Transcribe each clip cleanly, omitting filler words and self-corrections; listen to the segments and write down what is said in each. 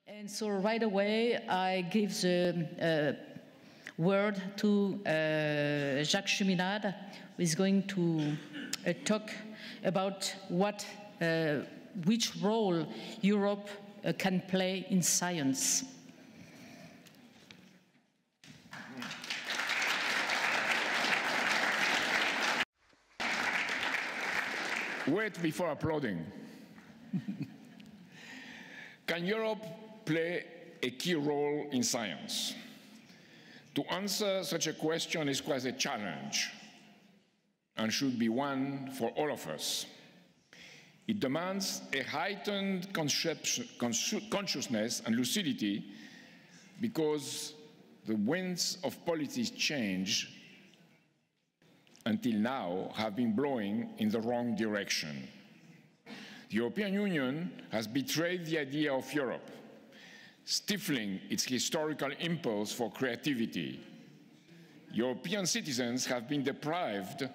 And so right away, I gave the word to Jacques Cheminade, who is going to talk about which role Europe can play in science. Wait before applauding. Can Europe play a key role in science? To answer such a question is quite a challenge and should be one for all of us. It demands a heightened consciousness and lucidity because the winds of policy change until now have been blowing in the wrong direction. The European Union has betrayed the idea of Europe, stifling its historical impulse for creativity. European citizens have been deprived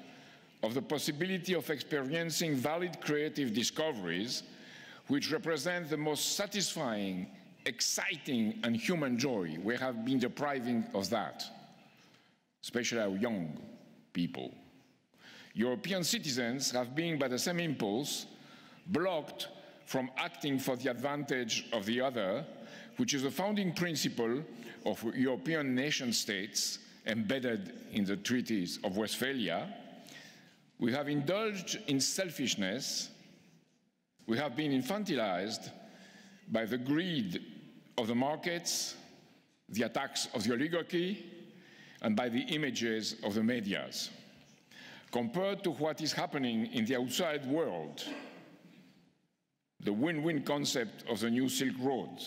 of the possibility of experiencing valid creative discoveries, which represent the most satisfying, exciting, and human joy. We have been depriving of that, especially our young people. European citizens have been, by the same impulse, blocked from acting for the advantage of the other, which is a founding principle of European nation-states embedded in the treaties of Westphalia. We have indulged in selfishness. We have been infantilized by the greed of the markets, the attacks of the oligarchy, and by the images of the medias. Compared to what is happening in the outside world, the win-win concept of the new Silk Road,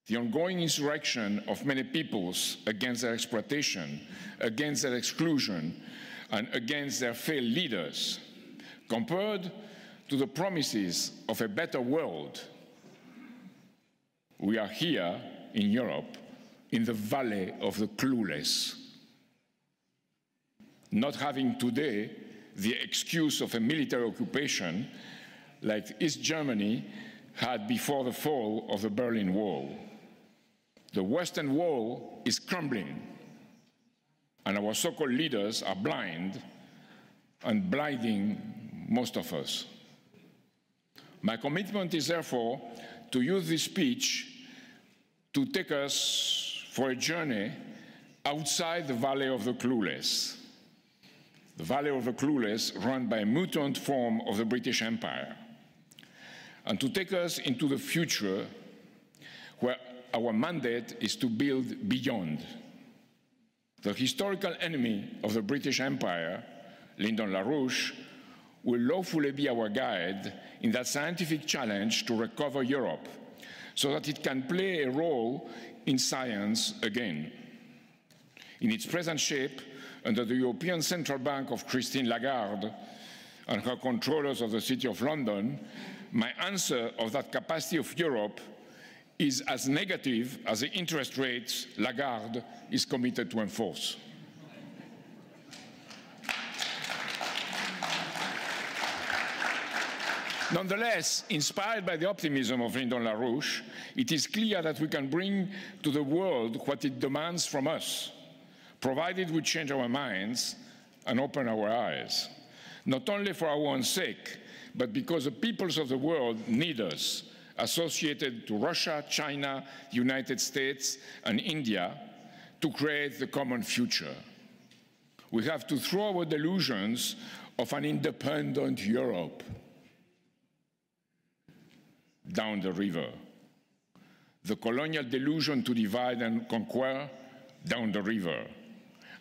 the ongoing insurrection of many peoples against their exploitation, against their exclusion, and against their failed leaders, compared to the promises of a better world, we are here in Europe, in the valley of the clueless. Not having today the excuse of a military occupation like East Germany had before the fall of the Berlin Wall. The Western Wall is crumbling, and our so-called leaders are blind and blinding most of us. My commitment is therefore to use this speech to take us for a journey outside the Valley of the Clueless. The Valley of the Clueless run by a mutant form of the British Empire, and to take us into the future where our mandate is to build beyond. The historical enemy of the British Empire, Lyndon LaRouche, will lawfully be our guide in that scientific challenge to recover Europe so that it can play a role in science again. In its present shape, under the European Central Bank of Christine Lagarde and her controllers of the City of London, my answer of that capacity of Europe is as negative as the interest rates Lagarde is committed to enforce. Nonetheless, inspired by the optimism of Lyndon LaRouche, it is clear that we can bring to the world what it demands from us, provided we change our minds and open our eyes, not only for our own sake, but because the peoples of the world need us, associated to Russia, China, the United States, and India, to create the common future. We have to throw our delusions of an independent Europe down the river, the colonial delusion to divide and conquer down the river,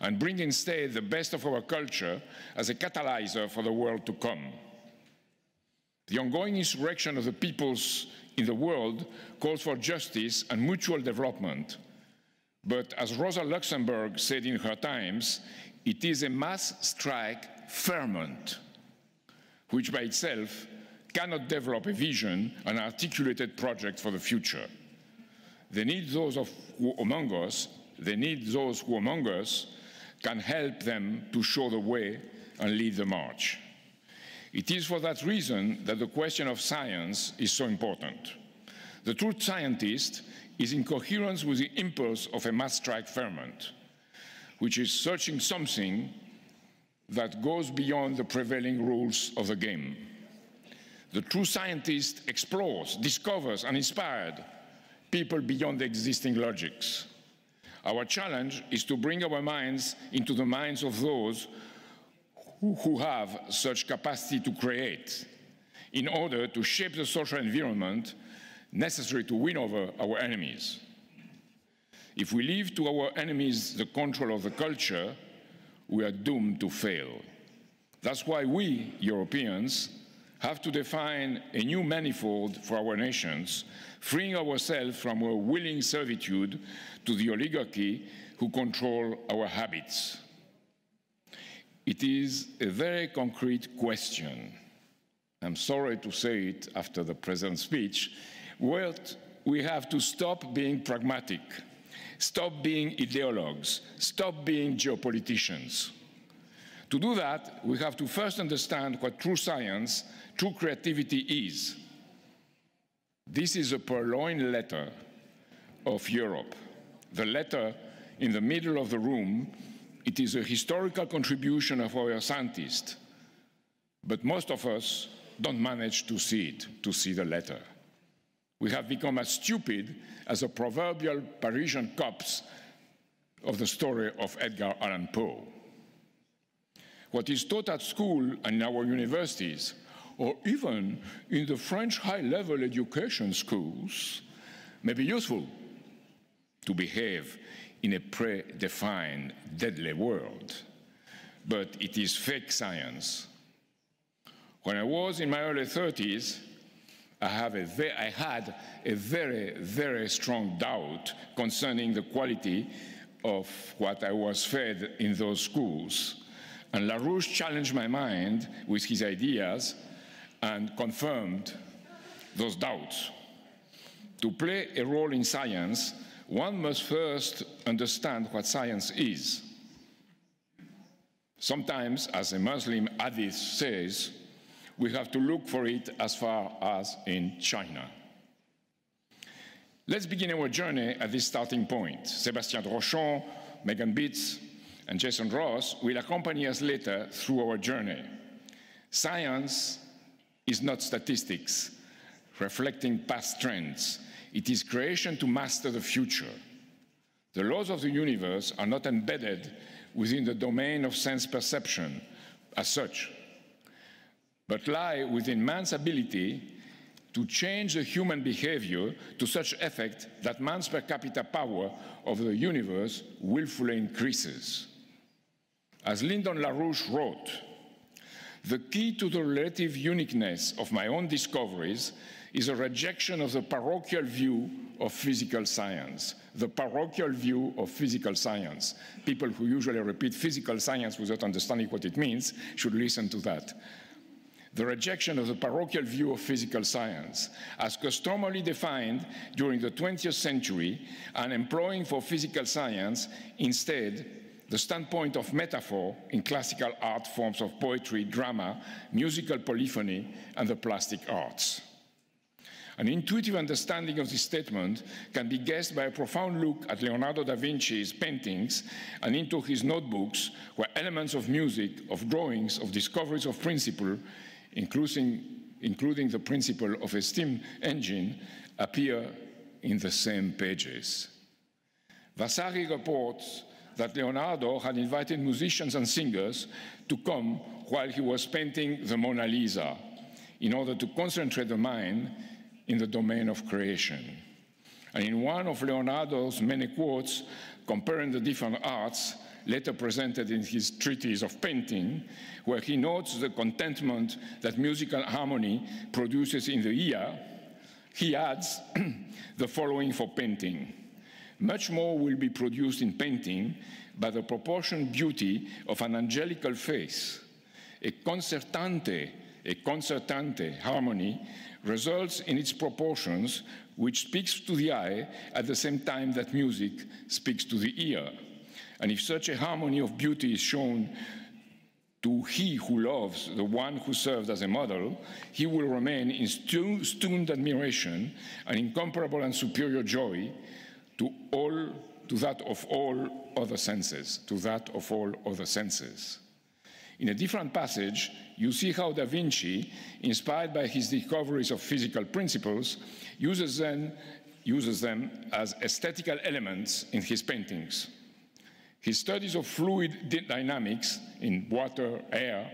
and bring instead the best of our culture as a catalyzer for the world to come. The ongoing insurrection of the peoples in the world calls for justice and mutual development. But as Rosa Luxemburg said in her times, it is a mass strike ferment, which by itself cannot develop a vision and articulated project for the future. They need those who among us can help them to show the way and lead the march. It is for that reason that the question of science is so important. The true scientist is in coherence with the impulse of a mass strike ferment, which is searching something that goes beyond the prevailing rules of the game. The true scientist explores, discovers, and inspires people beyond the existing logics. Our challenge is to bring our minds into the minds of those who have such capacity to create, in order to shape the social environment necessary to win over our enemies. If we leave to our enemies the control of the culture, we are doomed to fail. That's why we, Europeans, have to define a new manifold for our nations, freeing ourselves from our willing servitude to the oligarchy who control our habits. It is a very concrete question. I'm sorry to say it after the President's speech. Well, we have to stop being pragmatic, stop being ideologues, stop being geopoliticians. To do that, we have to first understand what true science, true creativity is. This is a purloined letter of Europe. The letter in the middle of the room, it is a historical contribution of our scientists, but most of us don't manage to see it, to see the letter. We have become as stupid as the proverbial Parisian cops of the story of Edgar Allan Poe. What is taught at school and in our universities, or even in the French high-level education schools, may be useful to behave in a predefined, deadly world, but it is fake science. When I was in my early 30s, I had a very, very strong doubt concerning the quality of what I was fed in those schools. And LaRouche challenged my mind with his ideas and confirmed those doubts. To play a role in science, one must first understand what science is. Sometimes, as a Muslim hadith says, we have to look for it as far as in China. Let's begin our journey at this starting point. Sébastien Drochon, Megan Beets, and Jason Ross will accompany us later through our journey. Science is not statistics, reflecting past trends. It is creation to master the future. The laws of the universe are not embedded within the domain of sense perception as such, but lie within man's ability to change the human behavior to such effect that man's per capita power of the universe willfully increases. As Lyndon LaRouche wrote, the key to the relative uniqueness of my own discoveries is a rejection of the parochial view of physical science. The parochial view of physical science. People who usually repeat physical science without understanding what it means should listen to that. The rejection of the parochial view of physical science, as customarily defined during the 20th century, and employing for physical science instead the standpoint of metaphor in classical art forms of poetry, drama, musical polyphony, and the plastic arts. An intuitive understanding of this statement can be guessed by a profound look at Leonardo da Vinci's paintings and into his notebooks, where elements of music, of drawings, of discoveries of principle, including the principle of a steam engine, appear in the same pages. Vasari reports that Leonardo had invited musicians and singers to come while he was painting the Mona Lisa in order to concentrate the mind in the domain of creation. And in one of Leonardo's many quotes comparing the different arts, later presented in his treatise of painting, where he notes the contentment that musical harmony produces in the ear, he adds the following for painting. Much more will be produced in painting by the proportioned beauty of an angelical face. A concertante harmony results in its proportions, which speaks to the eye at the same time that music speaks to the ear. And if such a harmony of beauty is shown to he who loves the one who served as a model, he will remain in stunned admiration and incomparable and superior joy to that of all other senses, In a different passage, you see how Da Vinci, inspired by his discoveries of physical principles, uses them as aesthetical elements in his paintings. His studies of fluid dynamics in water, air,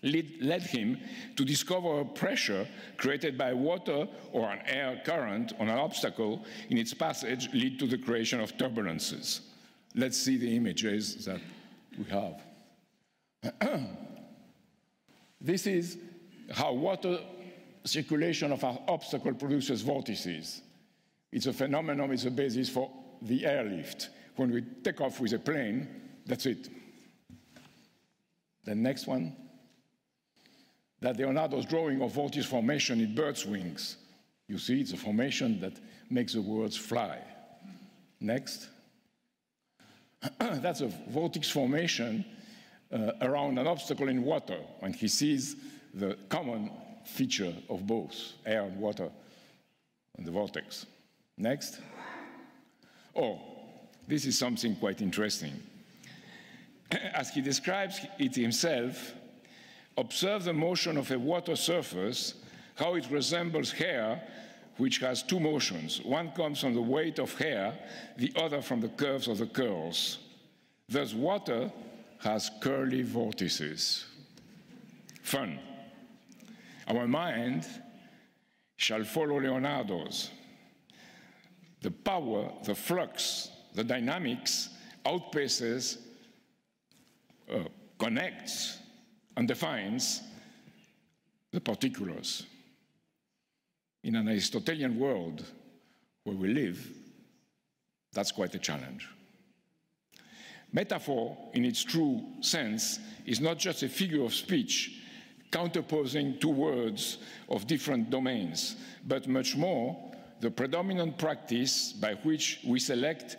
led him to discover a pressure created by water or an air current on an obstacle in its passage lead to the creation of turbulences. Let's see the images that we have. This is how water circulation of an obstacle produces vortices. It's a phenomenon, it's a basis for the airlift. When we take off with a plane, that's it. The next one, that Leonardo's drawing of vortex formation in birds' wings. You see, it's a formation that makes the birds fly. Next. That's a vortex formation around an obstacle in water, and he sees the common feature of both, air and water, and the vortex. Next. Oh, this is something quite interesting. As he describes it himself, observe the motion of a water surface, how it resembles hair, which has two motions. One comes from the weight of hair, the other from the curves of the curls. Thus, water has curly vortices. Fun. Our mind shall follow Leonardo's. The power, the flux, the dynamics outpaces, connects, and defines the particulars. In an Aristotelian world where we live, that's quite a challenge. Metaphor, in its true sense, is not just a figure of speech counterposing two words of different domains, but much more the predominant practice by which we select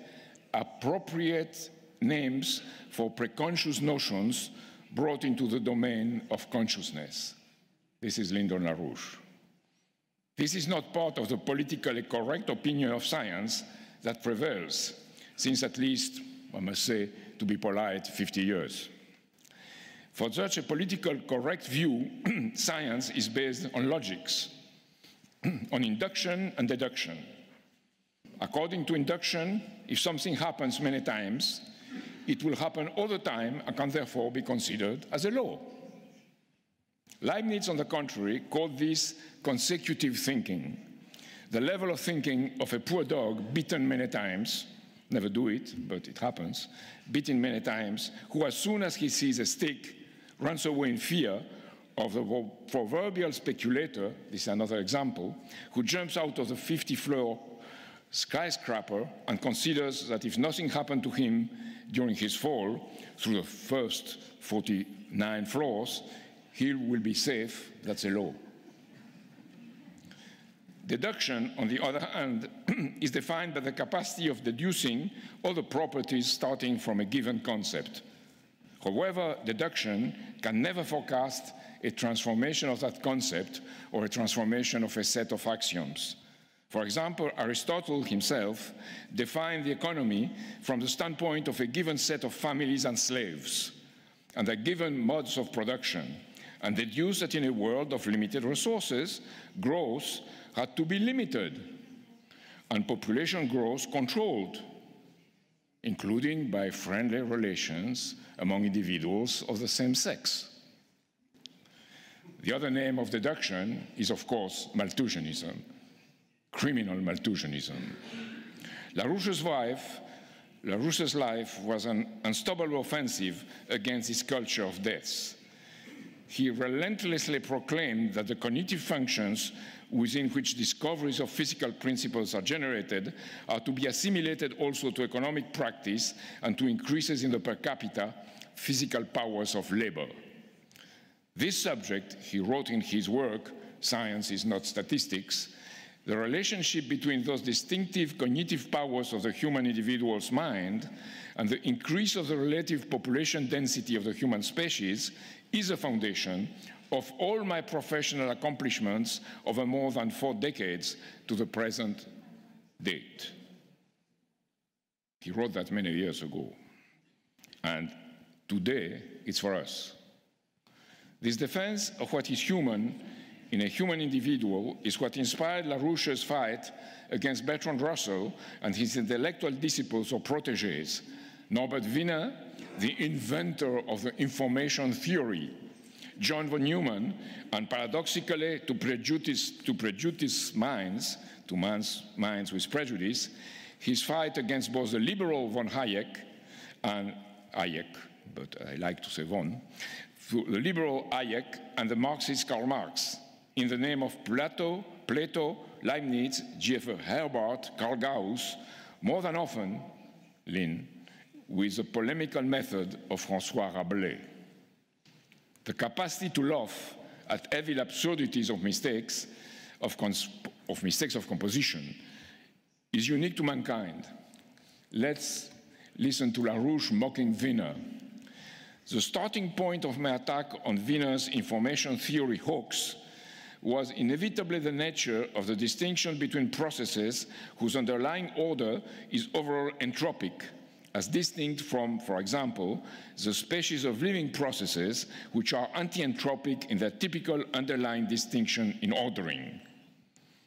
appropriate names for preconscious notions brought into the domain of consciousness. This is Lyndon LaRouche. This is not part of the politically correct opinion of science that prevails since at least, I must say, to be polite, 50 years. For such a political correct view, science is based on logics, on induction and deduction. According to induction, if something happens many times, it will happen all the time and can therefore be considered as a law. Leibniz, on the contrary, called this consecutive thinking. The level of thinking of a poor dog bitten many times, never do it, but it happens, bitten many times, who as soon as he sees a stick, runs away in fear of the proverbial speculator, this is another example, who jumps out of the 50-floor skyscraper and considers that if nothing happened to him during his fall through the first 49 floors, he will be safe. That's a law. Deduction, on the other hand, is defined by the capacity of deducing all the properties starting from a given concept. However, deduction can never forecast a transformation of that concept or a transformation of a set of axioms. For example, Aristotle himself defined the economy from the standpoint of a given set of families and slaves and a given modes of production, and deduced that in a world of limited resources, growth had to be limited and population growth controlled, including by friendly relations among individuals of the same sex. The other name of deduction is, of course, Malthusianism, criminal Malthusianism. LaRouche's life was an unstoppable offensive against this culture of death. He relentlessly proclaimed that the cognitive functions within which discoveries of physical principles are generated are to be assimilated also to economic practice and to increases in the per capita physical powers of labor. This subject, he wrote in his work, Science is Not Statistics, The relationship between those distinctive cognitive powers of the human individual's mind and the increase of the relative population density of the human species is a foundation of all my professional accomplishments over more than 4 decades to the present date. He wrote that many years ago. And today, it's for us. This defense of what is human in a human individual is what inspired LaRouche's fight against Bertrand Russell and his intellectual disciples or protégés, Norbert Wiener, the inventor of the information theory, John von Neumann, and paradoxically to prejudice minds, to man's minds with prejudice, his fight against both the liberal von Hayek and Hayek, but I like to say von, the liberal Hayek and the Marxist Karl Marx, in the name of Plato, Leibniz, G.F. Herbart, Karl Gauss, more than often, Lynn, with the polemical method of François Rabelais. The capacity to laugh at evil absurdities of mistakes of composition is unique to mankind. Let's listen to LaRouche mocking Wiener. The starting point of my attack on Wiener's information theory hoax was inevitably the nature of the distinction between processes whose underlying order is overall entropic, as distinct from, for example, the species of living processes which are anti-entropic in their typical underlying distinction in ordering.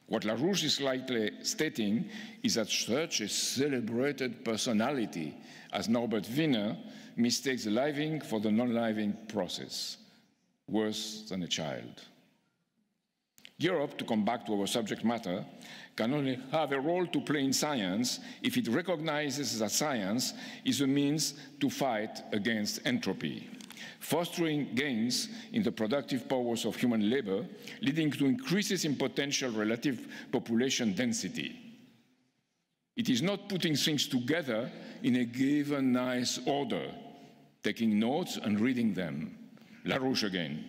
What LaRouche is likely stating is that such a celebrated personality as Norbert Wiener mistakes the living for the non-living process, worse than a child. Europe, to come back to our subject matter, can only have a role to play in science if it recognizes that science is a means to fight against entropy, fostering gains in the productive powers of human labor, leading to increases in potential relative population density. It is not putting things together in a given nice order, taking notes and reading them. LaRouche again.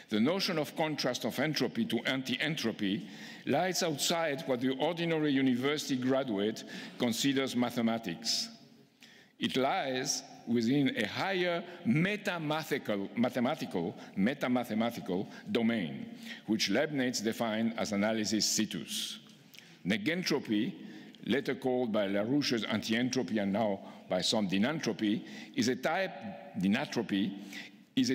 The notion of contrast of entropy to anti-entropy lies outside what the ordinary university graduate considers mathematics. It lies within a higher meta-mathematical domain, which Leibniz defined as analysis situs. Negentropy, later called by LaRouche's anti-entropy and now by some dynantropy, is a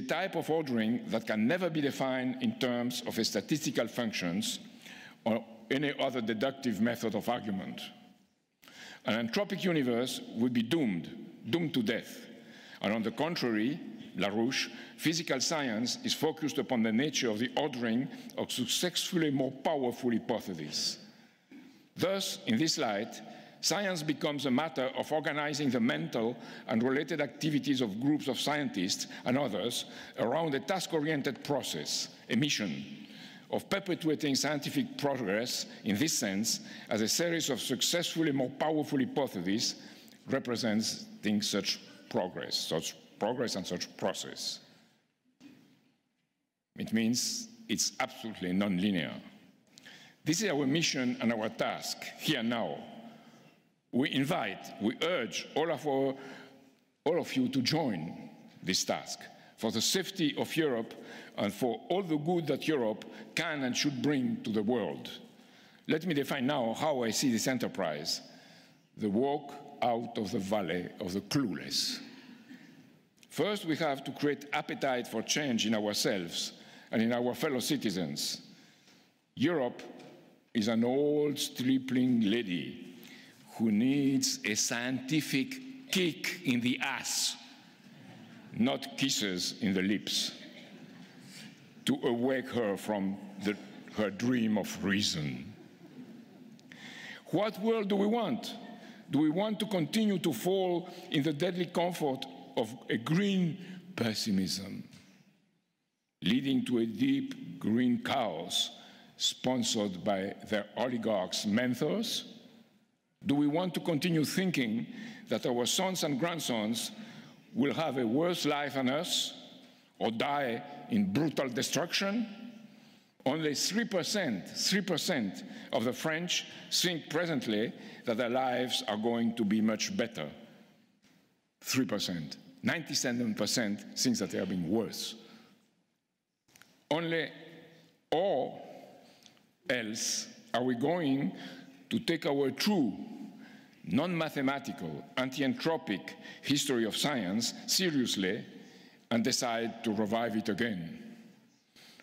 type of ordering that can never be defined in terms of a statistical functions or any other deductive method of argument. An entropic universe would be doomed to death. And on the contrary, LaRouche, physical science is focused upon the nature of the ordering of successfully more powerful hypotheses. Thus, in this light, science becomes a matter of organizing the mental and related activities of groups of scientists and others around a task-oriented process, a mission, of perpetuating scientific progress in this sense as a series of successfully more powerful hypotheses representing such progress and such process. It means it's absolutely non-linear. This is our mission and our task here now. We urge all of you to join this task for the safety of Europe and for all the good that Europe can and should bring to the world. Let me define now how I see this enterprise, the walk out of the valley of the clueless. First, we have to create appetite for change in ourselves and in our fellow citizens. Europe is an old stripling lady who needs a scientific kick in the ass, not kisses in the lips, to awake her from her dream of reason. What world do we want? Do we want to continue to fall in the deadly comfort of a green pessimism, leading to a deep green chaos sponsored by their oligarchs' mentors? Do we want to continue thinking that our sons and grandsons will have a worse life than us or die in brutal destruction? Only 3% of the French think presently that their lives are going to be much better. 3%. 97% think that they are being worse. Only or else are we going to take our true, non-mathematical, anti-entropic history of science seriously and decide to revive it again.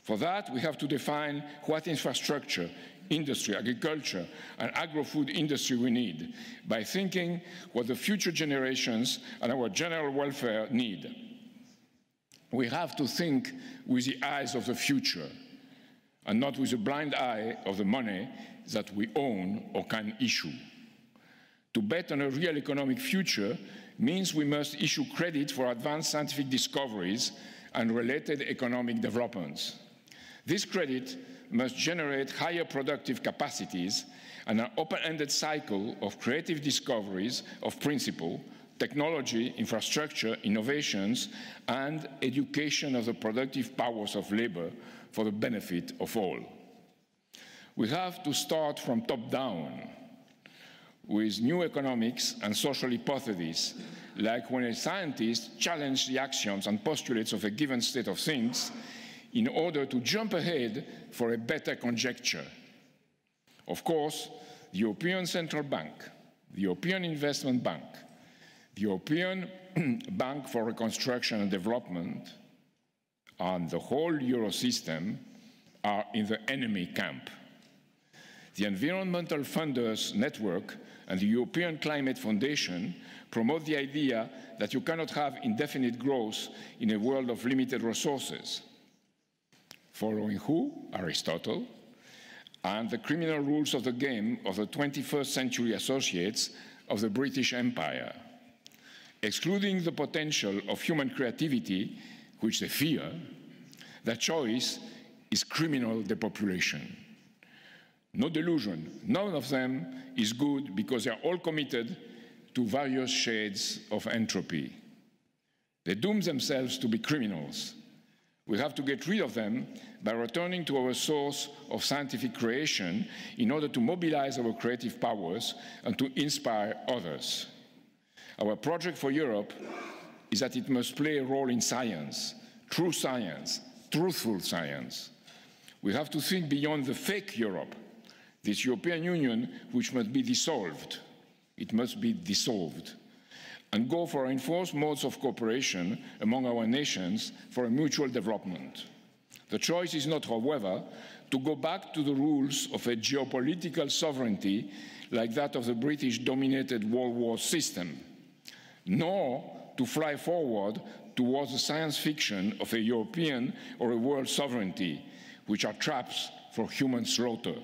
For that, we have to define what infrastructure, industry, agriculture, and agro-food industry we need by thinking what the future generations and our general welfare need. We have to think with the eyes of the future and not with the blind eye of the money that we own or can issue. To bet on a real economic future means we must issue credit for advanced scientific discoveries and related economic developments. This credit must generate higher productive capacities and an open-ended cycle of creative discoveries of principle, technology, infrastructure, innovations, and education of the productive powers of labor for the benefit of all. We have to start from top down with new economics and social hypotheses, like when a scientist challenges the axioms and postulates of a given state of things in order to jump ahead for a better conjecture. Of course, the European Central Bank, the European Investment Bank, the European Bank for Reconstruction and Development, and the whole Euro system are in the enemy camp. The Environmental Funders Network and the European Climate Foundation promote the idea that you cannot have indefinite growth in a world of limited resources. Following who? Aristotle, and the criminal rules of the game of the 21st century associates of the British Empire. Excluding the potential of human creativity, which they fear, their choice is criminal depopulation. No delusion, none of them is good because they are all committed to various shades of entropy. They doom themselves to be criminals. We have to get rid of them by returning to our source of scientific creation in order to mobilize our creative powers and to inspire others. Our project for Europe is that it must play a role in science, true science, truthful science. We have to think beyond the fake Europe, this European Union which must be dissolved. It must be dissolved. And go for enforced modes of cooperation among our nations for a mutual development. The choice is not, however, to go back to the rules of a geopolitical sovereignty like that of the British-dominated World War system, nor to fly forward towards the science fiction of a European or a world sovereignty, which are traps for human slaughter,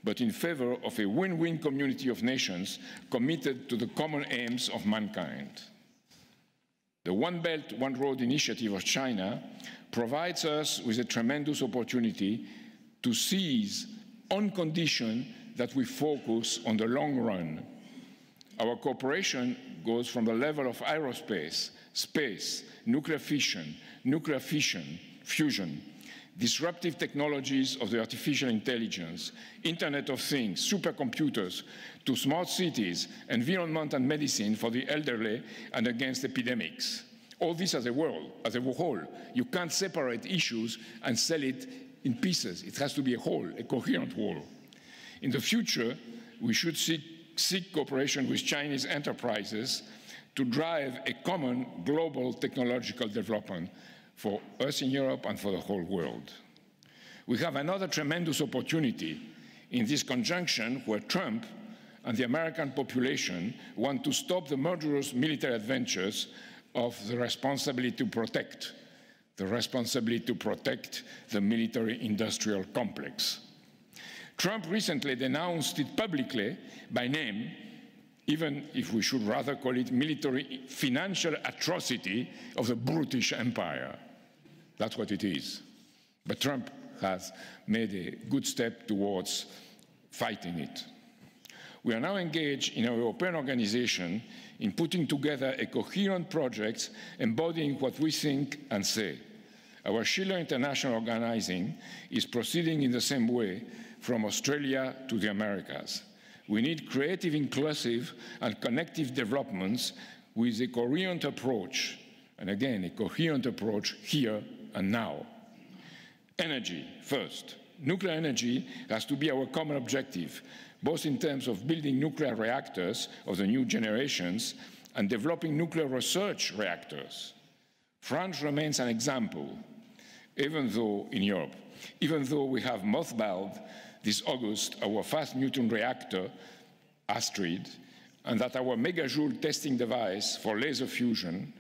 but in favor of a win-win community of nations committed to the common aims of mankind. The One Belt, One Road initiative of China provides us with a tremendous opportunity to seize on condition that we focus on the long run. Our cooperation goes from the level of aerospace, space, nuclear fission, fusion, disruptive technologies of the artificial intelligence, Internet of Things, supercomputers, to smart cities, environment and medicine for the elderly and against epidemics. All this as a whole. You can't separate issues and sell it in pieces. It has to be a whole, a coherent whole. In the future, we should seek cooperation with Chinese enterprises to drive a common global technological development for us in Europe and for the whole world. We have another tremendous opportunity in this conjunction where Trump and the American population want to stop the murderous military adventures of the responsibility to protect the military-industrial complex. Trump recently denounced it publicly by name, even if we should rather call it military financial atrocity of the British Empire. That's what it is. But Trump has made a good step towards fighting it. We are now engaged in our European organization in putting together a coherent project embodying what we think and say. Our Schiller International organizing is proceeding in the same way from Australia to the Americas. We need creative, inclusive, and connective developments with a coherent approach, and again, a coherent approach here and now. Energy, first. Nuclear energy has to be our common objective, both in terms of building nuclear reactors of the new generations and developing nuclear research reactors. France remains an example, even though we have mothballed this August our fast neutron reactor, Astrid, and that our megajoule testing device for laser fusion,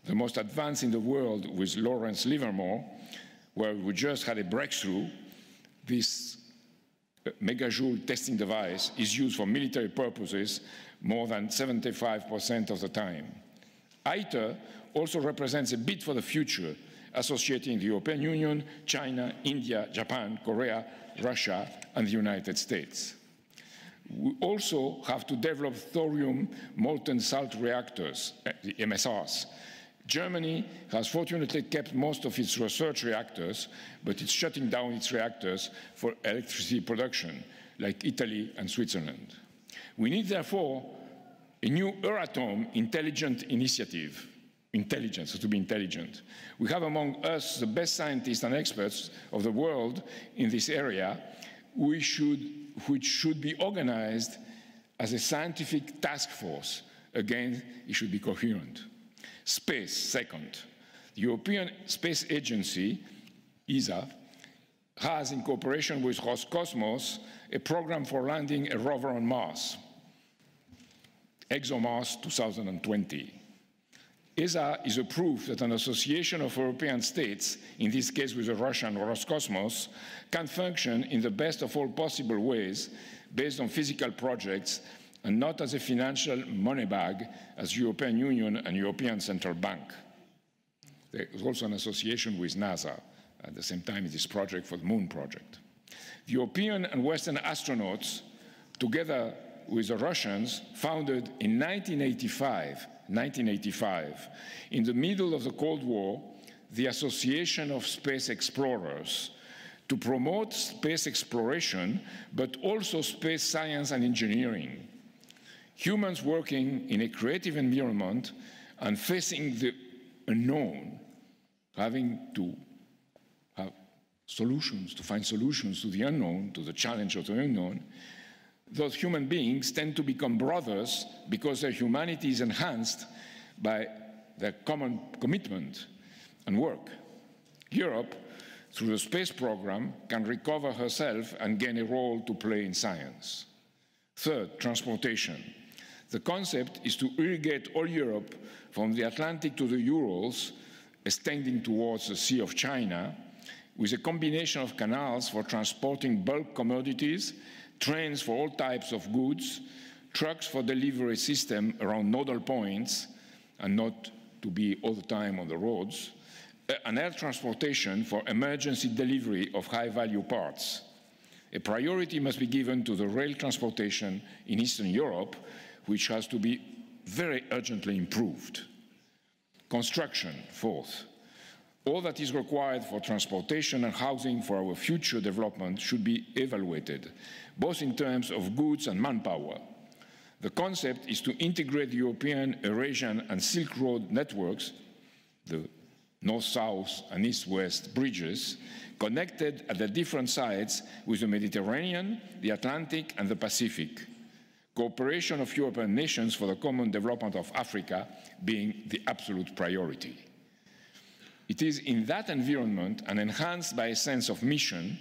the most advanced in the world with Lawrence Livermore, where we just had a breakthrough, this megajoule testing device is used for military purposes more than 75% of the time. ITER also represents a bid for the future, associating the European Union, China, India, Japan, Korea, Russia, and the United States. We also have to develop thorium molten salt reactors, the MSRs. Germany has fortunately kept most of its research reactors, but it's shutting down its reactors for electricity production, like Italy and Switzerland. We need, therefore, a new Euratom intelligent initiative. Intelligence, to be intelligent. We have among us the best scientists and experts of the world in this area, which should be organized as a scientific task force. Again, it should be coherent. Space, second. The European Space Agency, ESA, has, in cooperation with Roscosmos, a program for landing a rover on Mars, ExoMars 2020. ESA is a proof that an association of European states, in this case with the Russian Roscosmos, can function in the best of all possible ways based on physical projects and not as a financial money bag as European Union and European Central Bank. There is also an association with NASA at the same time in this project for the Moon Project. The European and Western astronauts, together with the Russians, founded in 1985, in the middle of the Cold War, the Association of Space Explorers, to promote space exploration, but also space science and engineering. Humans working in a creative environment and facing the unknown, having to have solutions, to find solutions to the unknown, to the challenge of the unknown, those human beings tend to become brothers because their humanity is enhanced by their common commitment and work. Europe, through the space program, can recover herself and gain a role to play in science. Third, transportation. The concept is to irrigate all Europe from the Atlantic to the Urals, extending towards the Sea of China, with a combination of canals for transporting bulk commodities, trains for all types of goods, trucks for delivery system around nodal points, and not to be all the time on the roads, and air transportation for emergency delivery of high-value parts. A priority must be given to the rail transportation in Eastern Europe, which has to be very urgently improved. Construction, fourth. All that is required for transportation and housing for our future development should be evaluated, both in terms of goods and manpower. The concept is to integrate the European, Eurasian, and Silk Road networks, the north-south and east-west bridges, connected at the different sites with the Mediterranean, the Atlantic, and the Pacific. Cooperation of European nations for the common development of Africa being the absolute priority. It is in that environment and enhanced by a sense of mission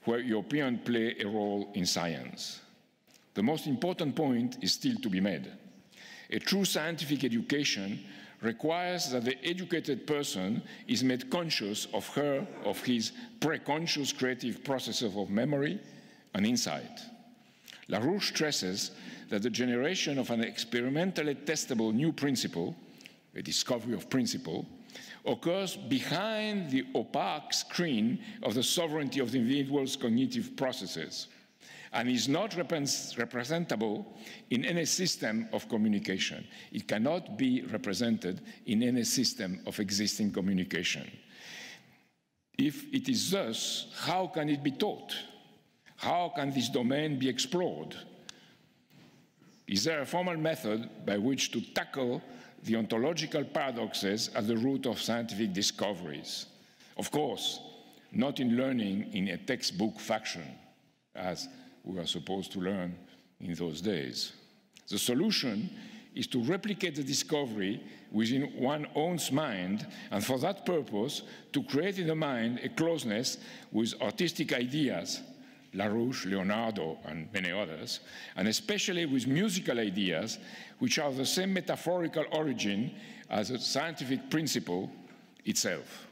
where Europeans play a role in science. The most important point is still to be made. A true scientific education requires that the educated person is made conscious of his preconscious creative processes of memory and insight. LaRouche stresses that the generation of an experimentally testable new principle, a discovery of principle, occurs behind the opaque screen of the sovereignty of the individual's cognitive processes and is not representable in any system of communication. It cannot be represented in any system of existing communication. If it is thus, how can it be taught? How can this domain be explored? Is there a formal method by which to tackle the ontological paradoxes at the root of scientific discoveries? Of course, not in learning in a textbook fashion, as we were supposed to learn in those days. The solution is to replicate the discovery within one's own mind, and for that purpose, to create in the mind a closeness with artistic ideas, LaRouche, Leonardo, and many others, and especially with musical ideas, which are the same metaphorical origin as the scientific principle itself.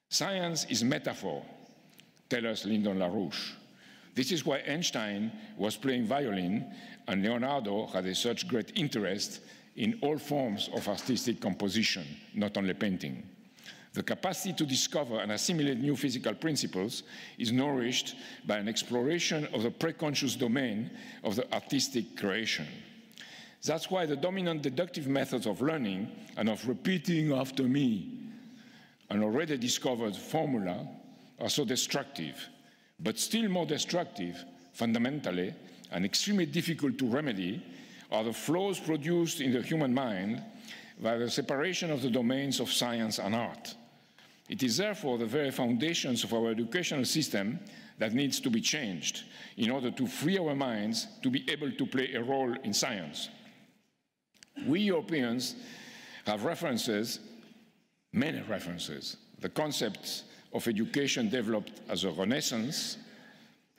Science is metaphor, tells us Lyndon LaRouche. This is why Einstein was playing violin and Leonardo had such great interest in all forms of artistic composition, not only painting. The capacity to discover and assimilate new physical principles is nourished by an exploration of the preconscious domain of the artistic creation. That's why the dominant deductive methods of learning and of repeating after me an already discovered formula are so destructive, but still more destructive, fundamentally, and extremely difficult to remedy, are the flaws produced in the human mind by the separation of the domains of science and art. It is therefore the very foundations of our educational system that needs to be changed in order to free our minds to be able to play a role in science. We Europeans have references, many references. The concepts of education developed as a Renaissance,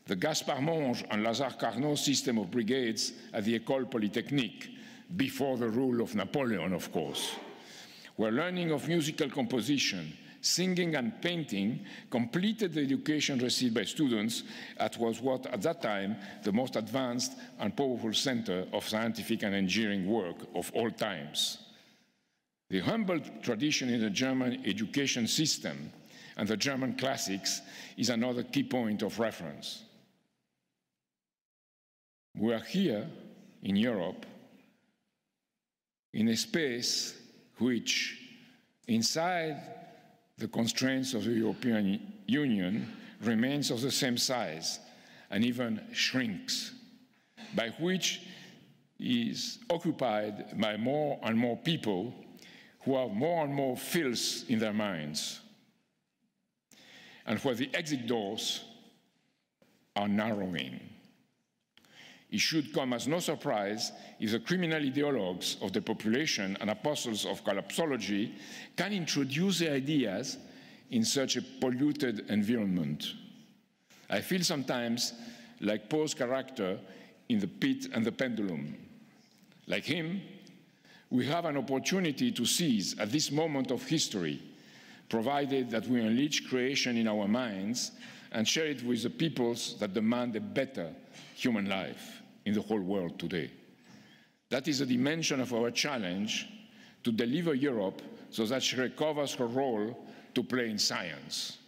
the Gaspard Monge and Lazare Carnot system of brigades at the École Polytechnique, before the rule of Napoleon, of course, where learning of musical composition, singing and painting completed the education received by students at what at that time the most advanced and powerful center of scientific and engineering work of all times. The humble tradition in the German education system and the German classics is another key point of reference. We are here in Europe in a space which, inside the constraints of the European Union, remains of the same size and even shrinks, by which is occupied by more and more people who have more and more filth in their minds, and where the exit doors are narrowing. It should come as no surprise if the criminal ideologues of the population and apostles of collapsology can introduce their ideas in such a polluted environment. I feel sometimes like Poe's character in The Pit and the Pendulum. Like him, we have an opportunity to seize at this moment of history, provided that we unleash creation in our minds and share it with the peoples that demand a better human life in the whole world today. That is a dimension of our challenge to deliver Europe so that she recovers her role to play in science.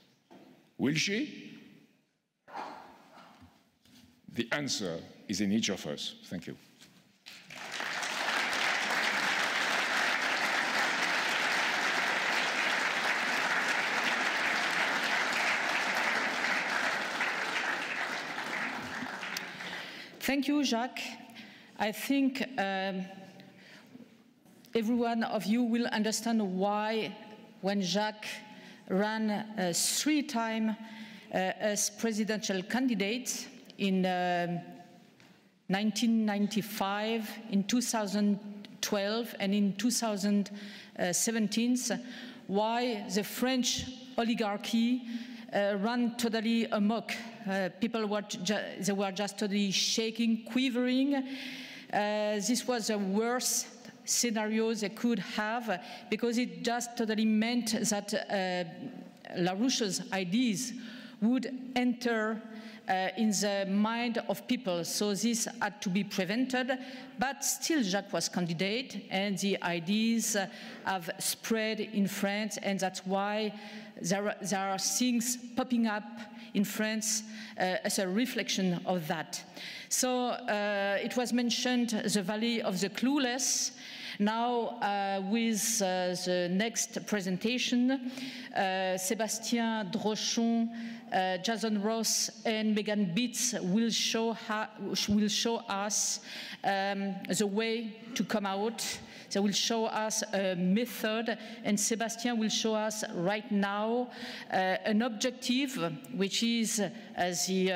Will she? The answer is in each of us. Thank you. Thank you, Jacques. I think every one of you will understand why, when Jacques ran 3 times as presidential candidate in 1995, in 2012, and in 2017, why the French oligarchy ran totally amok. People were just totally shaking, quivering. This was the worst scenario they could have, because it just totally meant that LaRouche's ideas would enter in the mind of people. So this had to be prevented, but still Jacques was candidate, and the ideas have spread in France, and that's why there are things popping up in France as a reflection of that. So it was mentioned the Valley of the Clueless. Now, with the next presentation, Sébastien, Drochon, Jason Ross and Megan Beets will show us the way to come out. They will show us a method, and Sébastien will show us right now an objective, which is the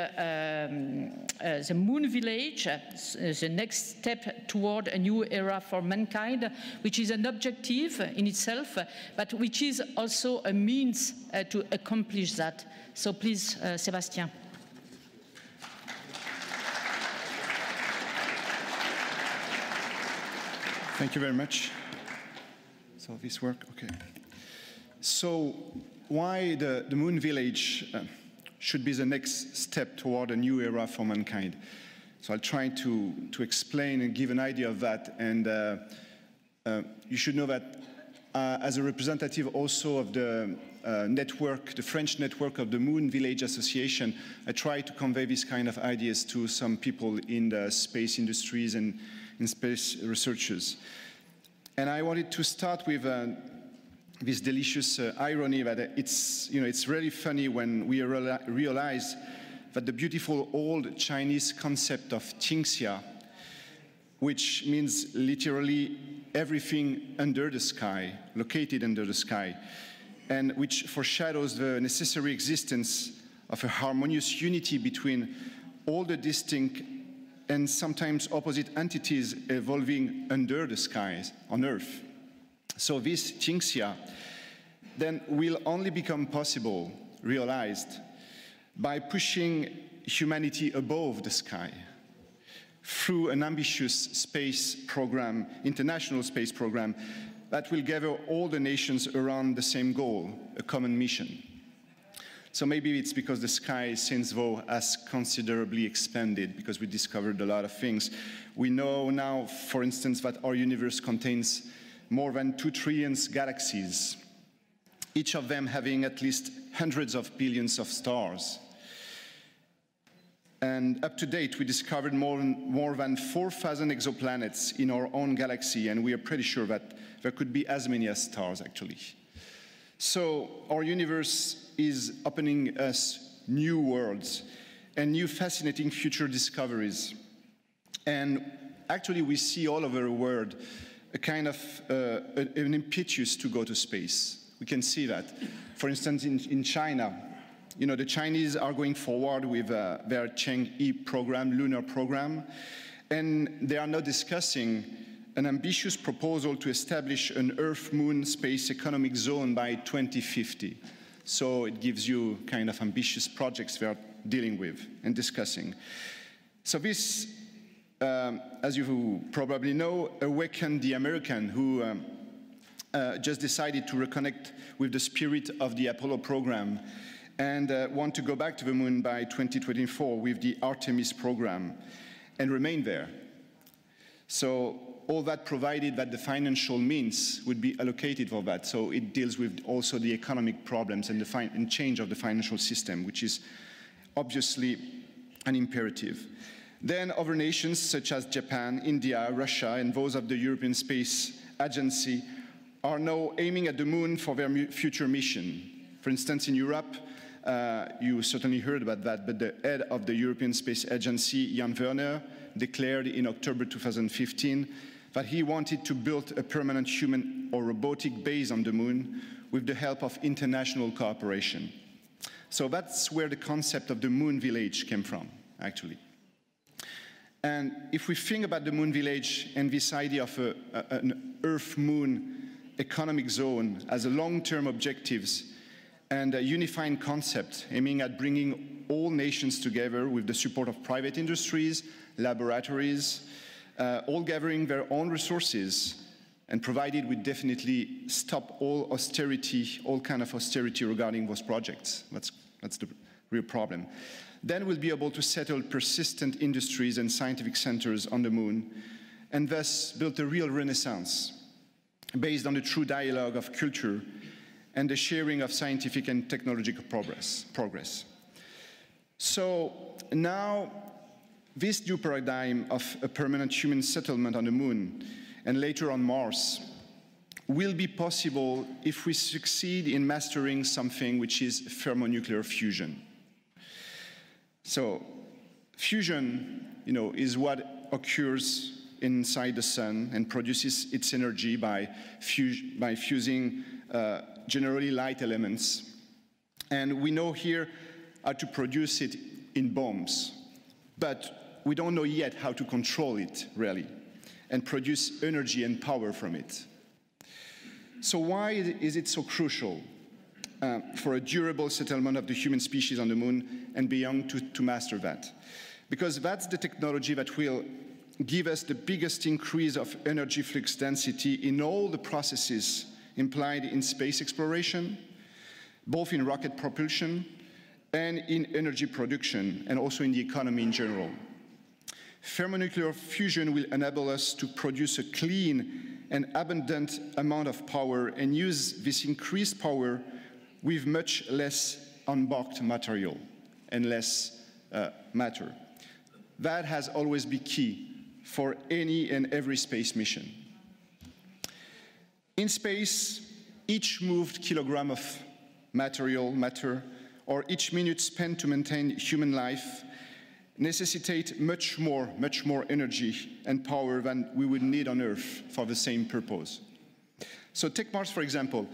Moon Village, the next step toward a new era for mankind, which is an objective in itself, but which is also a means to accomplish that. So please, Sébastien. Thank you very much. So this work, okay. So why the Moon Village should be the next step toward a new era for mankind? So I'll try to explain and give an idea of that. And you should know that as a representative also of the network, the French network of the Moon Village Association, I try to convey these kind of ideas to some people in the space industries and in space researchers. And I wanted to start with this delicious irony that it's really funny when we realize that the beautiful old Chinese concept of Qingxia, which means literally everything under the sky, located under the sky, and which foreshadows the necessary existence of a harmonious unity between all the distinct and sometimes opposite entities evolving under the skies on Earth. So this Qingxia then will only become possible, realized, by pushing humanity above the sky through an ambitious space program, international space program, that will gather all the nations around the same goal, a common mission. So maybe it's because the sky since though has considerably expanded, because we discovered a lot of things. We know now, for instance, that our universe contains more than 2 trillion galaxies, each of them having at least hundreds of billions of stars. And up to date, we discovered more than 4,000 exoplanets in our own galaxy, and we are pretty sure that there could be as many as stars, actually. So our universe is opening us new worlds and new fascinating future discoveries. And actually, we see all over the world a kind of an impetus to go to space. We can see that. For instance, in China, the Chinese are going forward with their Chang'e program, lunar program, and they are now discussing an ambitious proposal to establish an Earth-Moon space economic zone by 2050. So it gives you kind of ambitious projects they are dealing with and discussing. So this, as you probably know, awakened the American who just decided to reconnect with the spirit of the Apollo program and want to go back to the moon by 2024 with the Artemis program and remain there. So all that provided that the financial means would be allocated for that. So it deals with also the economic problems and the change of the financial system, which is obviously an imperative. Then other nations such as Japan, India, Russia, and those of the European Space Agency are now aiming at the moon for their future mission. For instance, in Europe, you certainly heard about that, but the head of the European Space Agency, Jan Werner, declared in October 2015 that he wanted to build a permanent human or robotic base on the moon with the help of international cooperation. So that's where the concept of the Moon Village came from, actually. And if we think about the Moon Village and this idea of an Earth-Moon economic zone as a long-term objectives and a unifying concept aiming at bringing all nations together with the support of private industries, laboratories, all gathering their own resources, and provided we definitely stop all austerity, all kind of austerity regarding those projects. That's the real problem. Then we'll be able to settle persistent industries and scientific centers on the moon, and thus build a real renaissance based on the true dialogue of culture and the sharing of scientific and technological progress. So now, this new paradigm of a permanent human settlement on the moon and later on Mars, will be possible if we succeed in mastering something which is thermonuclear fusion. So fusion, is what occurs inside the sun and produces its energy by fusing generally light elements. And we know here how to produce it in bombs, but we don't know yet how to control it, really, and produce energy and power from it. So why is it so crucial for a durable settlement of the human species on the moon and beyond to master that? Because that's the technology that will give us the biggest increase of energy flux density in all the processes implied in space exploration, both in rocket propulsion and in energy production, and also in the economy in general. Thermonuclear fusion will enable us to produce a clean and abundant amount of power and use this increased power with much less unblocked material and less matter. That has always been key for any and every space mission. In space, each moved kilogram of matter, or each minute spent to maintain human life necessitate much more energy and power than we would need on Earth for the same purpose. So take Mars, for example.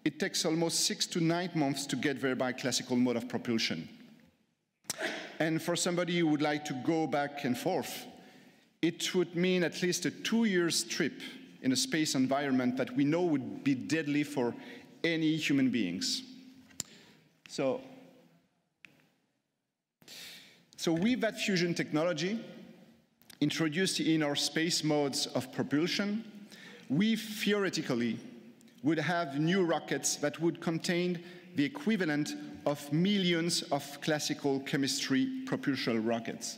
It takes almost 6 to 9 months to get there by classical mode of propulsion. And for somebody who would like to go back and forth, it would mean at least a 2-year trip in a space environment that we know would be deadly for any human beings. So with that fusion technology introduced in our space modes of propulsion, we theoretically would have new rockets that would contain the equivalent of millions of classical chemistry propulsion rockets.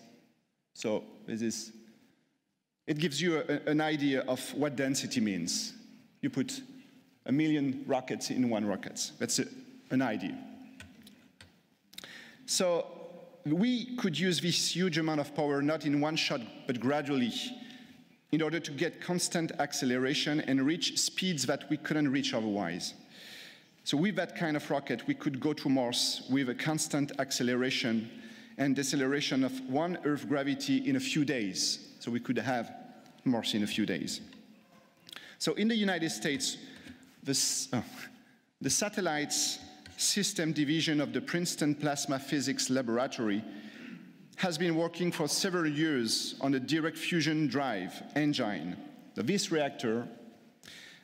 So it gives you an idea of what density means. You put 1 million rockets in one rocket. That's an idea. So we could use this huge amount of power not in one shot, but gradually, in order to get constant acceleration and reach speeds that we couldn't reach otherwise. So with that kind of rocket, we could go to Mars with a constant acceleration and deceleration of 1 Earth gravity in a few days. So we could have Mars in a few days. So in the United States, the satellites system division of the Princeton Plasma Physics Laboratory has been working for several years on a direct fusion drive engine. This reactor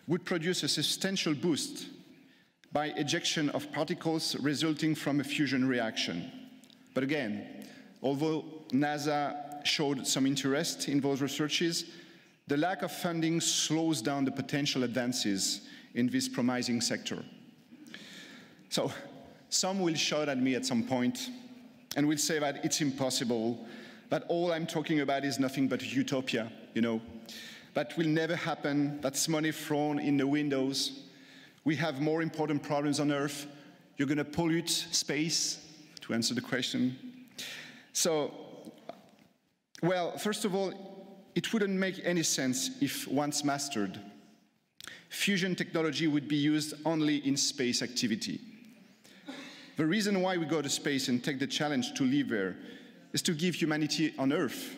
would produce a substantial boost by ejection of particles resulting from a fusion reaction. But again, although NASA showed some interest in those researches, the lack of funding slows down the potential advances in this promising sector. So some will shout at me at some point and will say that it's impossible, that all I'm talking about is nothing but utopia, That will never happen, that's money thrown in the windows. We have more important problems on Earth. You're going to pollute space, to answer the question. So, well, first of all, it wouldn't make any sense if once mastered, fusion technology would be used only in space activity. The reason why we go to space and take the challenge to live there is to give humanity on Earth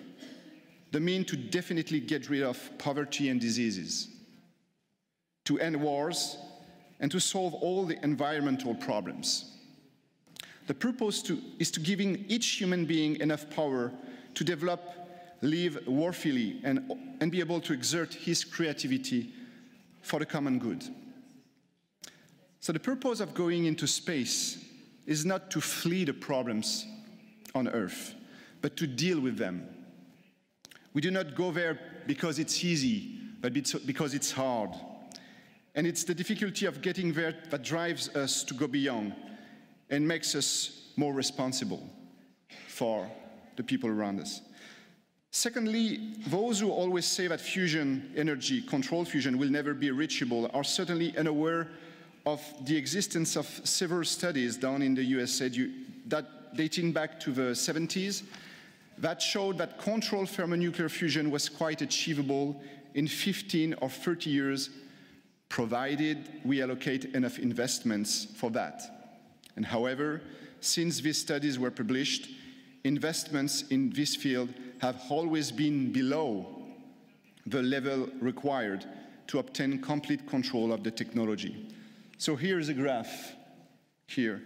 the means to definitely get rid of poverty and diseases, to end wars, and to solve all the environmental problems. The purpose is to giving each human being enough power to develop, live worthily, and be able to exert his creativity for the common good. So the purpose of going into space is not to flee the problems on Earth, but to deal with them. We do not go there because it's easy, but because it's hard. And it's the difficulty of getting there that drives us to go beyond and makes us more responsible for the people around us. Secondly, those who always say that fusion energy, controlled fusion, will never be reachable are certainly unaware of the existence of several studies done in the USA that dating back to the 70s that showed that controlled thermonuclear fusion was quite achievable in 15 or 30 years, provided we allocate enough investments for that. And however, since these studies were published, investments in this field have always been below the level required to obtain complete control of the technology. So here's a graph here,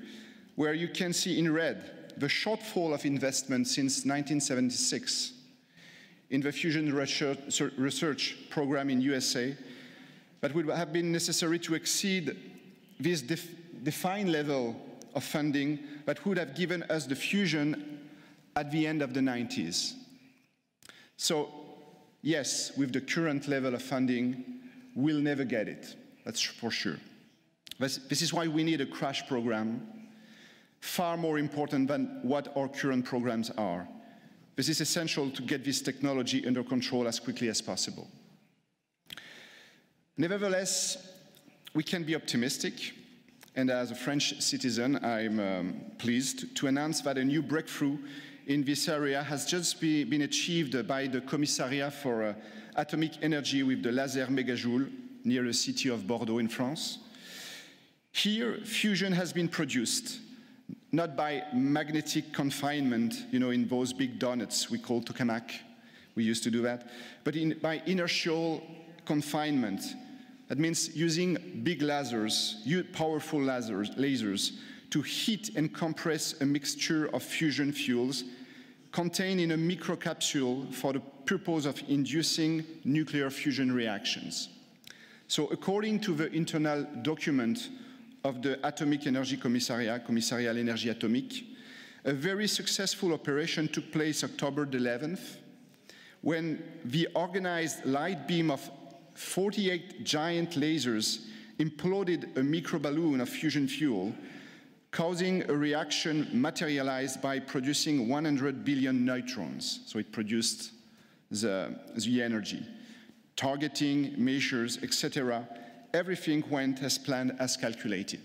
where you can see in red the shortfall of investment since 1976 in the fusion research program in USA, that would have been necessary to exceed this defined level of funding that would have given us the fusion at the end of the 90s. So, yes, with the current level of funding, we'll never get it, that's for sure. This is why we need a crash program, far more important than what our current programs are. This is essential to get this technology under control as quickly as possible. Nevertheless, we can be optimistic, and as a French citizen, I'm pleased to announce that a new breakthrough in this area has just been achieved by the Commissariat for Atomic Energy with the laser megajoule near the city of Bordeaux in France. Here, fusion has been produced, not by magnetic confinement, you know, in those big donuts we call tokamak, we used to do that, but by inertial confinement. That means using big lasers, powerful lasers, to heat and compress a mixture of fusion fuels contained in a microcapsule for the purpose of inducing nuclear fusion reactions. So according to the internal document of the Atomic Energy Commissariat, Commissariat à l'énergie atomique, a very successful operation took place October 11th, when the organized light beam of 48 giant lasers imploded a microballoon of fusion fuel, causing a reaction materialized by producing 100 billion neutrons. So it produced the energy. Targeting, measures, etc., everything went as planned, as calculated.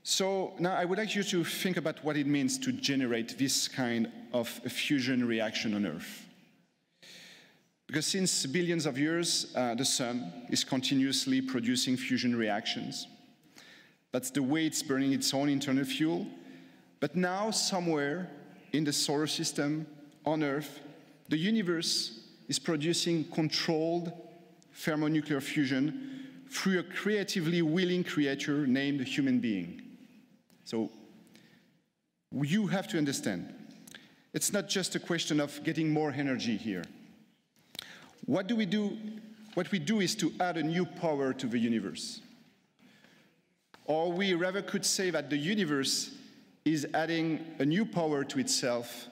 So now I would like you to think about what it means to generate this kind of a fusion reaction on Earth. Because since billions of years, the sun is continuously producing fusion reactions. That's the way it's burning its own internal fuel. But now, somewhere in the solar system, on Earth, the universe is producing controlled thermonuclear fusion through a creatively willing creature named a human being. So you have to understand, it's not just a question of getting more energy here. What we do is to add a new power to the universe. Or we rather could say that the universe is adding a new power to itself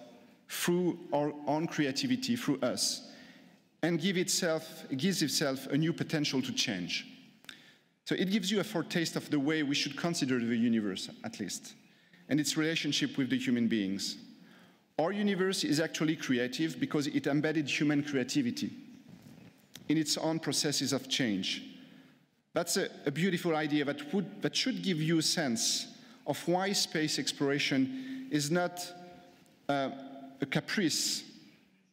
through our own creativity, through us, and gives itself a new potential to change. So it gives you a foretaste of the way we should consider the universe, at least, and its relationship with the human beings. Our universe is actually creative because it embedded human creativity in its own processes of change. That's a beautiful idea that should give you a sense of why space exploration is not a caprice,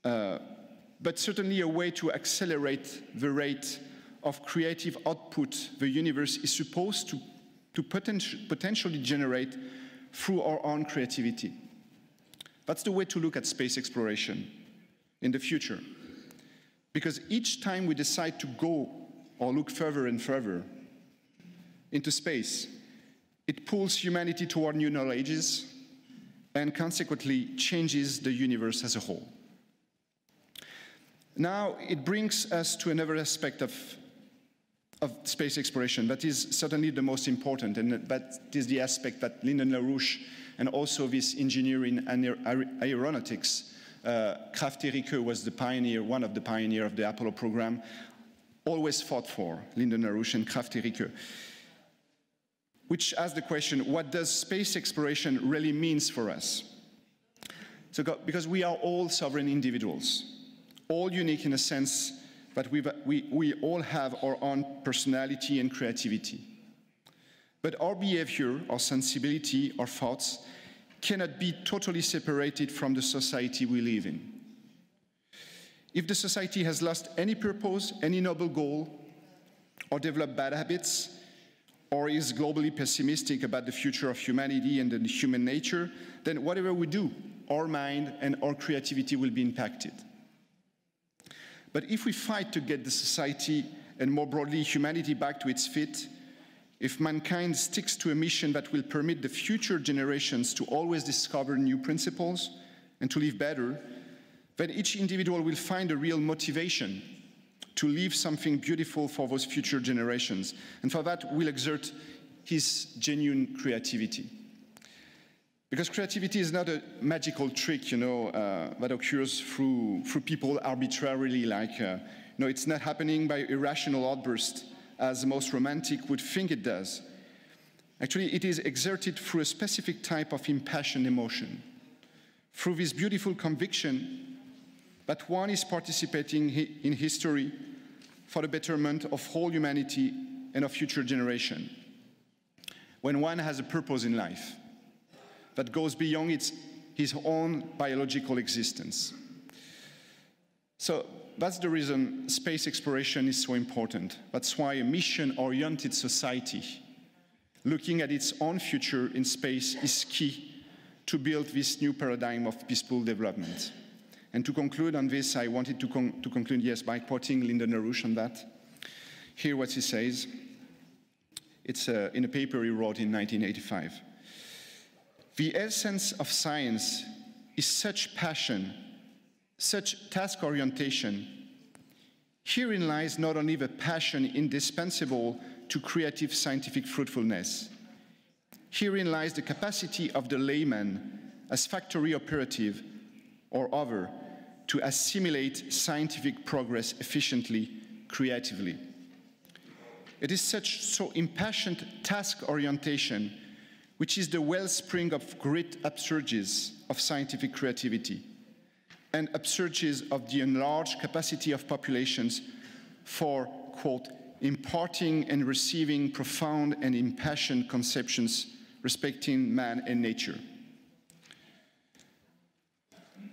but certainly a way to accelerate the rate of creative output the universe is supposed to potentially generate through our own creativity. That's the way to look at space exploration in the future. Because each time we decide to go or look further and further into space, it pulls humanity toward new knowledges and consequently changes the universe as a whole. Now, it brings us to another aspect of space exploration that is certainly the most important, and that is the aspect that Lyndon LaRouche and also this engineer in aeronautics, Krafft-Ericke was the pioneer, one of the pioneers of the Apollo program, always fought for, Lyndon LaRouche and Krafft-Ericke, which asks the question, what does space exploration really mean for us? So, because we are all sovereign individuals, all unique in a sense that we all have our own personality and creativity. But our behavior, our sensibility, our thoughts cannot be totally separated from the society we live in. If the society has lost any purpose, any noble goal, or developed bad habits, or is globally pessimistic about the future of humanity and the human nature, then whatever we do, our mind and our creativity will be impacted. But if we fight to get the society and more broadly humanity back to its feet, if mankind sticks to a mission that will permit the future generations to always discover new principles and to live better, then each individual will find a real motivation to leave something beautiful for those future generations. And for that, will exert his genuine creativity. Because creativity is not a magical trick, that occurs through people arbitrarily, it's not happening by irrational outbursts, as the most romantic would think it does. Actually, it is exerted through a specific type of impassioned emotion, through this beautiful conviction that one is participating in history for the betterment of whole humanity and of future generations. When one has a purpose in life that goes beyond his own biological existence. So that's the reason space exploration is so important. That's why a mission-oriented society looking at its own future in space is key to build this new paradigm of peaceful development. And to conclude on this, I wanted to conclude, yes, by quoting Lyndon LaRouche on that. Here what he says. It's in a paper he wrote in 1985. The essence of science is such passion, such task orientation. Herein lies not only the passion indispensable to creative scientific fruitfulness. Herein lies the capacity of the layman as factory operative or other to assimilate scientific progress efficiently, creatively. It is so impassioned task orientation which is the wellspring of great upsurges of scientific creativity and upsurges of the enlarged capacity of populations for, quote, imparting and receiving profound and impassioned conceptions respecting man and nature.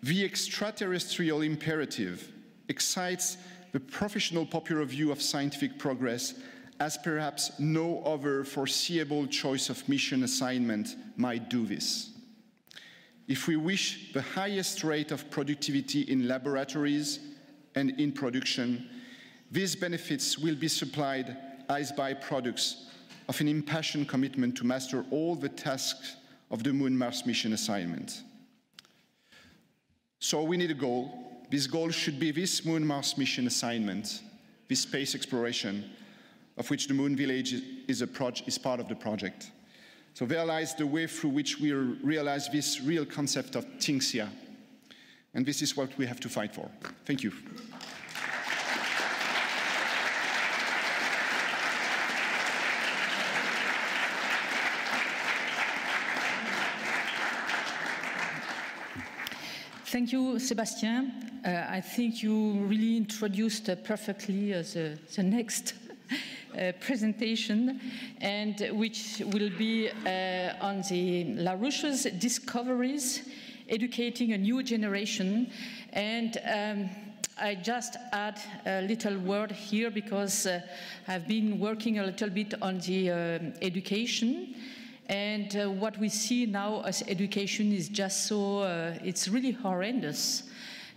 The extraterrestrial imperative excites the professional popular view of scientific progress as perhaps no other foreseeable choice of mission assignment might do this. If we wish the highest rate of productivity in laboratories and in production, these benefits will be supplied as byproducts of an impassioned commitment to master all the tasks of the Moon-Mars mission assignment. So we need a goal. This goal should be this Moon-Mars mission assignment, this space exploration, of which the Moon Village is part of the project. So there lies the way through which we realize this real concept of Tingxia. And this is what we have to fight for. Thank you. Thank you, Sébastien. I think you really introduced perfectly the next presentation, and which will be on the LaRouche's discoveries, educating a new generation. And I just add a little word here because I've been working a little bit on the education. And what we see now as education is just so, it's really horrendous.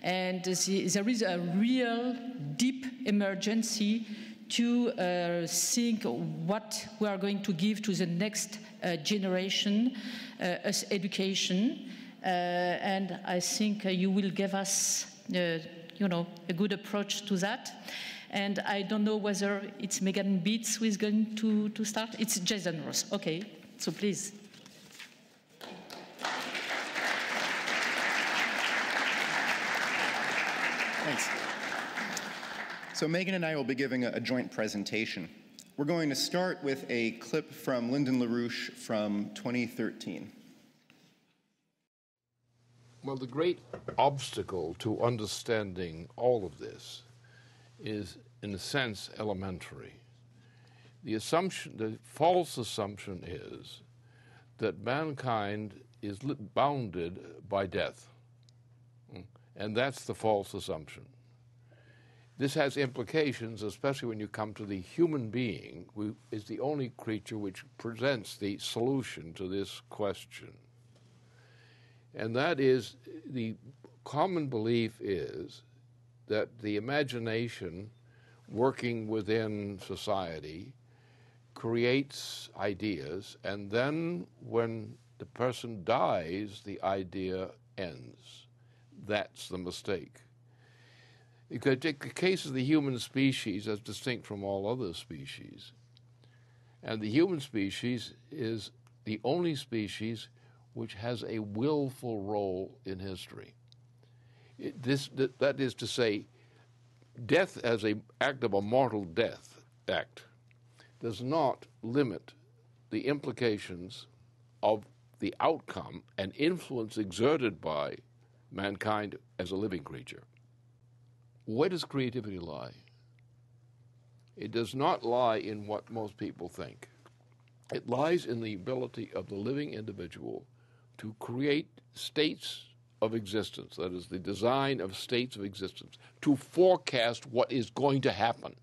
And there is a real deep emergency to think what we are going to give to the next generation as education. And I think you will give us, a good approach to that. And I don't know whether it's Megan Beets who is going to start. It's Jason Ross. Okay. So please. Thanks. So Megan and I will be giving a joint presentation. We're going to start with a clip from Lyndon LaRouche from 2013. Well, the great obstacle to understanding all of this is, in a sense, elementary. The false assumption is that mankind is bounded by death. And that's the false assumption. This has implications, especially when you come to the human being, who is the only creature which presents the solution to this question. And that is, the common belief is that the imagination working within society creates ideas, and then when the person dies, the idea ends. That's the mistake. You could take the case of the human species as distinct from all other species. And the human species is the only species which has a willful role in history. That is to say, death as an act of a mortal death act does not limit the implications of the outcome and influence exerted by mankind as a living creature. Where does creativity lie? It does not lie in what most people think. It lies in the ability of the living individual to create states of existence, that is, the design of states of existence, to forecast what is going to happen.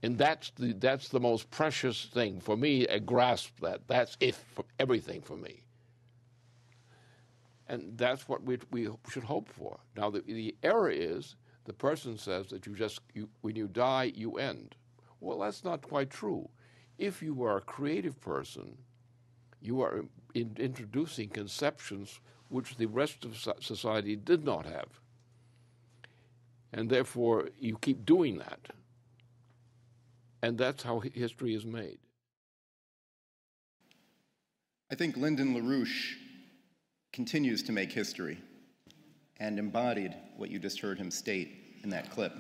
And that's the most precious thing. For me, I grasp that. That's it for everything for me. And that's what we should hope for. Now, the error is the person says that when you die, you end. Well, that's not quite true. If you are a creative person, you are introducing conceptions which the rest of society did not have. And therefore, you keep doing that. And that's how history is made. I think Lyndon LaRouche continues to make history and embodied what you just heard him state in that clip.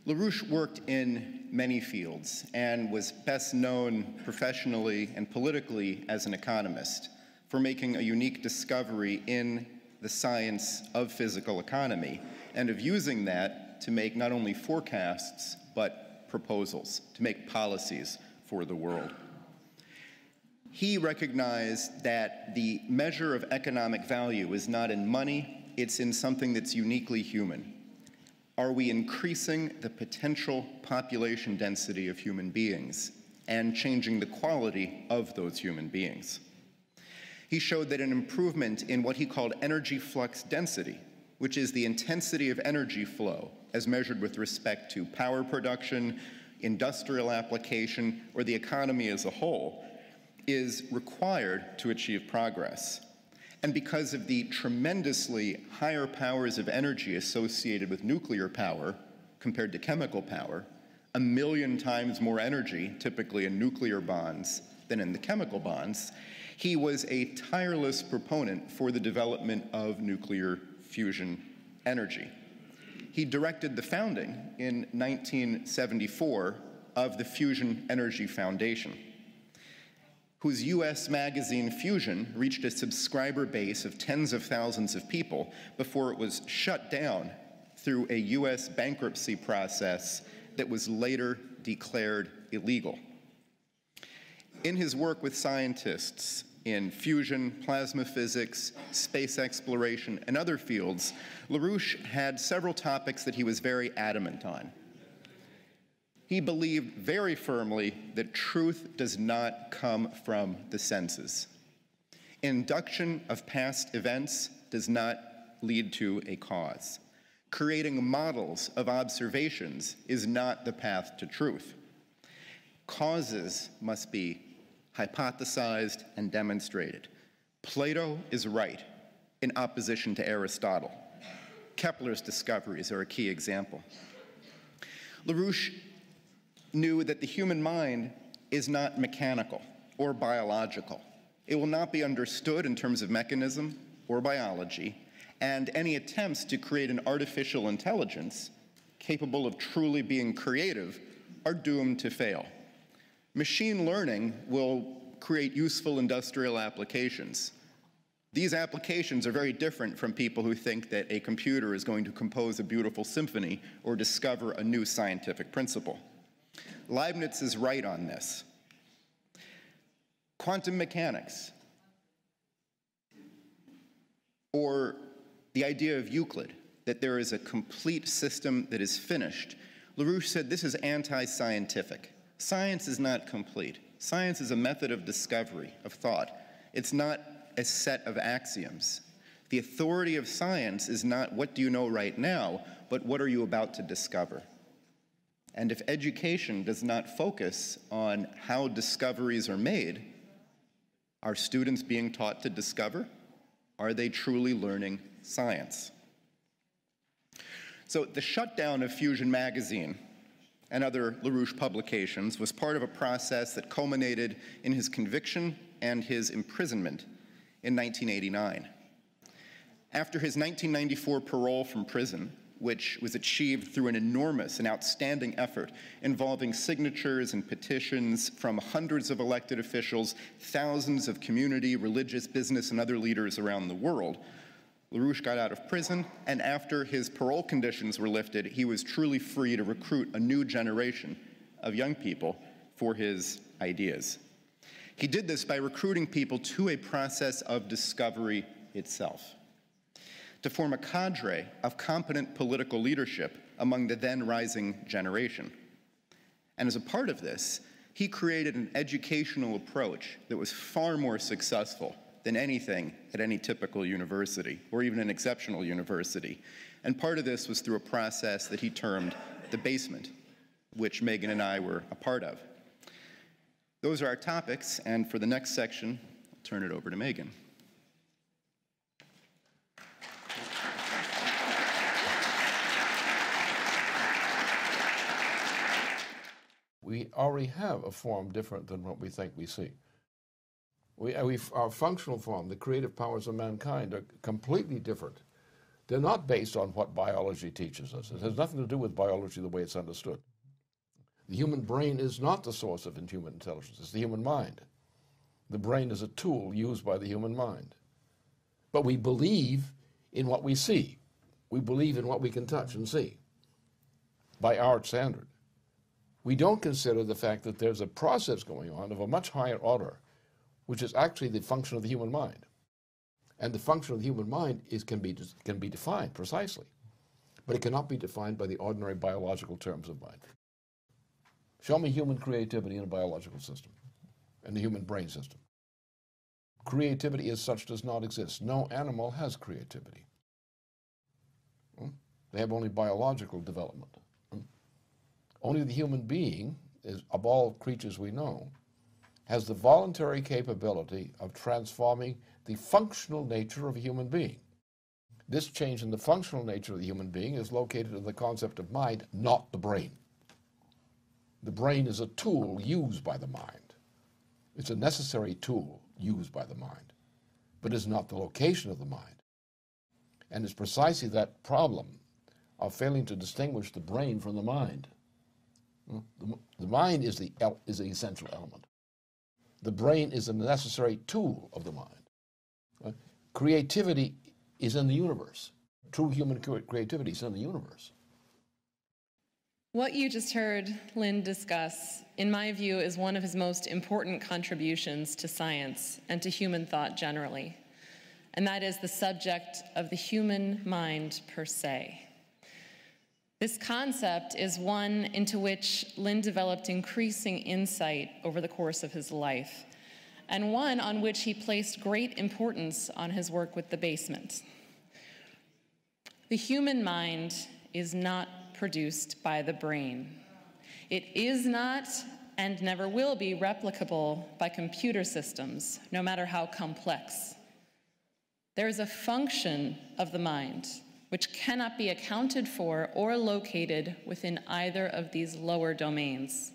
LaRouche worked in many fields and was best known professionally and politically as an economist for making a unique discovery in the science of physical economy and of using that to make not only forecasts but proposals, to make policies for the world. He recognized that the measure of economic value is not in money, it's in something that's uniquely human. Are we increasing the potential population density of human beings and changing the quality of those human beings? He showed that an improvement in what he called energy flux density, which is the intensity of energy flow as measured with respect to power production, industrial application, or the economy as a whole, is required to achieve progress. And because of the tremendously higher powers of energy associated with nuclear power compared to chemical power, 1 million times more energy typically in nuclear bonds than in the chemical bonds, he was a tireless proponent for the development of nuclear fusion energy. He directed the founding in 1974 of the Fusion Energy Foundation, whose US magazine Fusion reached a subscriber base of tens of thousands of people before it was shut down through a US bankruptcy process that was later declared illegal. In his work with scientists in fusion, plasma physics, space exploration, and other fields, LaRouche had several topics that he was very adamant on. He believed very firmly that truth does not come from the senses. Induction of past events does not lead to a cause. Creating models of observations is not the path to truth. Causes must be hypothesized and demonstrated. Plato is right in opposition to Aristotle. Kepler's discoveries are a key example. LaRouche knew that the human mind is not mechanical or biological. It will not be understood in terms of mechanism or biology, and any attempts to create an artificial intelligence capable of truly being creative are doomed to fail. Machine learning will create useful industrial applications. These applications are very different from people who think that a computer is going to compose a beautiful symphony or discover a new scientific principle. Leibniz is right on this. Quantum mechanics, or the idea of Euclid, that there is a complete system that is finished, LaRouche said this is anti-scientific. Science is not complete. Science is a method of discovery, of thought. It's not a set of axioms. The authority of science is not what do you know right now, but what are you about to discover? And if education does not focus on how discoveries are made, are students being taught to discover? Are they truly learning science? So the shutdown of Fusion magazine and other LaRouche publications was part of a process that culminated in his conviction and his imprisonment in 1989. After his 1994 parole from prison, which was achieved through an enormous and outstanding effort involving signatures and petitions from hundreds of elected officials, thousands of community, religious, business, and other leaders around the world, LaRouche got out of prison, and after his parole conditions were lifted, he was truly free to recruit a new generation of young people for his ideas. He did this by recruiting people to a process of discovery itself, to form a cadre of competent political leadership among the then rising generation. And as a part of this, he created an educational approach that was far more successful than anything at any typical university, or even an exceptional university. And part of this was through a process that he termed the basement, which Megan and I were a part of. Those are our topics, and for the next section, I'll turn it over to Megan. We already have a form different than what we think we see. Our functional form, the creative powers of mankind, are completely different. They're not based on what biology teaches us. It has nothing to do with biology the way it's understood. The human brain is not the source of human intelligence. It's the human mind. The brain is a tool used by the human mind. But we believe in what we see. We believe in what we can touch and see by our standard. We don't consider the fact that there's a process going on of a much higher order, which is actually the function of the human mind. And the function of the human mind can be defined precisely, but it cannot be defined by the ordinary biological terms of mind. Show me human creativity in a biological system, in the human brain system. Creativity as such does not exist. No animal has creativity. They have only biological development. Only the human being, of all creatures we know, has the voluntary capability of transforming the functional nature of a human being. This change in the functional nature of the human being is located in the concept of mind, not the brain. The brain is a tool used by the mind. It's a necessary tool used by the mind, but is not the location of the mind. And it's precisely that problem of failing to distinguish the brain from the mind. The mind is the essential element. The brain is a necessary tool of the mind. Creativity is in the universe. True human creativity is in the universe. What you just heard Lynn discuss, in my view, is one of his most important contributions to science and to human thought generally, and that is the subject of the human mind per se. This concept is one into which Lynn developed increasing insight over the course of his life, and one on which he placed great importance on his work with the basement. The human mind is not produced by the brain. It is not and never will be replicable by computer systems, no matter how complex. There is a function of the mind which cannot be accounted for or located within either of these lower domains.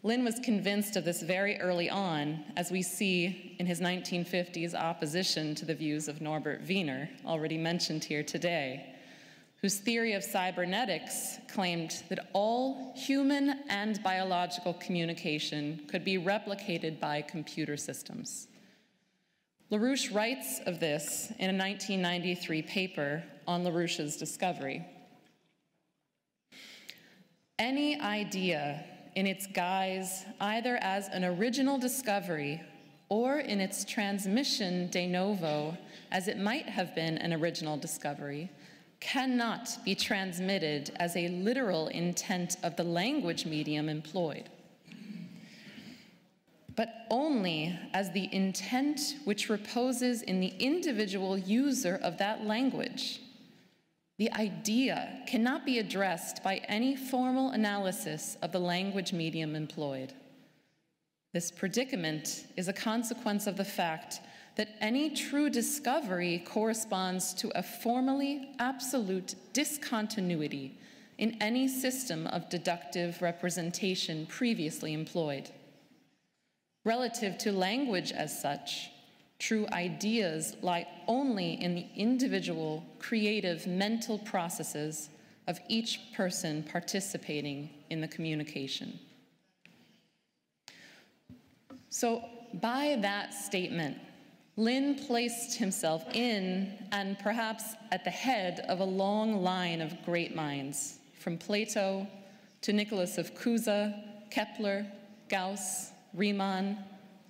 Lynn was convinced of this very early on, as we see in his 1950s opposition to the views of Norbert Wiener, already mentioned here today, whose theory of cybernetics claimed that all human and biological communication could be replicated by computer systems. LaRouche writes of this in a 1993 paper on LaRouche's discovery. Any idea in its guise, either as an original discovery or in its transmission de novo, as it might have been an original discovery, cannot be transmitted as a literal intent of the language medium employed, but only as the intent which reposes in the individual user of that language. The idea cannot be addressed by any formal analysis of the language medium employed. This predicament is a consequence of the fact that any true discovery corresponds to a formally absolute discontinuity in any system of deductive representation previously employed. Relative to language as such, true ideas lie only in the individual creative mental processes of each person participating in the communication. So by that statement, Lynn placed himself in and perhaps at the head of a long line of great minds, from Plato to Nicholas of Cusa, Kepler, Gauss, Riemann,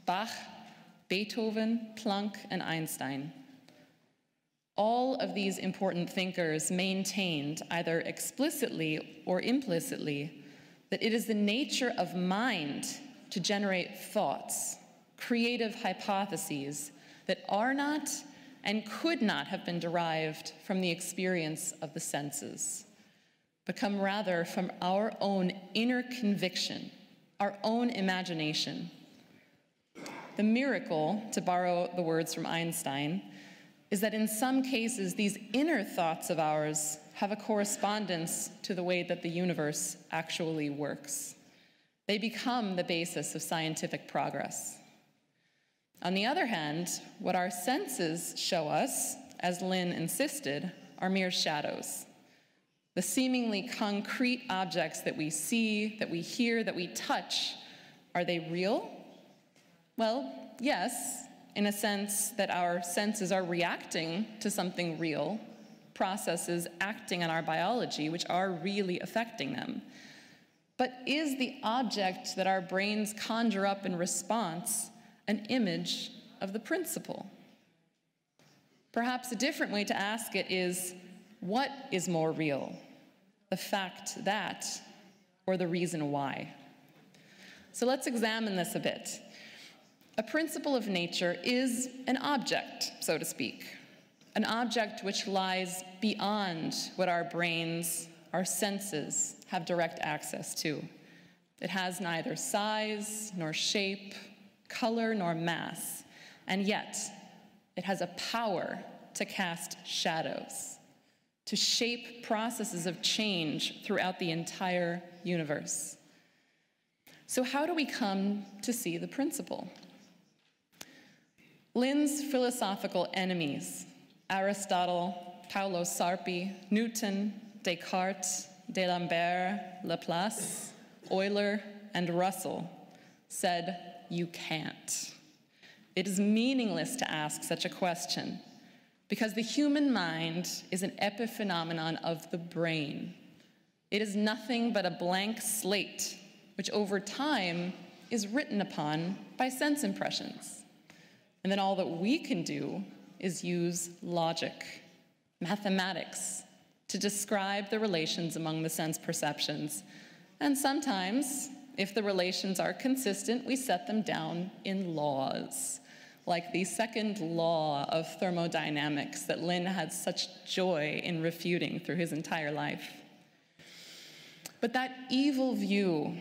Bach, Beethoven, Planck, and Einstein. All of these important thinkers maintained, either explicitly or implicitly, that it is the nature of mind to generate thoughts, creative hypotheses that are not and could not have been derived from the experience of the senses, but come rather from our own inner conviction, our own imagination. The miracle, to borrow the words from Einstein, is that in some cases these inner thoughts of ours have a correspondence to the way that the universe actually works. They become the basis of scientific progress. On the other hand, what our senses show us, as Lynn insisted, are mere shadows. The seemingly concrete objects that we see, that we hear, that we touch, are they real? Well, yes, in a sense that our senses are reacting to something real, processes acting on our biology which are really affecting them. But is the object that our brains conjure up in response an image of the principle? Perhaps a different way to ask it is, what is more real? The fact that, or the reason why? So let's examine this a bit. A principle of nature is an object, so to speak, an object which lies beyond what our brains, our senses, have direct access to. It has neither size, nor shape, color, nor mass, and yet it has a power to cast shadows, to shape processes of change throughout the entire universe. So how do we come to see the principle? Lynn's philosophical enemies, Aristotle, Paolo Sarpi, Newton, Descartes, D'Alembert, Laplace, Euler, and Russell, said, "You can't." It is meaningless to ask such a question, because the human mind is an epiphenomenon of the brain. It is nothing but a blank slate, which over time is written upon by sense impressions. And then all that we can do is use logic, mathematics, to describe the relations among the sense perceptions. And sometimes, if the relations are consistent, we set them down in laws, like the second law of thermodynamics that Lynn had such joy in refuting through his entire life. But that evil view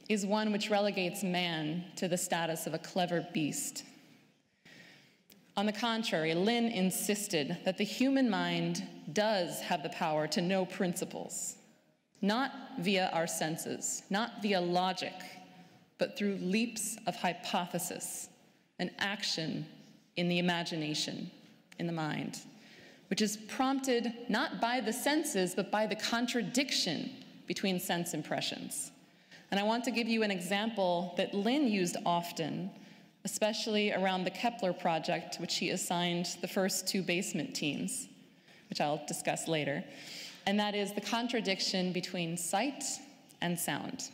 is one which relegates man to the status of a clever beast. On the contrary, Lynn insisted that the human mind does have the power to know principles, not via our senses, not via logic, but through leaps of hypothesis, an action in the imagination, in the mind, which is prompted not by the senses, but by the contradiction between sense impressions. And I want to give you an example that Lynn used often, especially around the Kepler project, which he assigned the first two basement teams, which I'll discuss later. And that is the contradiction between sight and sound.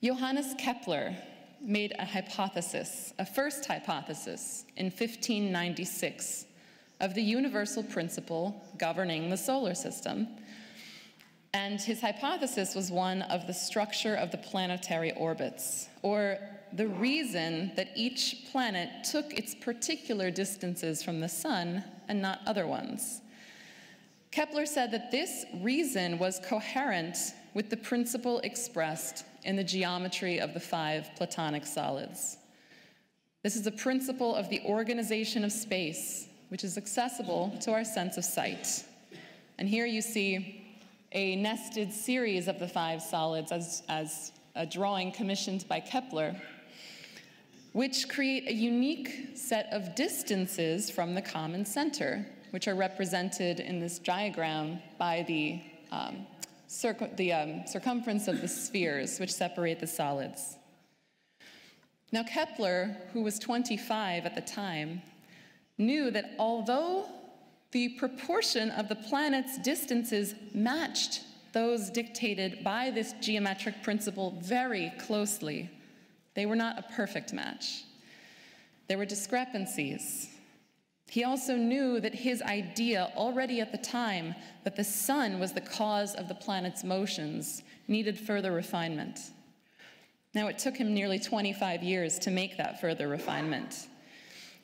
Johannes Kepler made a hypothesis, a first hypothesis, in 1596 of the universal principle governing the solar system. And his hypothesis was one of the structure of the planetary orbits, or the reason that each planet took its particular distances from the sun and not other ones. Kepler said that this reason was coherent with the principle expressed in the geometry of the 5 Platonic solids. This is a principle of the organization of space, which is accessible to our sense of sight. And here you see a nested series of the 5 solids as a drawing commissioned by Kepler, which create a unique set of distances from the common center, which are represented in this diagram by the circumference of the spheres, which separate the solids. Now, Kepler, who was 25 at the time, knew that although the proportion of the planet's distances matched those dictated by this geometric principle very closely, they were not a perfect match. There were discrepancies. He also knew that his idea, already at the time, that the sun was the cause of the planet's motions, needed further refinement. Now, it took him nearly 25 years to make that further refinement.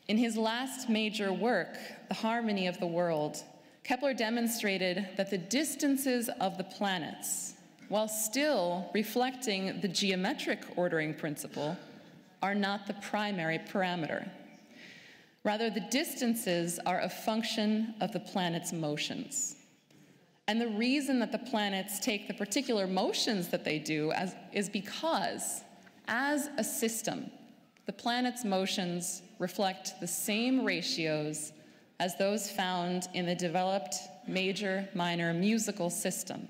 In his last major work, The Harmony of the World, Kepler demonstrated that the distances of the planets, while still reflecting the geometric ordering principle, are not the primary parameter. Rather, the distances are a function of the planet's motions. And the reason that the planets take the particular motions that they do is because, as a system, the planet's motions reflect the same ratios as those found in the developed major-minor musical system,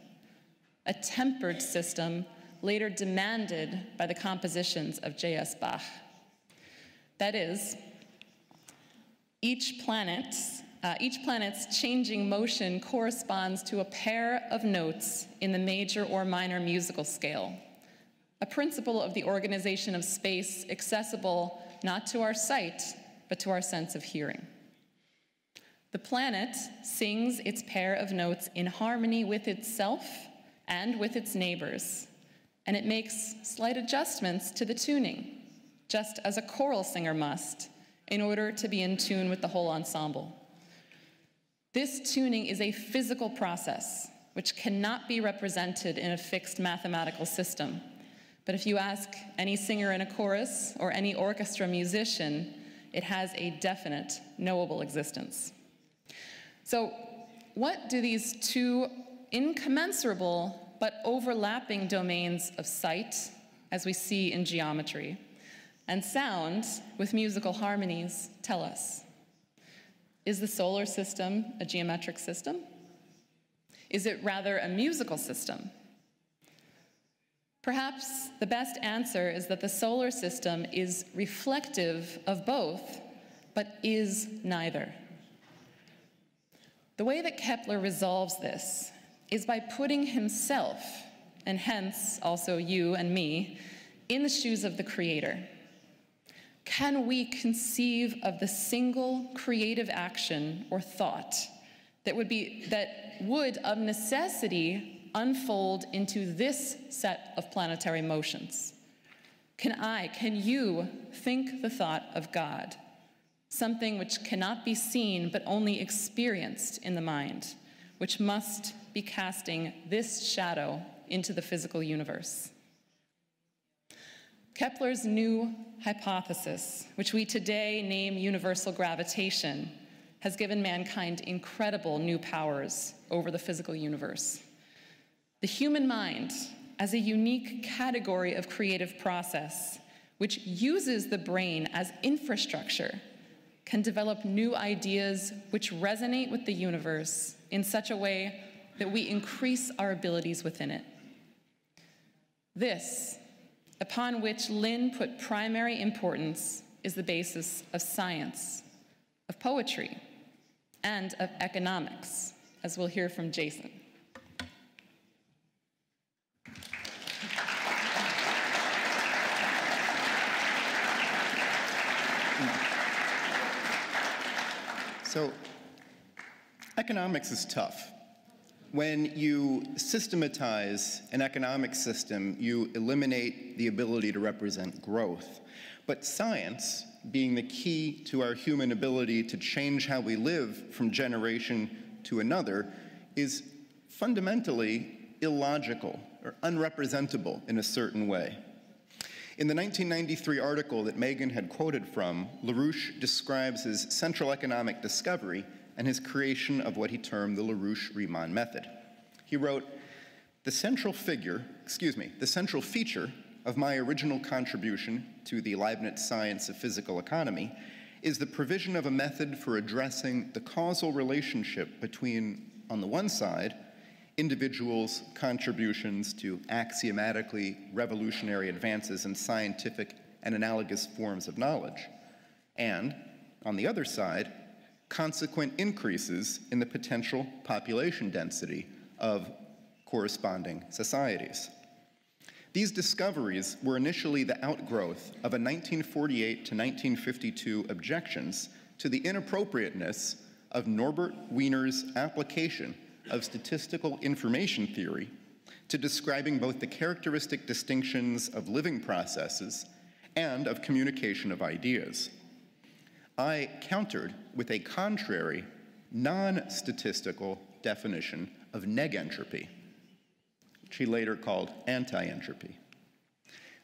a tempered system later demanded by the compositions of J.S. Bach. That is, each planet's changing motion corresponds to a pair of notes in the major or minor musical scale, a principle of the organization of space accessible not to our sight, but to our sense of hearing. The planet sings its pair of notes in harmony with itself and with its neighbors, and it makes slight adjustments to the tuning, just as a choral singer must, in order to be in tune with the whole ensemble. This tuning is a physical process which cannot be represented in a fixed mathematical system. But if you ask any singer in a chorus or any orchestra musician, it has a definite, knowable existence. So what do these two incommensurable but overlapping domains of sight, as we see in geometry, and sound with musical harmonies tell us? Is the solar system a geometric system? Is it rather a musical system? Perhaps the best answer is that the solar system is reflective of both, but is neither. The way that Kepler resolves this is by putting himself, and hence also you and me, in the shoes of the creator. Can we conceive of the single creative action or thought that would of necessity unfold into this set of planetary motions? Can you think the thought of God, something which cannot be seen but only experienced in the mind, which must be casting this shadow into the physical universe? Kepler's new hypothesis, which we today name universal gravitation, has given mankind incredible new powers over the physical universe. The human mind, as a unique category of creative process, which uses the brain as infrastructure, can develop new ideas which resonate with the universe in such a way that we increase our abilities within it. This, upon which Lynn put primary importance, is the basis of science, of poetry, and of economics, as we'll hear from Jason. So, economics is tough. When you systematize an economic system, you eliminate the ability to represent growth. But science, being the key to our human ability to change how we live from generation to another, is fundamentally illogical or unrepresentable in a certain way. In the 1993 article that Megan had quoted from, LaRouche describes his central economic discovery and his creation of what he termed the LaRouche-Riemann method. He wrote, the central feature of my original contribution to the Leibniz science of physical economy is the provision of a method for addressing the causal relationship between, on the one side, individuals' contributions to axiomatically revolutionary advances in scientific and analogous forms of knowledge, and, on the other side, consequent increases in the potential population density of corresponding societies. These discoveries were initially the outgrowth of a 1948 to 1952 objections to the inappropriateness of Norbert Wiener's application of statistical information theory to describing both the characteristic distinctions of living processes and of communication of ideas. I countered with a contrary, non-statistical definition of negentropy, which he later called anti-entropy.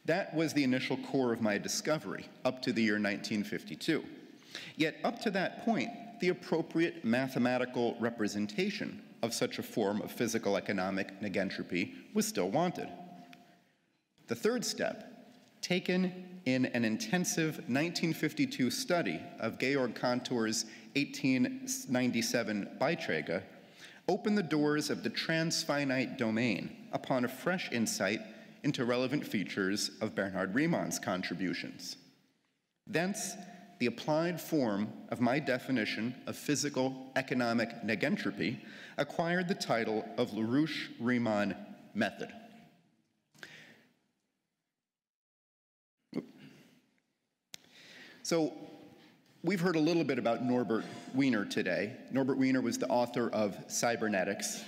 That was the initial core of my discovery up to the year 1952. Yet up to that point, the appropriate mathematical representation of such a form of physical economic negentropy was still wanted. The third step, taken in an intensive 1952 study of Georg Cantor's 1897 Beiträge, opened the doors of the transfinite domain upon a fresh insight into relevant features of Bernhard Riemann's contributions. Thence, the applied form of my definition of physical economic negentropy acquired the title of LaRouche-Riemann method. So, we've heard a little bit about Norbert Wiener today. Norbert Wiener was the author of Cybernetics.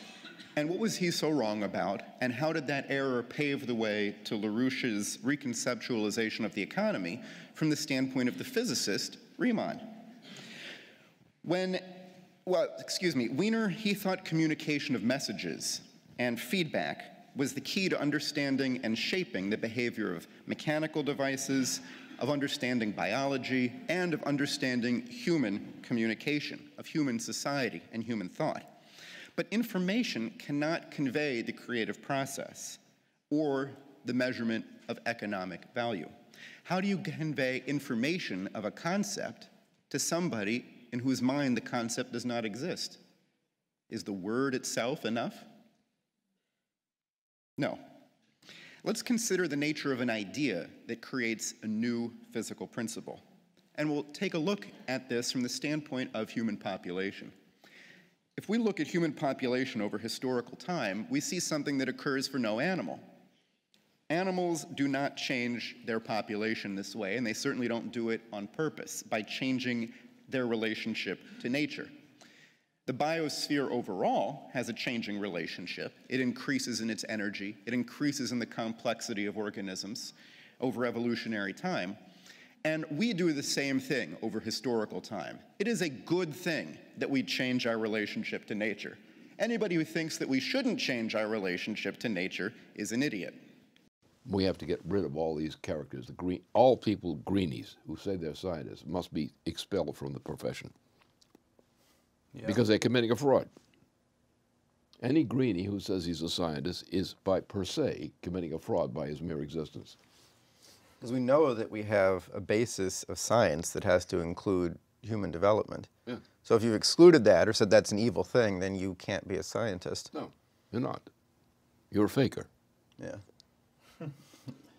And what was he so wrong about? And how did that error pave the way to LaRouche's reconceptualization of the economy from the standpoint of the physicist, Riemann? Wiener, he thought communication of messages and feedback was the key to understanding and shaping the behavior of mechanical devices, of understanding biology, and of understanding human communication, of human society and human thought. But information cannot convey the creative process or the measurement of economic value. How do you convey information of a concept to somebody in whose mind the concept does not exist? Is the word itself enough? No. Let's consider the nature of an idea that creates a new physical principle. And we'll take a look at this from the standpoint of human population. If we look at human population over historical time, we see something that occurs for no animal. Animals do not change their population this way, and they certainly don't do it on purpose, by changing their relationship to nature. The biosphere overall has a changing relationship. It increases in its energy. It increases in the complexity of organisms over evolutionary time. And we do the same thing over historical time. It is a good thing that we change our relationship to nature. Anybody who thinks that we shouldn't change our relationship to nature is an idiot. We have to get rid of all these characters. All people, greenies, who say they're scientists, must be expelled from the profession. Yeah. Because they're committing a fraud. Any greenie who says he's a scientist is, per se, committing a fraud by his mere existence. Because we know that we have a basis of science that has to include human development. Yeah. So if you've excluded that or said that's an evil thing, then you can't be a scientist. No, you're not. You're a faker. Yeah.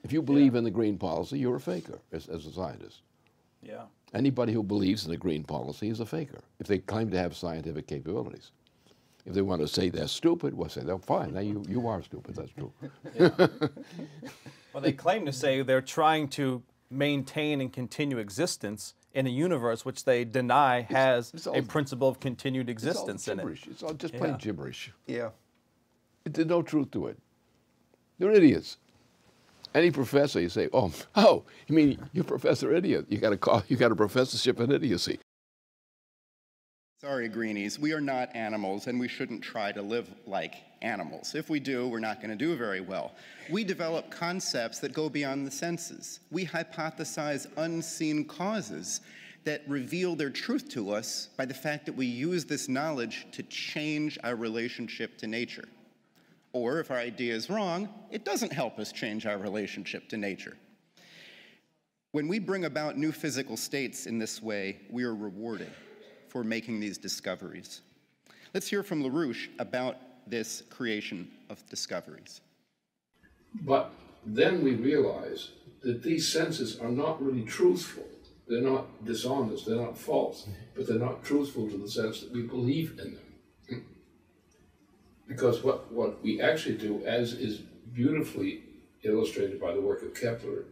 If you believe in the green policy, you're a faker as a scientist. Yeah. Anybody who believes in the green policy is a faker, if they claim to have scientific capabilities. If they want to say they're stupid, well, say, they're fine. Now you are stupid, that's true. Yeah. Well, they claim to say they're trying to maintain and continue existence in a universe which they deny has a principle of continued existence in it. It's all just plain gibberish. Yeah. There's no truth to it. They're idiots. Any professor, you say, oh, you mean you're Professor Idiot? You got a professorship in idiocy. Sorry, greenies, we are not animals, and we shouldn't try to live like animals. If we do, we're not going to do very well. We develop concepts that go beyond the senses. We hypothesize unseen causes that reveal their truth to us by the fact that we use this knowledge to change our relationship to nature. Or if our idea is wrong, it doesn't help us change our relationship to nature. When we bring about new physical states in this way, we are rewarded for making these discoveries. Let's hear from LaRouche about this creation of discoveries. But then we realize that these senses are not really truthful. They're not dishonest, they're not false, but they're not truthful to the sense that we believe in them. Because what we actually do, as is beautifully illustrated by the work of Kepler,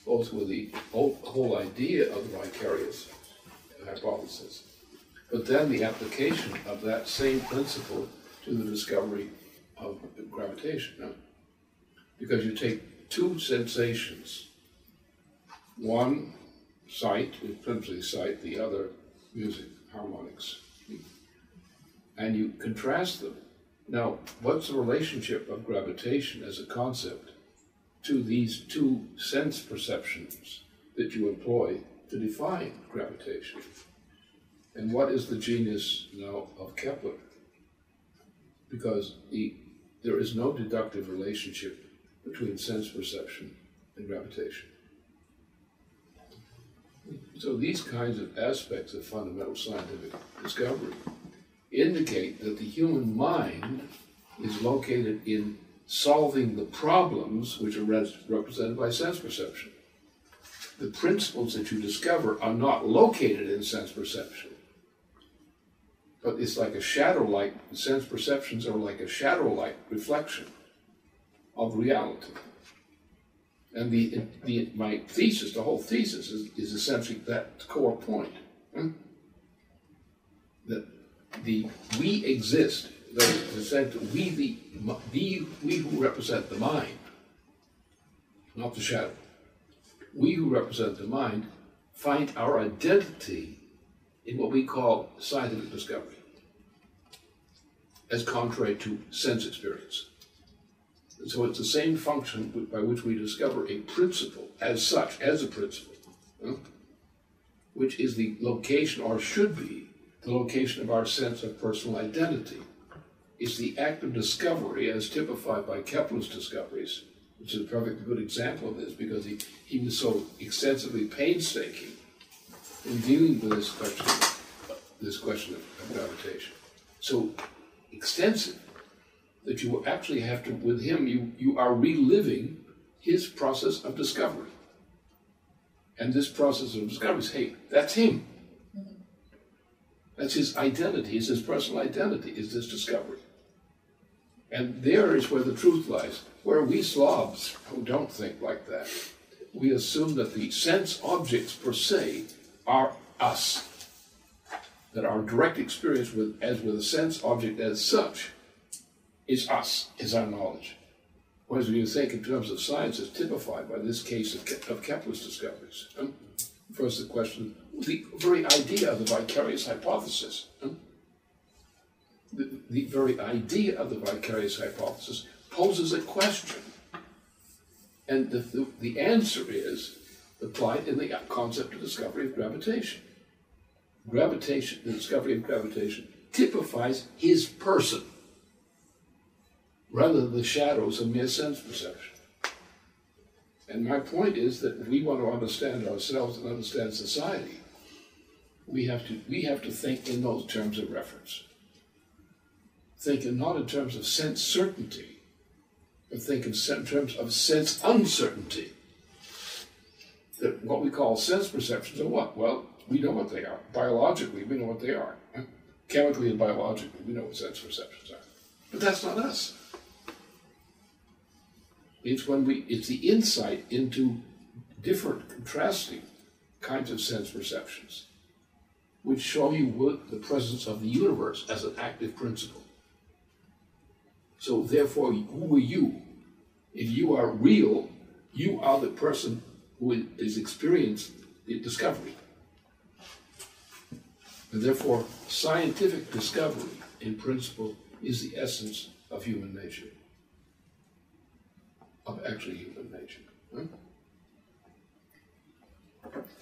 both with the whole idea of the vicarious hypothesis, but then the application of that same principle to the discovery of gravitation. No? Because you take two sensations, one sight, principally sight, the other music, harmonics, and you contrast them. Now, what's the relationship of gravitation as a concept to these two sense perceptions that you employ to define gravitation? And what is the genius now of Kepler? Because there is no deductive relationship between sense perception and gravitation. So these kinds of aspects of fundamental scientific discovery indicate that the human mind is located in solving the problems which are represented by sense perception. The principles that you discover are not located in sense perception, but it's like a shadow-like, sense perceptions are like a shadow-like reflection of reality. And my thesis, the whole thesis, is essentially that core point. That we exist, that is the sense that we who represent the mind, not the shadow, we who represent the mind find our identity in what we call scientific discovery, as contrary to sense experience. And so it's the same function by which we discover a principle as such, as a principle, which is the location, or should be, the location of our sense of personal identity. It's the act of discovery as typified by Kepler's discoveries, which is a perfectly good example of this because he was so extensively painstaking in dealing with this question of gravitation. So extensive that you actually have to, with him, you are reliving his process of discovery. And this process of discovery is, hey, that's him. That's his identity, it's his personal identity, is this discovery. And there is where the truth lies. Where we Slavs, who don't think like that, we assume that the sense objects per se are us. That our direct experience as with a sense object as such is us, is our knowledge. Whereas when you think in terms of science, it's typified by this case of Kepler's discoveries. First the question, the very idea of the vicarious hypothesis. The very idea of the vicarious hypothesis poses a question. And the answer is applied in the concept of discovery of gravitation. Gravitation, the discovery of gravitation, typifies his person, rather than the shadows of mere sense perception. And my point is that if we want to understand ourselves and understand society, we have to think in those terms of reference. Think not in terms of sense certainty, but think in terms of sense uncertainty. That what we call sense perceptions are what? Well, we know what they are. Biologically, we know what they are. Chemically and biologically, we know what sense perceptions are. But that's not us. It's the insight into different, contrasting kinds of sense perceptions, which show you the presence of the universe as an active principle. So therefore, who are you? If you are real, you are the person who is experiencing the discovery. And therefore, scientific discovery, in principle, is the essence of human nature, of actually human nature. Huh?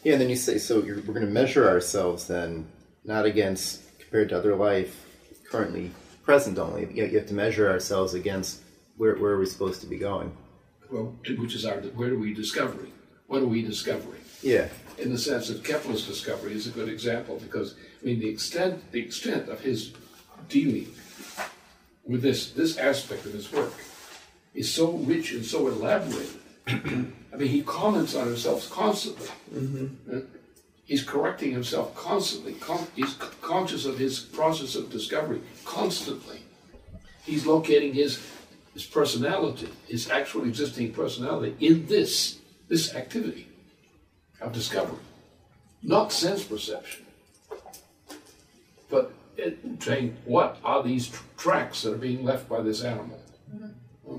Yeah, and then you say, so we're going to measure ourselves then, not against, compared to other life, currently present only. You have to measure ourselves against where are we supposed to be going. Well, which is where are we discovering? What are we discovering? Yeah. In the sense that Kepler's discovery is a good example, because, I mean, the extent of his dealing with this aspect of his work is so rich and so elaborate. I mean, he comments on himself constantly. Mm-hmm. He's correcting himself constantly. He's conscious of his process of discovery constantly. He's locating his personality, his actual existing personality, in this activity of discovery. Not sense perception, but saying, what are these tracks that are being left by this animal? Mm-hmm.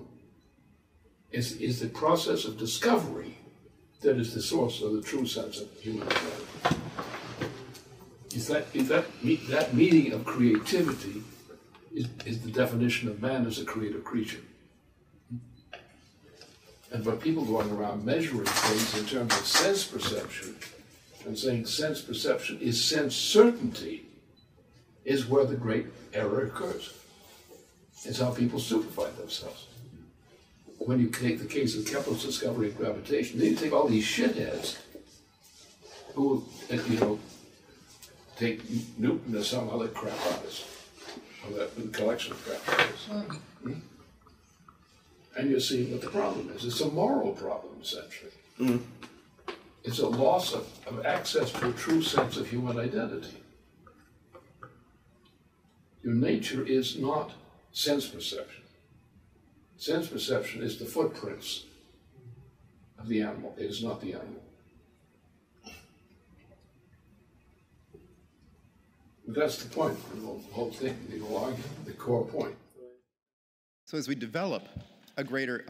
Is the process of discovery that is the source of the true sense of human identity. That meaning of creativity is the definition of man as a creative creature. And by people going around measuring things in terms of sense perception and saying sense perception is sense certainty is where the great error occurs. It's how people stupefy themselves. When you take the case of Kepler's discovery of gravitation, then you take all these shitheads who, take Newton or some other crap artist, or that collection of crap artists. Mm-hmm. And you're seeing what the problem is. It's a moral problem, essentially. Mm-hmm. It's a loss of access to a true sense of human identity. Your nature is not sense perception. Sense perception is the footprints of the animal. It is not the animal. But that's the point of the whole thing, the whole argument, the core point. So as we develop a greater...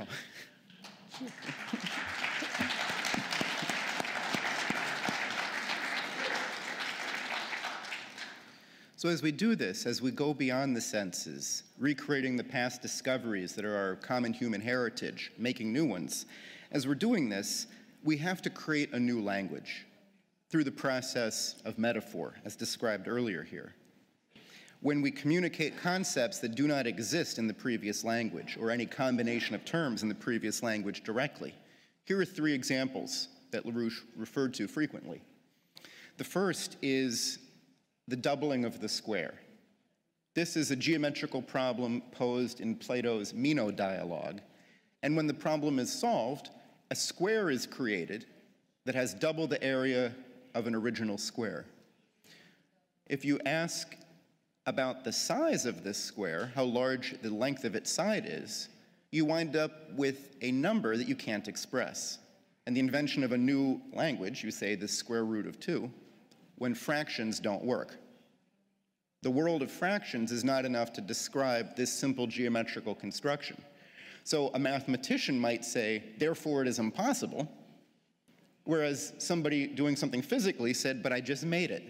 So as we do this, as we go beyond the senses, recreating the past discoveries that are our common human heritage, making new ones, as we're doing this, we have to create a new language through the process of metaphor, as described earlier here. When we communicate concepts that do not exist in the previous language, or any combination of terms in the previous language directly. Here are 3 examples that LaRouche referred to frequently. The first is the doubling of the square. This is a geometrical problem posed in Plato's Meno dialogue, and when the problem is solved, a square is created that has double the area of an original square. If you ask about the size of this square, how large the length of its side is, you wind up with a number that you can't express. And the invention of a new language, you say the square root of 2, when fractions don't work. The world of fractions is not enough to describe this simple geometrical construction. So a mathematician might say, therefore it is impossible, whereas somebody doing something physically said, but I just made it.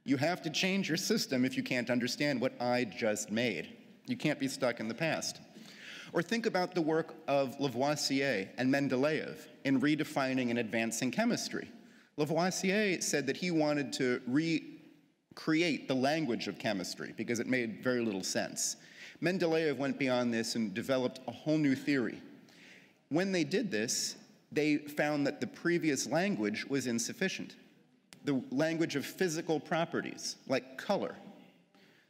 You have to change your system if you can't understand what I just made. You can't be stuck in the past. Or think about the work of Lavoisier and Mendeleev in redefining and advancing chemistry. Lavoisier said that he wanted to recreate the language of chemistry because it made very little sense. Mendeleev went beyond this and developed a whole new theory. When they did this, they found that the previous language was insufficient. The language of physical properties, like color.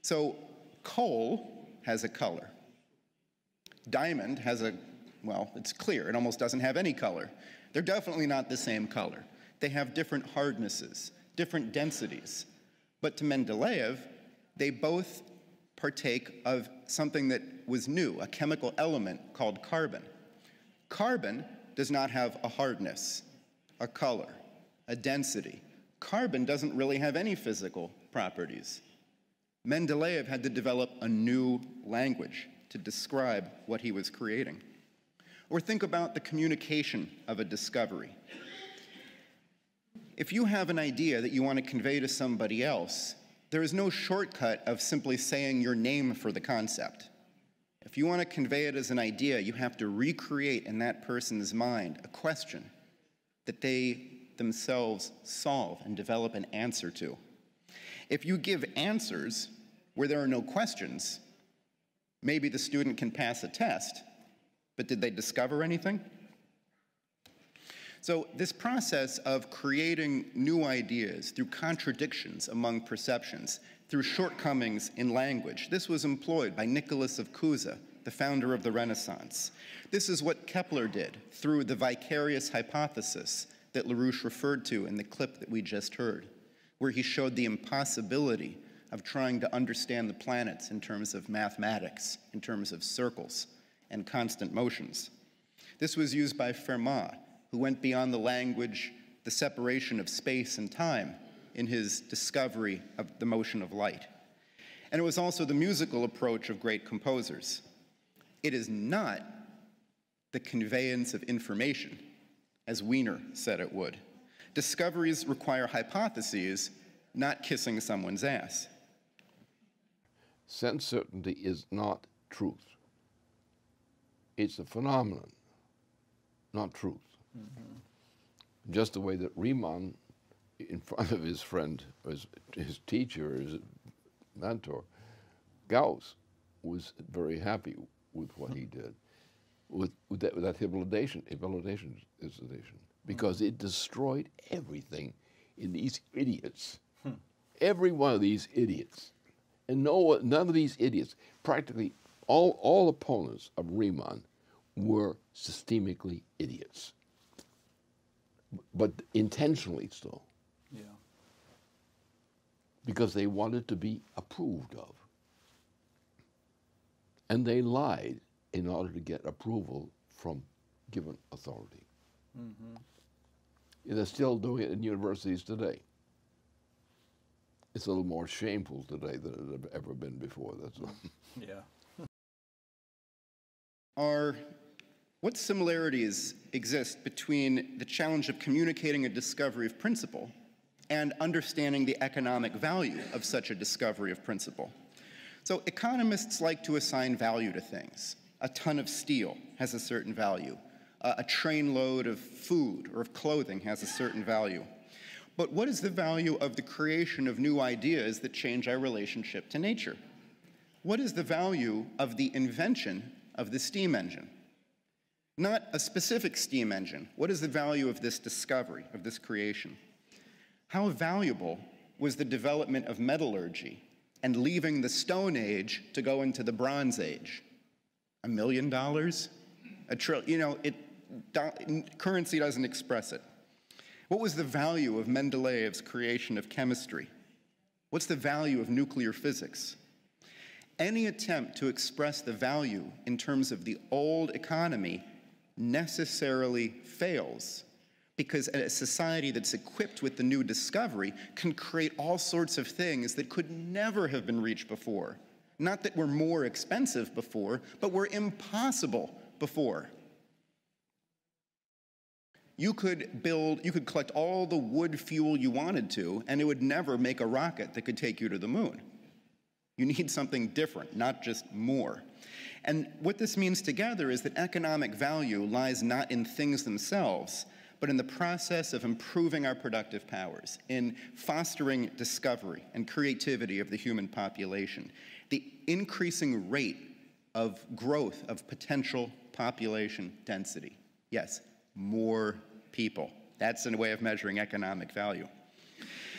So coal has a color. Diamond has well, it's clear. It almost doesn't have any color. They're definitely not the same color. They have different hardnesses, different densities. But to Mendeleev, they both partake of something that was new, a chemical element called carbon. Carbon does not have a hardness, a color, a density. Carbon doesn't really have any physical properties. Mendeleev had to develop a new language to describe what he was creating. Or think about the communication of a discovery. If you have an idea that you want to convey to somebody else, there is no shortcut of simply saying your name for the concept. If you want to convey it as an idea, you have to recreate in that person's mind a question that they themselves solve and develop an answer to. If you give answers where there are no questions, maybe the student can pass a test, but did they discover anything? So this process of creating new ideas through contradictions among perceptions, through shortcomings in language, this was employed by Nicholas of Cusa, the founder of the Renaissance. This is what Kepler did through the vicarious hypothesis that LaRouche referred to in the clip that we just heard, where he showed the impossibility of trying to understand the planets in terms of mathematics, in terms of circles and constant motions. This was used by Fermat, who went beyond the language, the separation of space and time in his discovery of the motion of light. And it was also the musical approach of great composers. It is not the conveyance of information, as Wiener said it would. Discoveries require hypotheses, not kissing someone's ass. Sense certainty is not truth. It's a phenomenon, not truth. Mm-hmm. Just the way that Riemann, in front of his friend, his teacher, his mentor, Gauss, was very happy with what he did, with that hybridization, because it destroyed everything in these idiots. Every one of these idiots. And none of these idiots, practically all opponents of Riemann were systemically idiots. But intentionally so. Yeah. Because they wanted to be approved of. And they lied in order to get approval from given authority. Mm-hmm. And they're still doing it in universities today. It's a little more shameful today than it had ever been before, that's all. Yeah. What similarities exist between the challenge of communicating a discovery of principle and understanding the economic value of such a discovery of principle? So economists like to assign value to things. A ton of steel has a certain value. A trainload of food or of clothing has a certain value. But what is the value of the creation of new ideas that change our relationship to nature? What is the value of the invention of the steam engine? Not a specific steam engine. What is the value of this discovery, of this creation? How valuable was the development of metallurgy and leaving the Stone Age to go into the Bronze Age? $1 million? A trillion? You know, currency doesn't express it. What was the value of Mendeleev's creation of chemistry? What's the value of nuclear physics? Any attempt to express the value in terms of the old economy necessarily fails, because a society that's equipped with the new discovery can create all sorts of things that could never have been reached before. Not that were more expensive before, but were impossible before. You could collect all the wood fuel you wanted to, and it would never make a rocket that could take you to the moon. You need something different, not just more. And what this means together is that economic value lies not in things themselves, but in the process of improving our productive powers, in fostering discovery and creativity of the human population, the increasing rate of growth of potential population density. Yes, more people. That's a way of measuring economic value.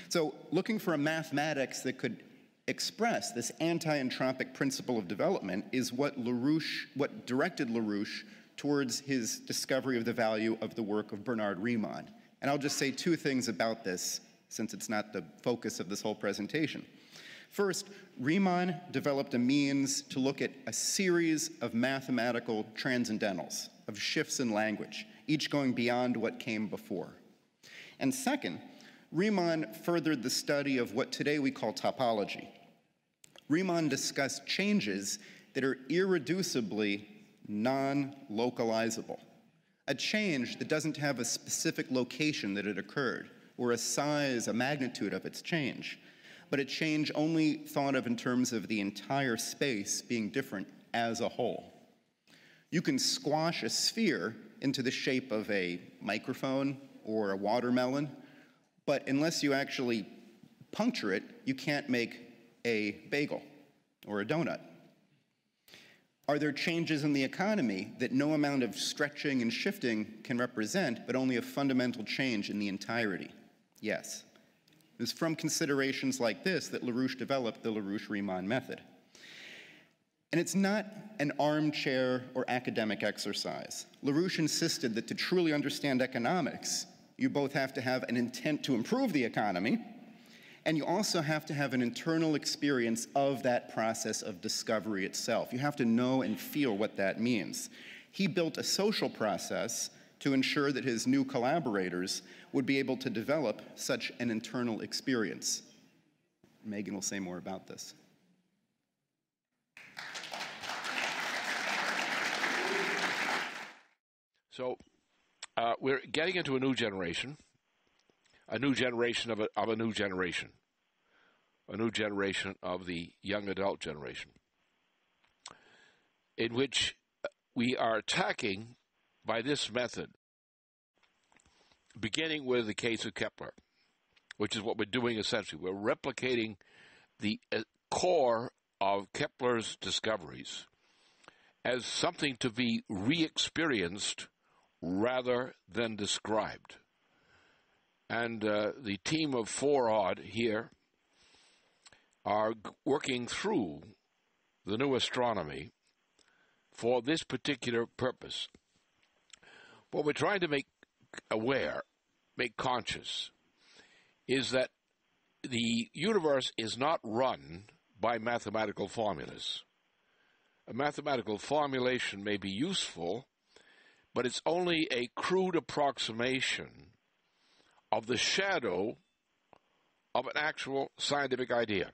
So looking for a mathematics that could express this anti-entropic principle of development is what directed LaRouche towards his discovery of the value of the work of Bernard Riemann. And I'll just say two things about this, since it's not the focus of this whole presentation. First, Riemann developed a means to look at a series of mathematical transcendentals, of shifts in language, each going beyond what came before. And second, Riemann furthered the study of what today we call topology. Riemann discussed changes that are irreducibly non-localizable. A change that doesn't have a specific location that it occurred, or a size, a magnitude of its change, but a change only thought of in terms of the entire space being different as a whole. You can squash a sphere into the shape of a microphone or a watermelon, but unless you actually puncture it, you can't make a bagel or a donut. Are there changes in the economy that no amount of stretching and shifting can represent, but only a fundamental change in the entirety? Yes. It was from considerations like this that LaRouche developed the LaRouche-Riemann method. And it's not an armchair or academic exercise. LaRouche insisted that to truly understand economics, you both have to have an intent to improve the economy, and you also have to have an internal experience of that process of discovery itself. You have to know and feel what that means. He built a social process to ensure that his new collaborators would be able to develop such an internal experience. Megan will say more about this. So we're getting into a new generation of a new generation, a new generation of the young adult generation, in which we are attacking by this method, beginning with the case of Kepler, which is what we're doing essentially. We're replicating the core of Kepler's discoveries as something to be re-experienced rather than described. And the team of 4 odd here are working through the new astronomy for this particular purpose. What we're trying to make aware, make conscious, is that the universe is not run by mathematical formulas. A mathematical formulation may be useful, but it's only a crude approximation of the shadow of an actual scientific idea.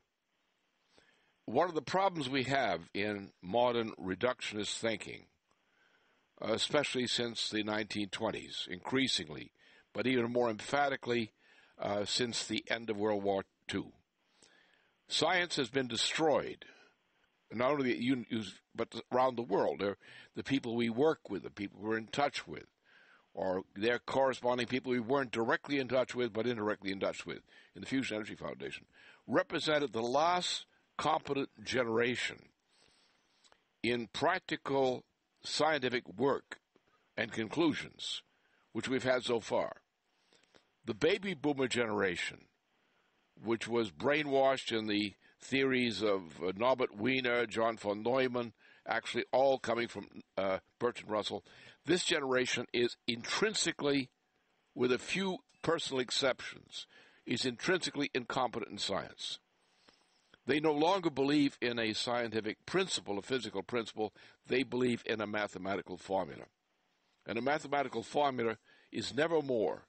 One of the problems we have in modern reductionist thinking, especially since the 1920s, increasingly, but even more emphatically since the end of World War II, science has been destroyed, not only but around the world. The people we work with, the people we're in touch with, or their corresponding people we weren't directly in touch with, but indirectly in touch with, in the Fusion Energy Foundation, represented the last competent generation in practical scientific work and conclusions, which we've had so far. The baby boomer generation, which was brainwashed in the theories of Norbert Wiener, John von Neumann, actually all coming from Bertrand Russell, this generation is intrinsically, with a few personal exceptions, is intrinsically incompetent in science. They no longer believe in a scientific principle, a physical principle. They believe in a mathematical formula. And a mathematical formula is never more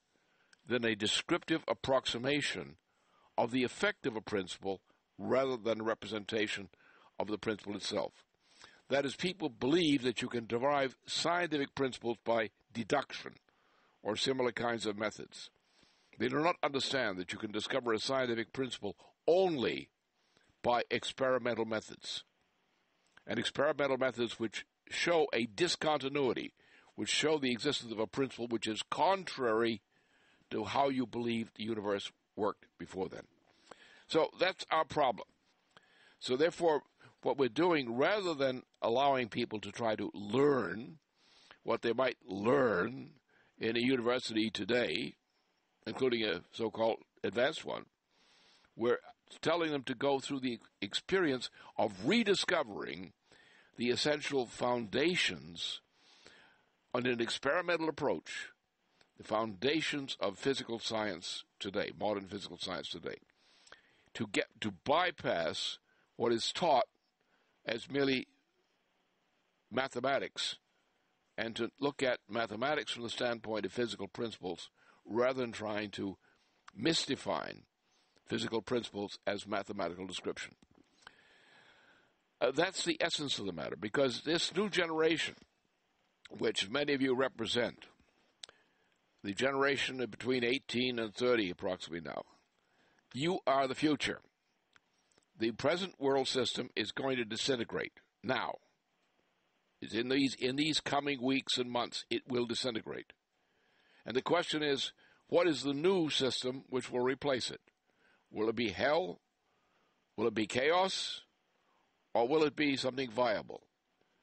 than a descriptive approximation of the effect of a principle rather than a representation of the principle itself. That is, people believe that you can derive scientific principles by deduction or similar kinds of methods. They do not understand that you can discover a scientific principle only by experimental methods, and experimental methods which show a discontinuity, which show the existence of a principle which is contrary to how you believe the universe worked before then. So that's our problem. So therefore, what we're doing, rather than allowing people to try to learn what they might learn in a university today, including a so-called advanced one, we're telling them to go through the experience of rediscovering the essential foundations on an experimental approach, the foundations of physical science today, modern physical science today, to bypass what is taught as merely mathematics, and to look at mathematics from the standpoint of physical principles rather than trying to misdefine physical principles as mathematical description. That's the essence of the matter, because this new generation, which many of you represent, the generation of between 18 and 30 approximately now, you are the future. The present world system is going to disintegrate now. It's in these coming weeks and months, it will disintegrate. And the question is, what is the new system which will replace it? Will it be hell? Will it be chaos? Or will it be something viable?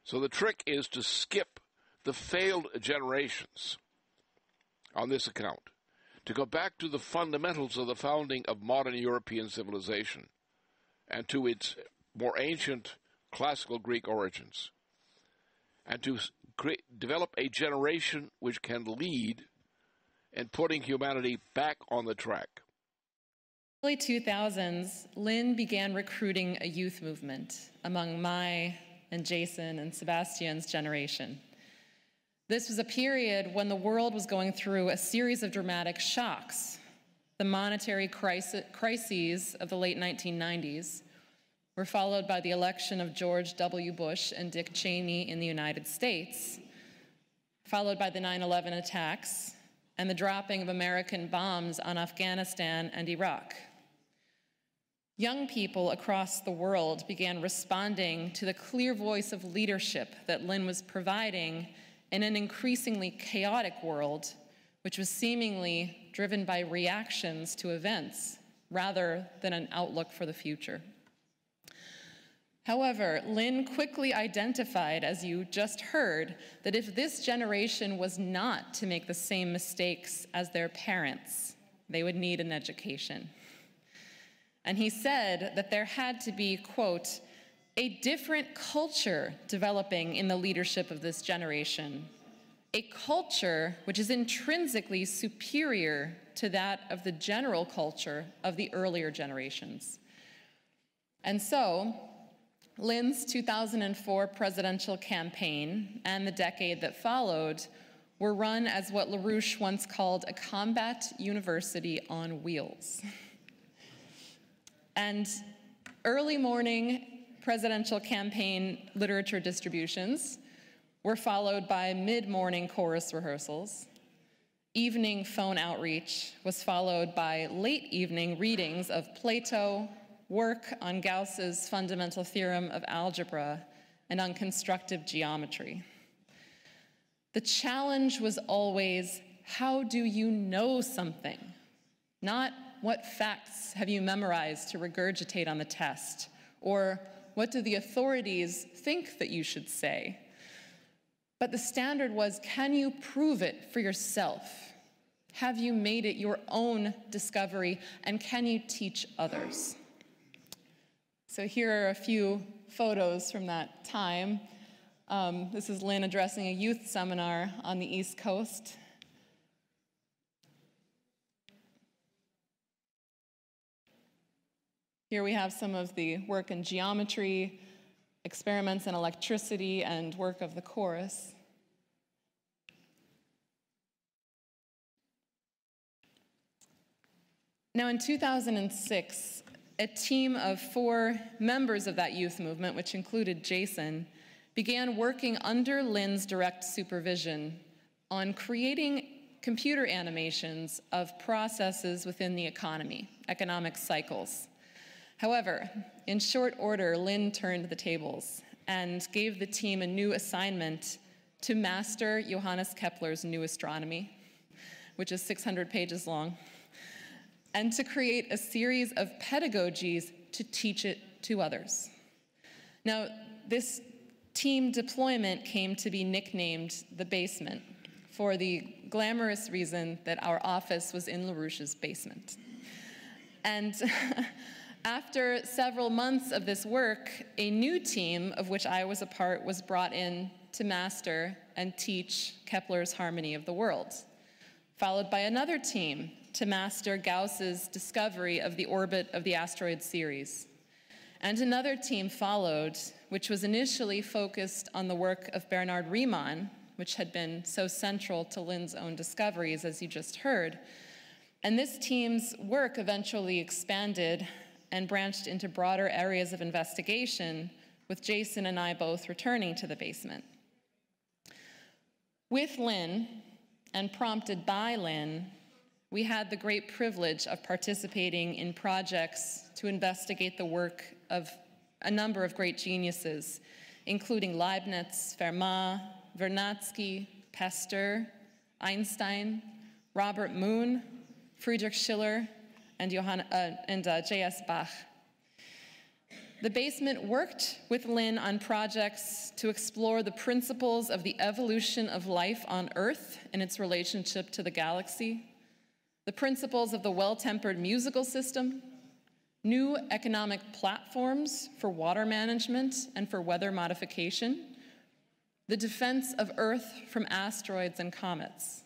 So the trick is to skip the failed generations on this account, to go back to the fundamentals of the founding of modern European civilization and to its more ancient classical Greek origins, and to develop a generation which can lead in putting humanity back on the track. In the early 2000s, Lynn began recruiting a youth movement among my and Jason and Sebastian's generation. This was a period when the world was going through a series of dramatic shocks. The monetary crises of the late 1990s were followed by the election of George W. Bush and Dick Cheney in the United States, followed by the 9/11 attacks and the dropping of American bombs on Afghanistan and Iraq. Young people across the world began responding to the clear voice of leadership that Lynn was providing in an increasingly chaotic world, which was seemingly driven by reactions to events rather than an outlook for the future. However, Lynn quickly identified, as you just heard, that if this generation was not to make the same mistakes as their parents, they would need an education. And he said that there had to be, quote, a different culture developing in the leadership of this generation, a culture which is intrinsically superior to that of the general culture of the earlier generations. And so, Lynn's 2004 presidential campaign and the decade that followed were run as what LaRouche once called a combat university on wheels. And early morning presidential campaign literature distributions were followed by mid-morning chorus rehearsals. Evening phone outreach was followed by late evening readings of Plato, work on Gauss's fundamental theorem of algebra, and on constructive geometry. The challenge was always, how do you know something? Not what facts have you memorized to regurgitate on the test, or what do the authorities think that you should say? But the standard was, can you prove it for yourself? Have you made it your own discovery, and can you teach others? So here are a few photos from that time. This is Lynn addressing a youth seminar on the East Coast. Here we have some of the work in geometry, experiments in electricity, and work of the chorus. Now, in 2006, a team of 4 members of that youth movement, which included Jason, began working under Lynn's direct supervision on creating computer animations of processes within the economy, economic cycles. However, in short order, Lynn turned the tables and gave the team a new assignment to master Johannes Kepler's New Astronomy, which is 600 pages long, and to create a series of pedagogies to teach it to others. Now, this team deployment came to be nicknamed the basement for the glamorous reason that our office was in LaRouche's basement. And after several months of this work, a new team, of which I was a part, was brought in to master and teach Kepler's harmony of the world, followed by another team to master Gauss's discovery of the orbit of the asteroid Ceres. And another team followed, which was initially focused on the work of Bernard Riemann, which had been so central to Lynn's own discoveries, as you just heard. And this team's work eventually expanded and branched into broader areas of investigation, with Jason and I both returning to the basement. With Lynn, and prompted by Lynn, we had the great privilege of participating in projects to investigate the work of a number of great geniuses, including Leibniz, Fermat, Vernadsky, Pasteur, Einstein, Robert Moon, Friedrich Schiller, and J.S. Bach. The basement worked with Lynn on projects to explore the principles of the evolution of life on Earth and its relationship to the galaxy, the principles of the well-tempered musical system, new economic platforms for water management and for weather modification, the defense of Earth from asteroids and comets,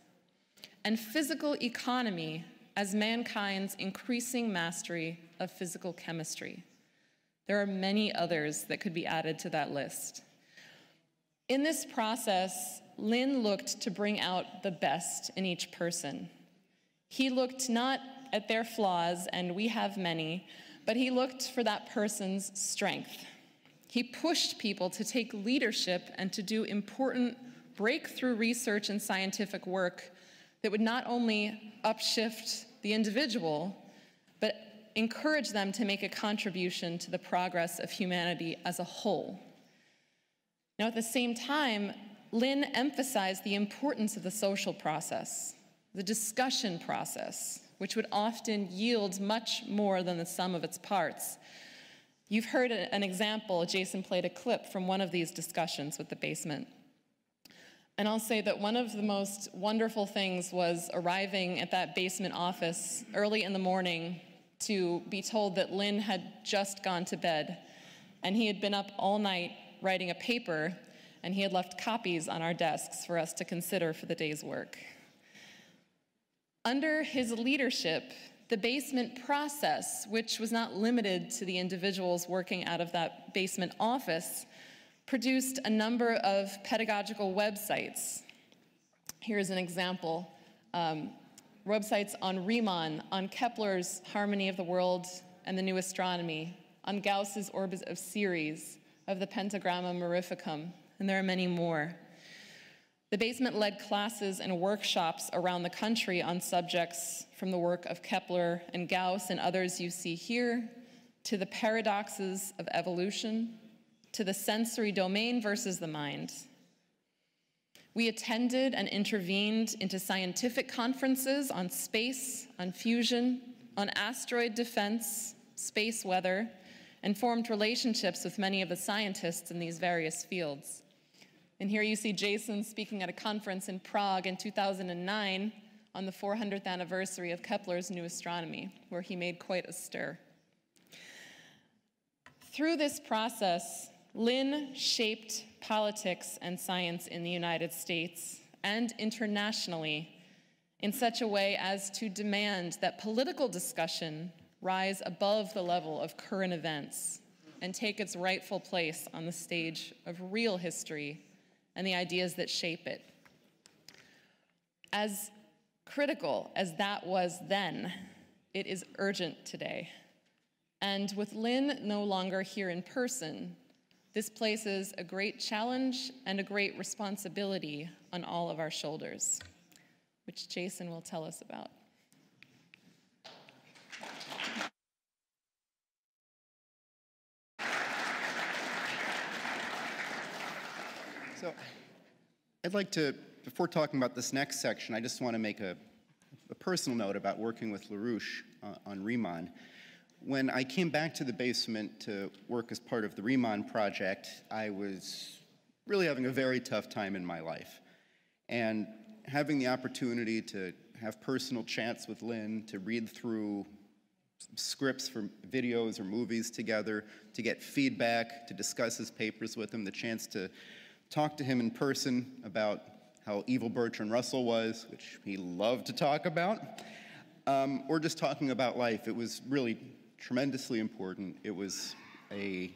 and physical economy as mankind's increasing mastery of physical chemistry. There are many others that could be added to that list. In this process, Lynn looked to bring out the best in each person. He looked not at their flaws, and we have many, but he looked for that person's strength. He pushed people to take leadership and to do important breakthrough research and scientific work that would not only upshift the individual, but encourage them to make a contribution to the progress of humanity as a whole. Now, at the same time, Lynn emphasized the importance of the social process, the discussion process, which would often yield much more than the sum of its parts. You've heard an example. Jason played a clip from one of these discussions with the basement. And I'll say that one of the most wonderful things was arriving at that basement office early in the morning to be told that Lynn had just gone to bed, and he had been up all night writing a paper, and he had left copies on our desks for us to consider for the day's work. Under his leadership, the basement process, which was not limited to the individuals working out of that basement office, produced a number of pedagogical websites. Here's an example. Websites on Riemann, on Kepler's Harmony of the World and the New Astronomy, on Gauss's Orbit of Ceres, of the Pentagramma Mirificum, and there are many more. The basement led classes and workshops around the country on subjects from the work of Kepler and Gauss and others you see here, to the paradoxes of evolution, to the sensory domain versus the mind. We attended and intervened into scientific conferences on space, on fusion, on asteroid defense, space weather, and formed relationships with many of the scientists in these various fields. And here you see Jason speaking at a conference in Prague in 2009 on the 400th anniversary of Kepler's New Astronomy, where he made quite a stir. Through this process, Lynn shaped politics and science in the United States and internationally in such a way as to demand that political discussion rise above the level of current events and take its rightful place on the stage of real history and the ideas that shape it. As critical as that was then, it is urgent today. And with Lynn no longer here in person, this places a great challenge and a great responsibility on all of our shoulders, which Jason will tell us about. So I'd like to, before talking about this next section, I just want to make a personal note about working with LaRouche on Riemann. When I came back to the basement to work as part of the Riemann project, I was really having a very tough time in my life. And having the opportunity to have personal chats with Lynn, to read through scripts for videos or movies together, to get feedback, to discuss his papers with him, the chance to talk to him in person about how evil Bertrand Russell was, which he loved to talk about, or just talking about life. It was really tremendously important. It was a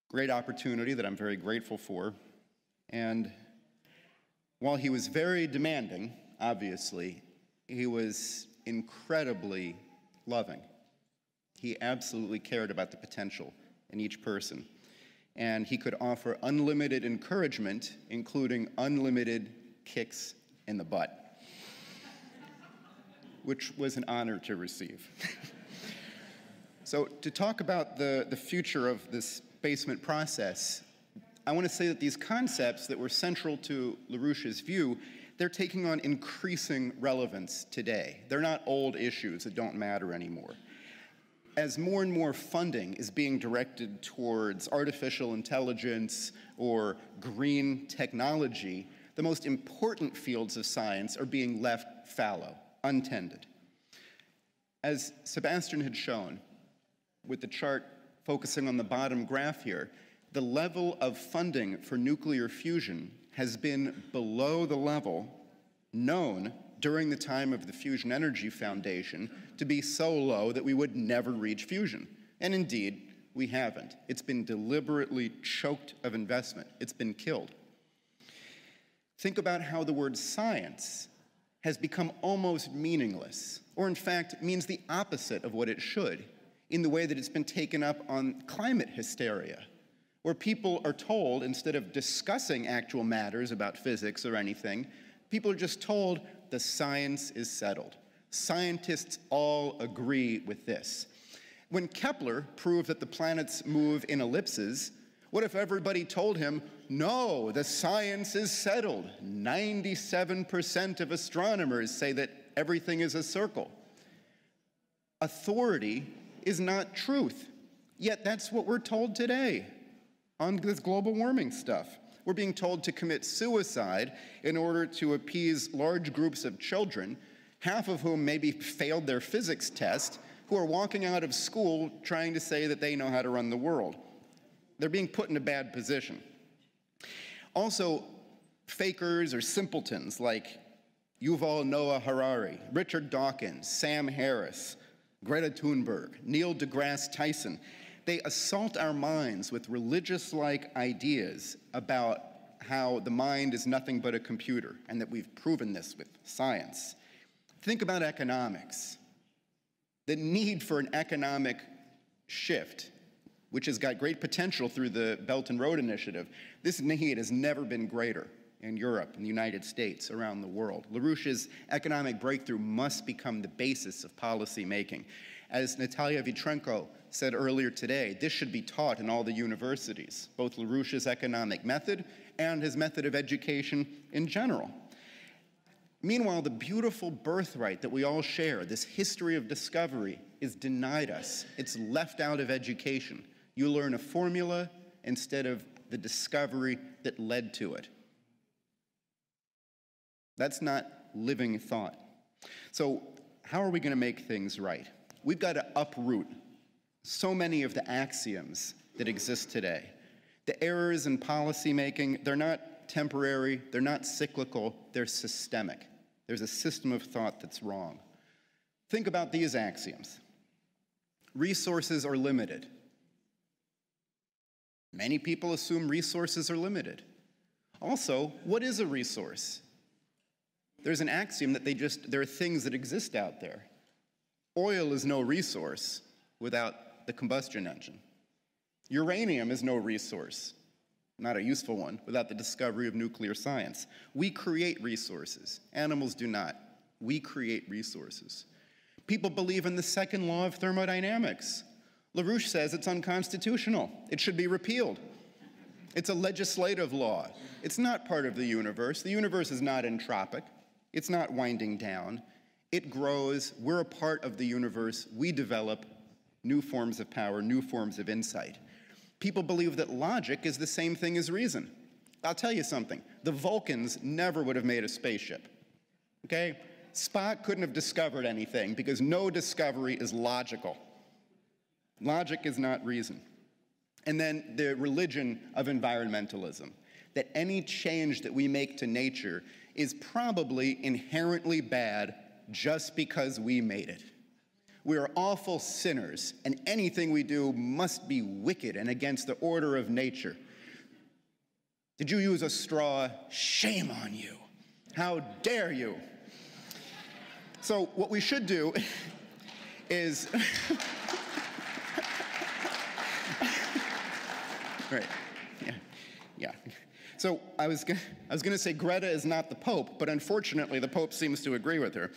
great opportunity that I'm very grateful for. And while he was very demanding, obviously, he was incredibly loving. He absolutely cared about the potential in each person. And he could offer unlimited encouragement, including unlimited kicks in the butt, which was an honor to receive. So to talk about the future of this basement process, I want to say that these concepts that were central to LaRouche's view, they're taking on increasing relevance today. They're not old issues that don't matter anymore. As more and more funding is being directed towards artificial intelligence or green technology, the most important fields of science are being left fallow, untended. As Sébastien had shown, with the chart focusing on the bottom graph here, the level of funding for nuclear fusion has been below the level known during the time of the Fusion Energy Foundation to be so low that we would never reach fusion. And indeed, we haven't. It's been deliberately choked of investment. It's been killed. Think about how the word science has become almost meaningless, or in fact means the opposite of what it should, in the way that it's been taken up on climate hysteria, where people are told, instead of discussing actual matters about physics or anything, people are just told the science is settled. Scientists all agree with this. When Kepler proved that the planets move in ellipses, what if everybody told him, no, the science is settled. 97% of astronomers say that everything is a circle. Authority is not truth. Yet that's what we're told today on this global warming stuff. We're being told to commit suicide in order to appease large groups of children, half of whom maybe failed their physics test, who are walking out of school trying to say that they know how to run the world. They're being put in a bad position. Also, fakers or simpletons like Yuval Noah Harari, Richard Dawkins, Sam Harris, Greta Thunberg, Neil deGrasse Tyson, they assault our minds with religious-like ideas about how the mind is nothing but a computer, and that we've proven this with science. Think about economics. The need for an economic shift, which has got great potential through the Belt and Road Initiative, this need has never been greater in Europe, in the United States, around the world. LaRouche's economic breakthrough must become the basis of policy making. As Natalia Vitrenko said earlier today, this should be taught in all the universities, both LaRouche's economic method and his method of education in general. Meanwhile, the beautiful birthright that we all share, this history of discovery, is denied us. It's left out of education. You learn a formula instead of the discovery that led to it. That's not living thought. So how are we going to make things right? We've got to uproot so many of the axioms that exist today. The errors in policymaking, they're not temporary, they're not cyclical, they're systemic. There's a system of thought that's wrong. Think about these axioms. Resources are limited. Many people assume resources are limited. Also, what is a resource? There's an axiom that there are things that exist out there. Oil is no resource without the combustion engine. Uranium is no resource, not a useful one, without the discovery of nuclear science. We create resources. Animals do not. We create resources. People believe in the second law of thermodynamics. LaRouche says it's unconstitutional. It should be repealed. It's a legislative law. It's not part of the universe. The universe is not entropic. It's not winding down. It grows. We're a part of the universe. We develop new forms of power, new forms of insight. People believe that logic is the same thing as reason. I'll tell you something. The Vulcans never would have made a spaceship. Okay? Spock couldn't have discovered anything because no discovery is logical. Logic is not reason. And then the religion of environmentalism, that any change that we make to nature is probably inherently bad just because we made it. We are awful sinners, and anything we do must be wicked and against the order of nature. Did you use a straw? Shame on you. How dare you? So what we should do is... Right, yeah. So I was gonna say Greta is not the Pope, but unfortunately the Pope seems to agree with her.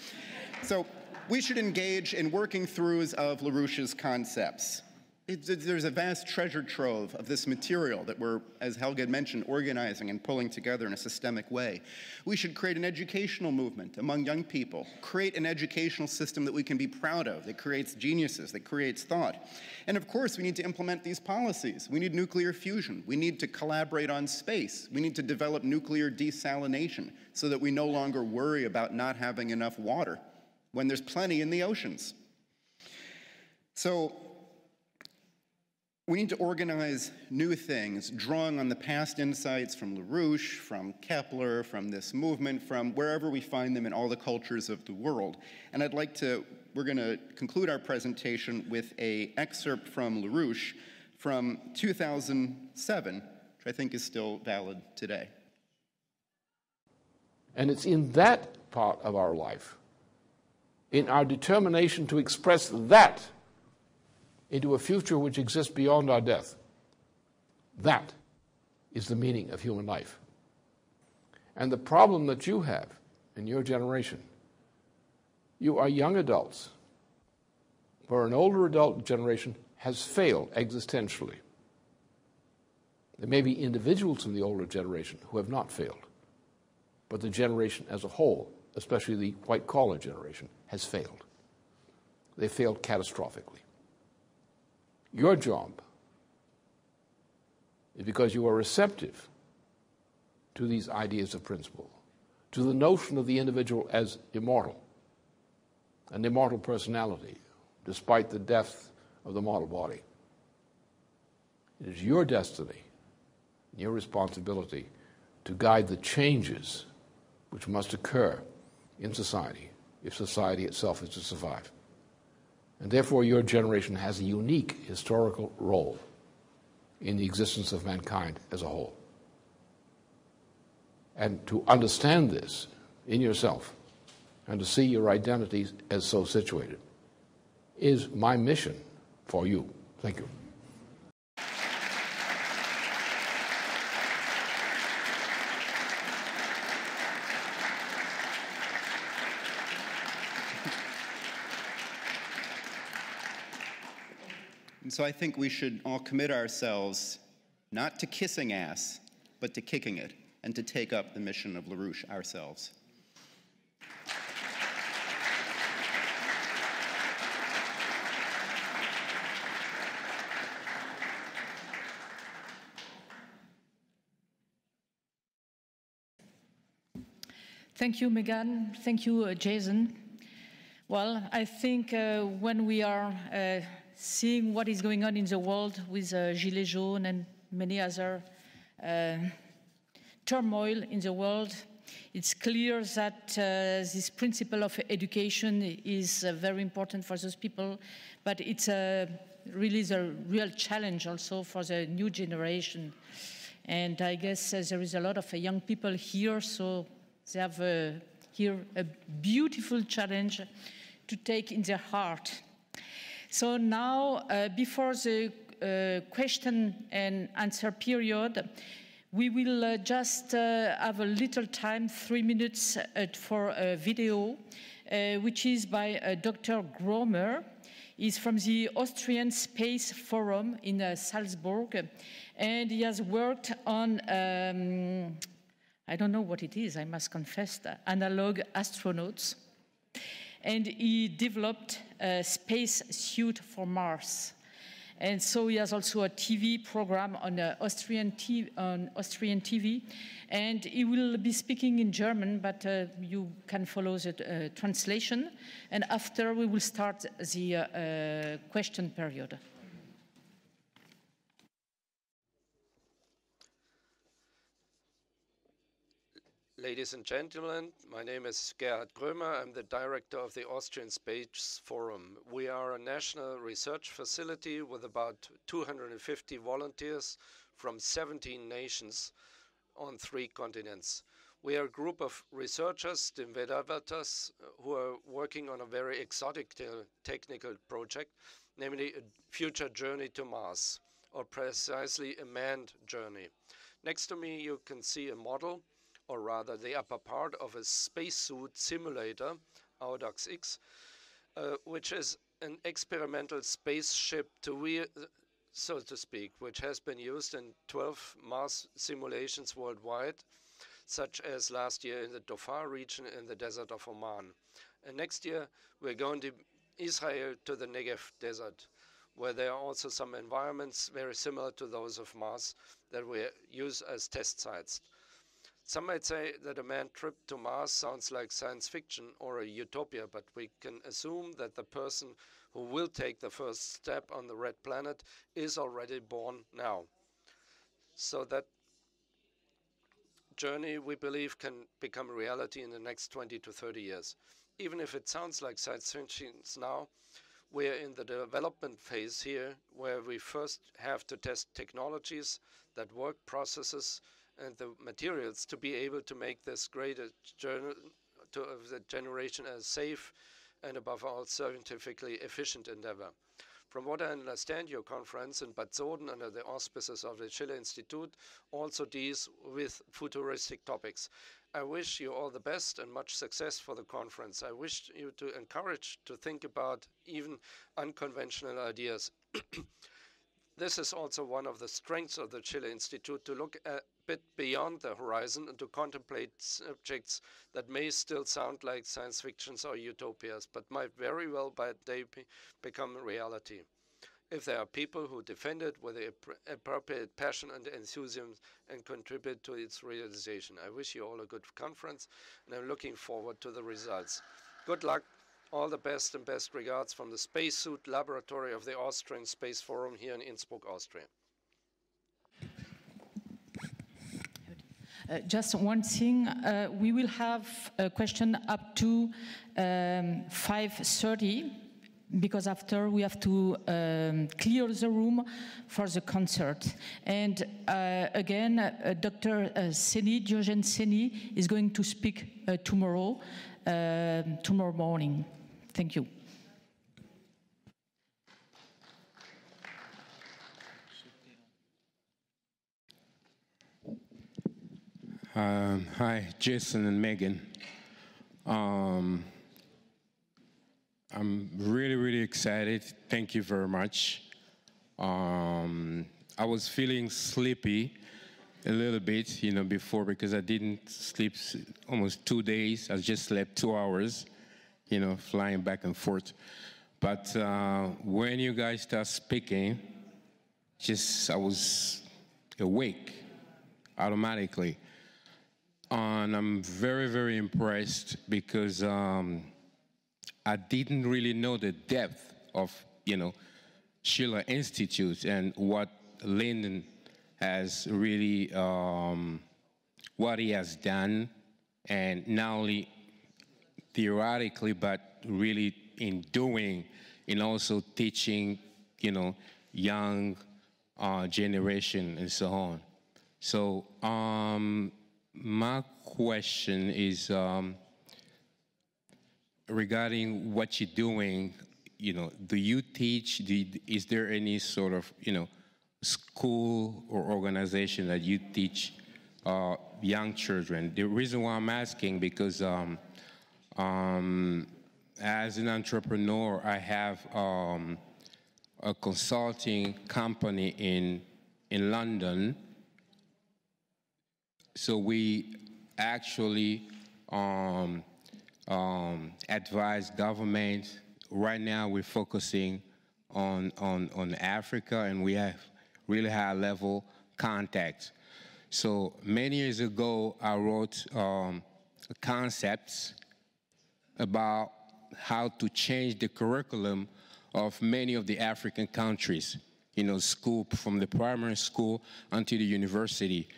So we should engage in working throughs of LaRouche's concepts. There's a vast treasure trove of this material that we're, as Helge had mentioned, organizing and pulling together in a systemic way. We should create an educational movement among young people, create an educational system that we can be proud of, that creates geniuses, that creates thought. And of course, we need to implement these policies. We need nuclear fusion. We need to collaborate on space. We need to develop nuclear desalination so that we no longer worry about not having enough water when there's plenty in the oceans. So, we need to organize new things, drawing on the past insights from LaRouche, from Kepler, from this movement, from wherever we find them in all the cultures of the world. And we're going to conclude our presentation with an excerpt from LaRouche from 2007, which I think is still valid today. And it's in that part of our life, in our determination to express that into a future which exists beyond our death. That is the meaning of human life. And the problem that you have in your generation, you are young adults, where an older adult generation has failed existentially. There may be individuals in the older generation who have not failed, but the generation as a whole, especially the white-collar generation, has failed. They failed catastrophically. Your job is, because you are receptive to these ideas of principle, to the notion of the individual as immortal, an immortal personality, despite the death of the mortal body. It is your destiny, your responsibility to guide the changes which must occur in society if society itself is to survive. And therefore, your generation has a unique historical role in the existence of mankind as a whole. And to understand this in yourself and to see your identities as so situated is my mission for you. Thank you. And so I think we should all commit ourselves not to kissing ass, but to kicking it, and to take up the mission of LaRouche ourselves. Thank you, Megan. Thank you, Jason. Well, I think when we are seeing what is going on in the world with Gilets jaunes and many other turmoil in the world, it's clear that this principle of education is very important for those people, but it's really the real challenge also for the new generation. And I guess there is a lot of young people here, so they have here a beautiful challenge to take in their heart. So now, before the question and answer period, we will just have a little time, 3 minutes for a video, which is by Dr. Gromer. He's from the Austrian Space Forum in Salzburg, and he has worked on, I don't know what it is, I must confess, analog astronauts. And he developed a space suit for Mars. And so he has also a TV program on Austrian TV. And he will be speaking in German, but you can follow the translation. And after, we will start the question period. Ladies and gentlemen, my name is Gerhard Grömer. I'm the director of the Austrian Space Forum. We are a national research facility with about 250 volunteers from 17 nations on 3 continents. We are a group of researchers, the Vedavatas, who are working on a very exotic technical project, namely a future journey to Mars, or precisely a manned journey. Next to me, you can see a model, or rather the upper part of a spacesuit simulator, Audax X, which is an experimental spaceship so to speak, which has been used in 12 Mars simulations worldwide, such as last year in the Dhofar region in the desert of Oman. And next year, we're going to Israel to the Negev desert, where there are also some environments very similar to those of Mars that we use as test sites. Some might say that a manned trip to Mars sounds like science fiction or a utopia, but we can assume that the person who will take the first step on the red planet is already born now. So that journey, we believe, can become a reality in the next 20 to 30 years. Even if it sounds like science fiction now, we're in the development phase here, where we first have to test technologies that work, processes, and the materials to be able to make this great generation as safe and above all scientifically efficient endeavor. From what I understand, your conference in Bad Soden under the auspices of the Schiller Institute also deals with futuristic topics. I wish you all the best and much success for the conference. I wish you to encourage to think about even unconventional ideas. This is also one of the strengths of the Schiller Institute, to look a bit beyond the horizon and to contemplate subjects that may still sound like science fictions or utopias, but might very well by day become reality, if there are people who defend it with the appropriate passion and enthusiasm and contribute to its realization. I wish you all a good conference, and I'm looking forward to the results. Good luck. All the best and best regards from the Spacesuit Laboratory of the Austrian Space Forum here in Innsbruck, Austria. Just one thing, we will have a question up to 5:30, because after we have to clear the room for the concert. And again, Dr. Seni, Diogène Seni, is going to speak tomorrow morning. Thank you. Hi, Jason and Megan. I'm really excited. Thank you very much. I was feeling sleepy a little bit, before, because I didn't sleep almost 2 days. I just slept 2 hours, flying back and forth. But when you guys start speaking, I was awake automatically. And I'm very impressed, because I didn't really know the depth of, Schiller Institute and what Lyndon has really, what he has done, and not only theoretically, but really in doing, and also teaching, young generation and so on. So my question is regarding what you're doing. Do you teach? Is there any sort of, school or organization that you teach young children? The reason why I'm asking, because as an entrepreneur, I have a consulting company in London. So we actually advise government. Right now we're focusing on Africa, and we have really high-level contacts. So many years ago, I wrote concepts about how to change the curriculum of many of the African countries, school, from the primary school until the university.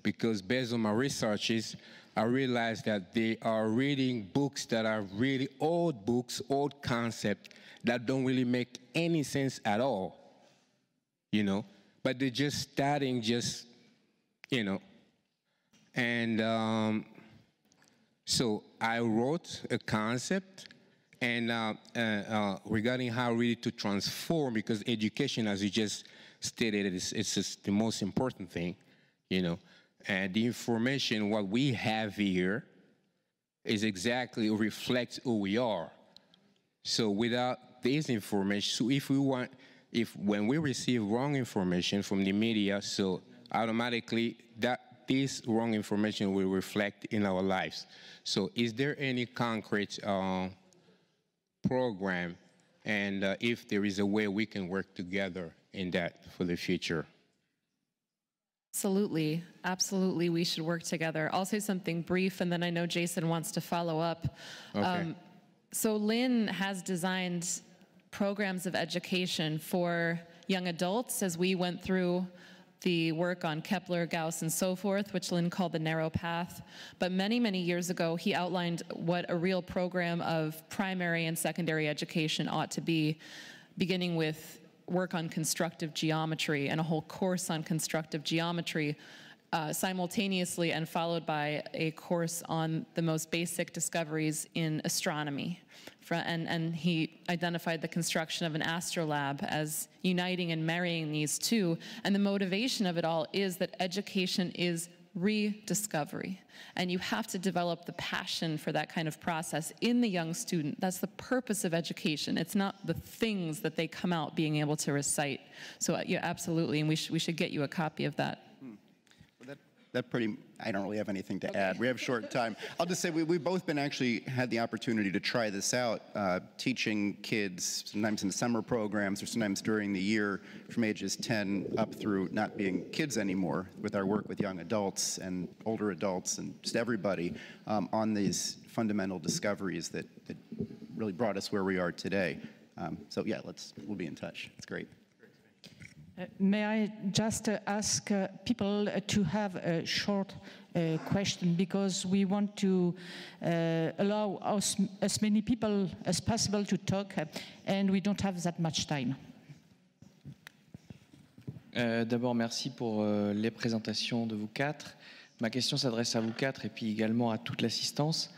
Because based on my researches, I realized that they are reading books that are really old books, old concepts that don't really make any sense at all, But they're just starting, And so I wrote a concept and regarding how really to transform, because education, as you just stated, it's just the most important thing, you know. And the information, what we have here, is exactly reflects who we are. So without this information, so if we want, when we receive wrong information from the media, so automatically this wrong information will reflect in our lives. So is there any concrete program, and if there is a way we can work together in that for the future? Absolutely, absolutely, we should work together. I'll say something brief, and then I know Jason wants to follow up. Okay. So Lynn has designed programs of education for young adults as we went through the work on Kepler, Gauss, and so forth, which Lynn called the narrow path. But many, many years ago, he outlined what a real program of primary and secondary education ought to be, beginning with work on constructive geometry and a whole course on constructive geometry simultaneously, and followed by a course on the most basic discoveries in astronomy. And he identified the construction of an astrolabe as uniting and marrying these two. And the motivation of it all is that education is rediscovery. And you have to develop the passion for that kind of process in the young student. That's the purpose of education. It's not the things that they come out being able to recite. So yeah, absolutely, and we should get you a copy of that. I don't really have anything to add. We have short time. I'll just say we've both been actually had the opportunity to try this out, teaching kids sometimes in summer programs or sometimes during the year from ages 10 up through not being kids anymore with our work with young adults and older adults and just everybody on these fundamental discoveries that really brought us where we are today. So yeah, we'll be in touch. It's great. May I just ask people to have a short question, because we want to allow as many people as possible to talk, and we don't have that much time. D'abord, merci pour les présentations de vous quatre. Ma question s'adresse à vous quatre et puis également à toute l'assistance.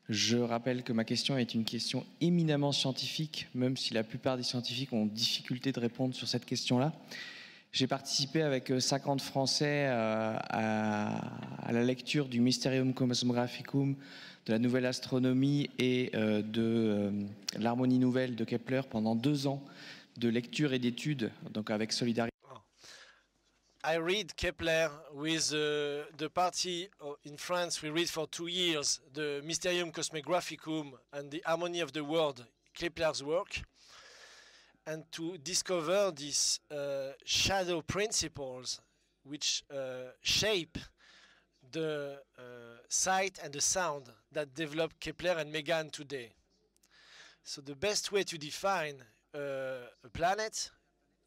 Je rappelle que ma question est une question éminemment scientifique, même si la plupart des scientifiques ont difficulté de répondre sur cette question-là. J'ai participé avec 50 Français à la lecture du Mysterium Cosmographicum, de la Nouvelle Astronomie et de l'Harmonie Nouvelle de Kepler pendant 2 ans de lecture et d'études, donc avec Solidarité. I read Kepler with the party in France. We read for 2 years the Mysterium Cosmographicum and the Harmony of the World, Kepler's work, and to discover these shadow principles which shape the sight and the sound that develop Kepler and Megan today. So the best way to define a planet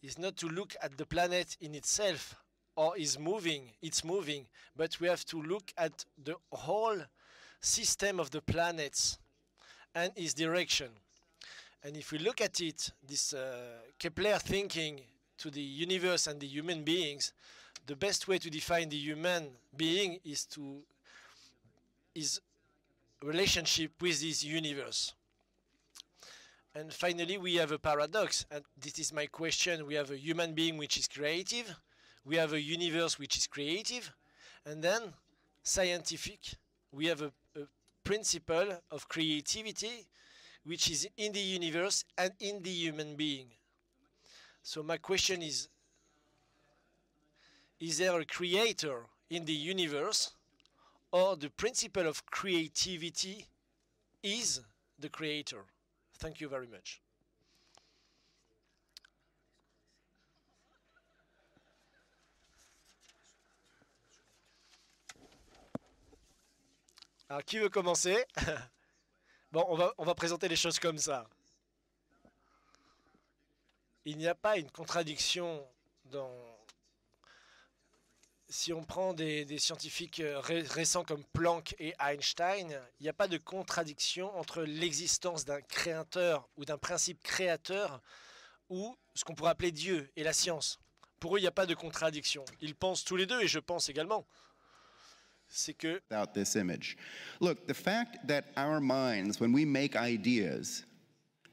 is not to look at the planet in itself or it's moving, but we have to look at the whole system of the planets and its direction. And if we look at it, this Kepler thinking to the universe and the human beings, the best way to define the human being is his relationship with this universe. And finally, we have a paradox, and this is my question. We have a human being which is creative, we have a universe which is creative, and then scientific, we have a principle of creativity which is in the universe and in the human being. So my question is there a creator in the universe, or the principle of creativity is the creator? Thank you very much. Alors, qui veut commencer? Bon, on va présenter les choses comme ça. Il n'y a pas une contradiction dans... Si on prend des scientifiques récents comme Planck et Einstein, il n'y a pas de contradiction entre l'existence d'un créateur ou d'un principe créateur ou ce qu'on pourrait appeler Dieu et la science. Pour eux, il n'y a pas de contradiction. Ils pensent tous les deux, et je pense également, c'est que without this image. Look, the fact that our minds, when we make ideas,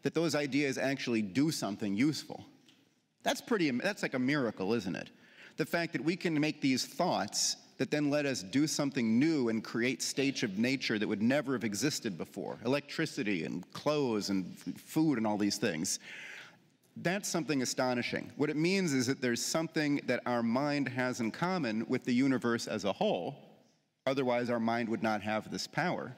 that those ideas actually do something useful, that's like a miracle, isn't it? The fact that we can make these thoughts that then let us do something new and create states of nature that would never have existed before, electricity and clothes and food and all these things. That's something astonishing. What it means is that there's something that our mind has in common with the universe as a whole. Otherwise, our mind would not have this power.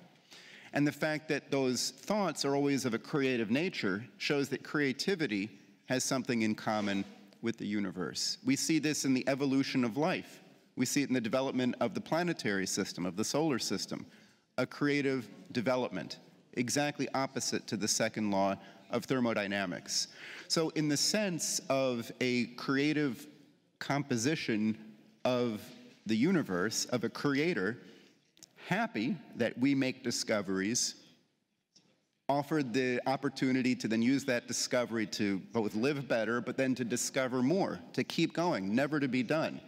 And the fact that those thoughts are always of a creative nature shows that creativity has something in common with the universe. We see this in the evolution of life. We see it in the development of the planetary system, of the solar system, a creative development, exactly opposite to the second law of thermodynamics. So in the sense of a creative composition of the universe, of a creator, happy that we make discoveries, offered the opportunity to then use that discovery to both live better, but then to discover more, to keep going, never to be done.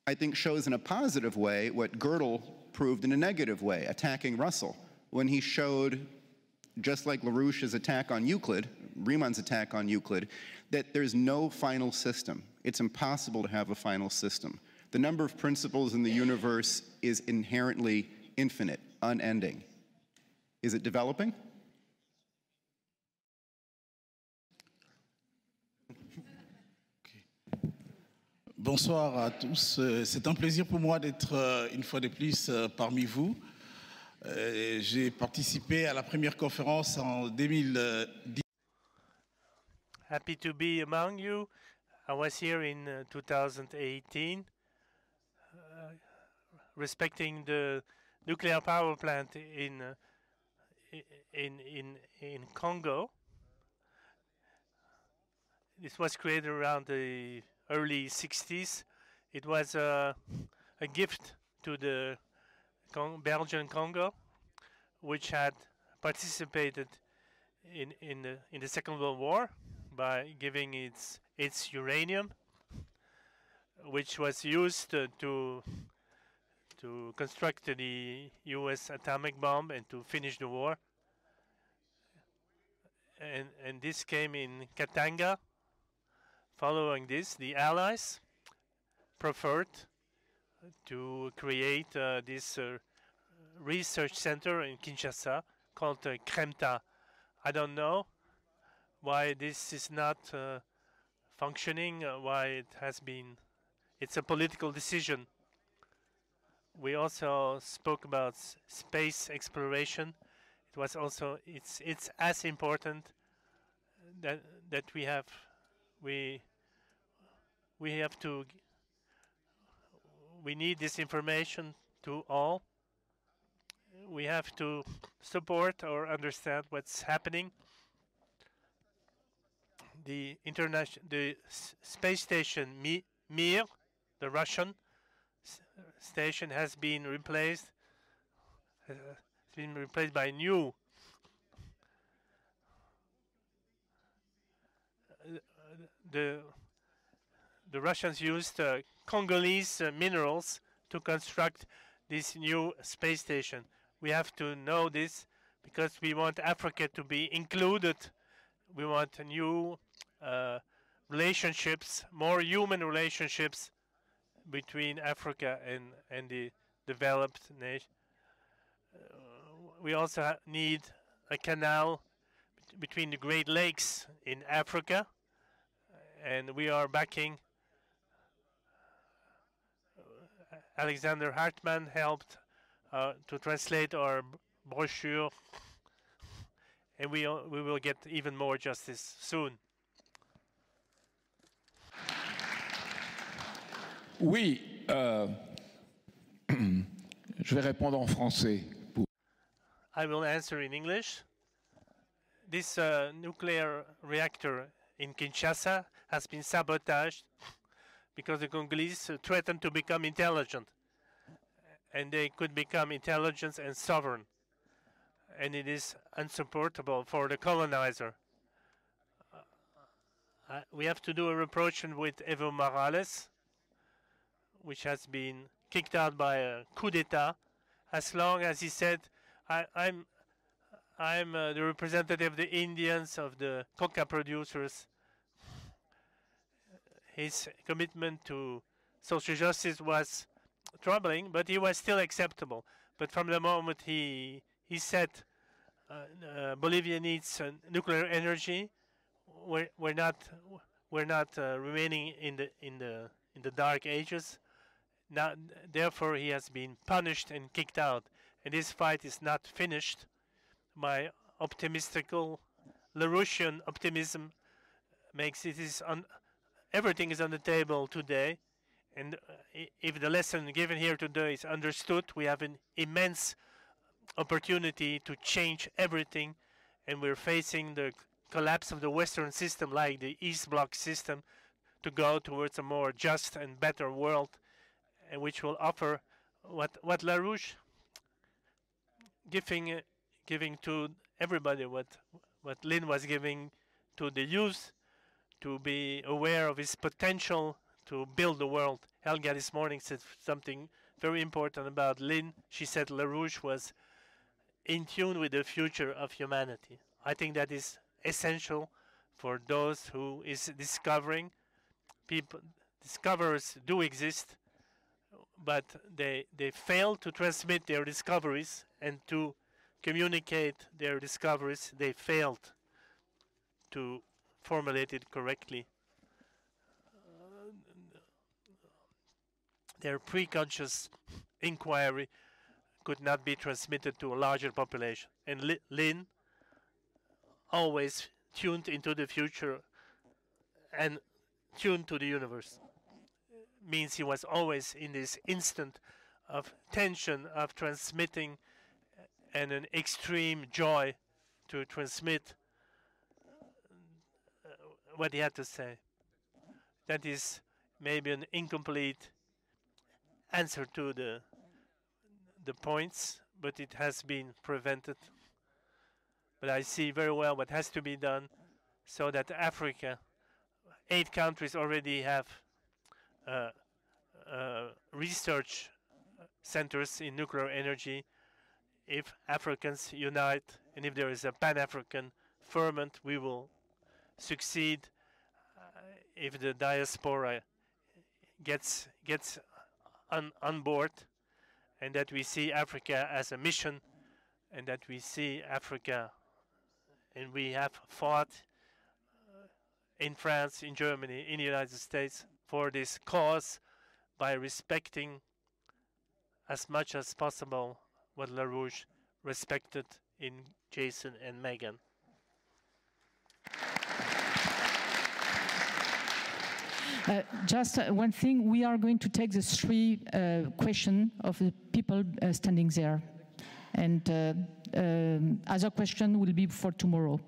I think shows in a positive way what Gödel proved in a negative way, attacking Russell, when he showed, just like LaRouche's attack on Euclid, Riemann's attack on Euclid, that there's no final system. It's impossible to have a final system. The number of principles in the universe is inherently infinite, unending. Is it developing? Bonsoir à tous. C'est un plaisir pour moi d'être une fois de plus parmi vous. J'ai participé à la première conférence en 2010. Happy to be among you. I was here in 2018, respecting the nuclear power plant in Congo. This was created around the early 60s. It was a gift to the Belgian Congo, which had participated in the Second World War by giving its uranium, which was used to construct the U.S. atomic bomb and to finish the war. And this came in Katanga. Following this, the Allies preferred to create this research center in Kinshasa called CREMTA. I don't know why this is not functioning, why it has been. It's a political decision. We also spoke about space exploration. It was also, it's as important that we have we need this information to all. We have to support or understand what's happening. The space station Mir, the Russian station, has been replaced. It's been replaced by new. The Russians used Congolese minerals to construct this new space station. We have to know this because we want Africa to be included. We want new relationships, more human relationships between Africa and the developed nation. We also need a canal between the Great Lakes in Africa, and we are backing. Alexander Hartmann helped to translate our brochure, and we will get even more justice soon. Oui, je vais répondre en français. I will answer in English. This nuclear reactor in Kinshasa has been sabotaged because the Congolese threatened to become intelligent, and they could become intelligent and sovereign, and it is unsupportable for the colonizer. We have to do a reproach with Evo Morales, which has been kicked out by a coup d'etat, as long as he said, I'm the representative of the Indians, of the coca producers. His commitment to social justice was troubling, but he was still acceptable. But from the moment he said Bolivia needs nuclear energy, we're not remaining in the dark ages. Now, therefore, he has been punished and kicked out, and this fight is not finished. My optimistical LaRouchian optimism makes everything is on the table today, and if the lesson given here today is understood, we have an immense opportunity to change everything, and we're facing the collapse of the Western system, like the East Bloc system, to go towards a more just and better world, and which will offer what LaRouche giving to everybody, what Lynn was giving to the youth, to be aware of his potential to build the world. Helga this morning said something very important about Lynn. She said LaRouche was in tune with the future of humanity. I think that is essential for those who is discovering. Discoverers do exist, but they fail to transmit their discoveries and to communicate their discoveries. They failed to formulate it correctly. Their preconscious inquiry could not be transmitted to a larger population. And Lynn, always tuned into the future and tuned to the universe, means he was always in this instant of tension, of transmitting, and an extreme joy to transmit what he had to say. That is maybe an incomplete answer to the points, but it has been prevented. But I see very well what has to be done so that Africa, 8 countries already have research centers in nuclear energy. If Africans unite and if there is a Pan-African ferment, we will succeed. If the diaspora gets on board, and that we see Africa as a mission, and that we see Africa, and we have fought in France, in Germany, in the United States for this cause by respecting as much as possible what LaRouche respected in Jason and Megan. Just one thing, we are going to take the 3 questions of the people standing there. And other question will be for tomorrow.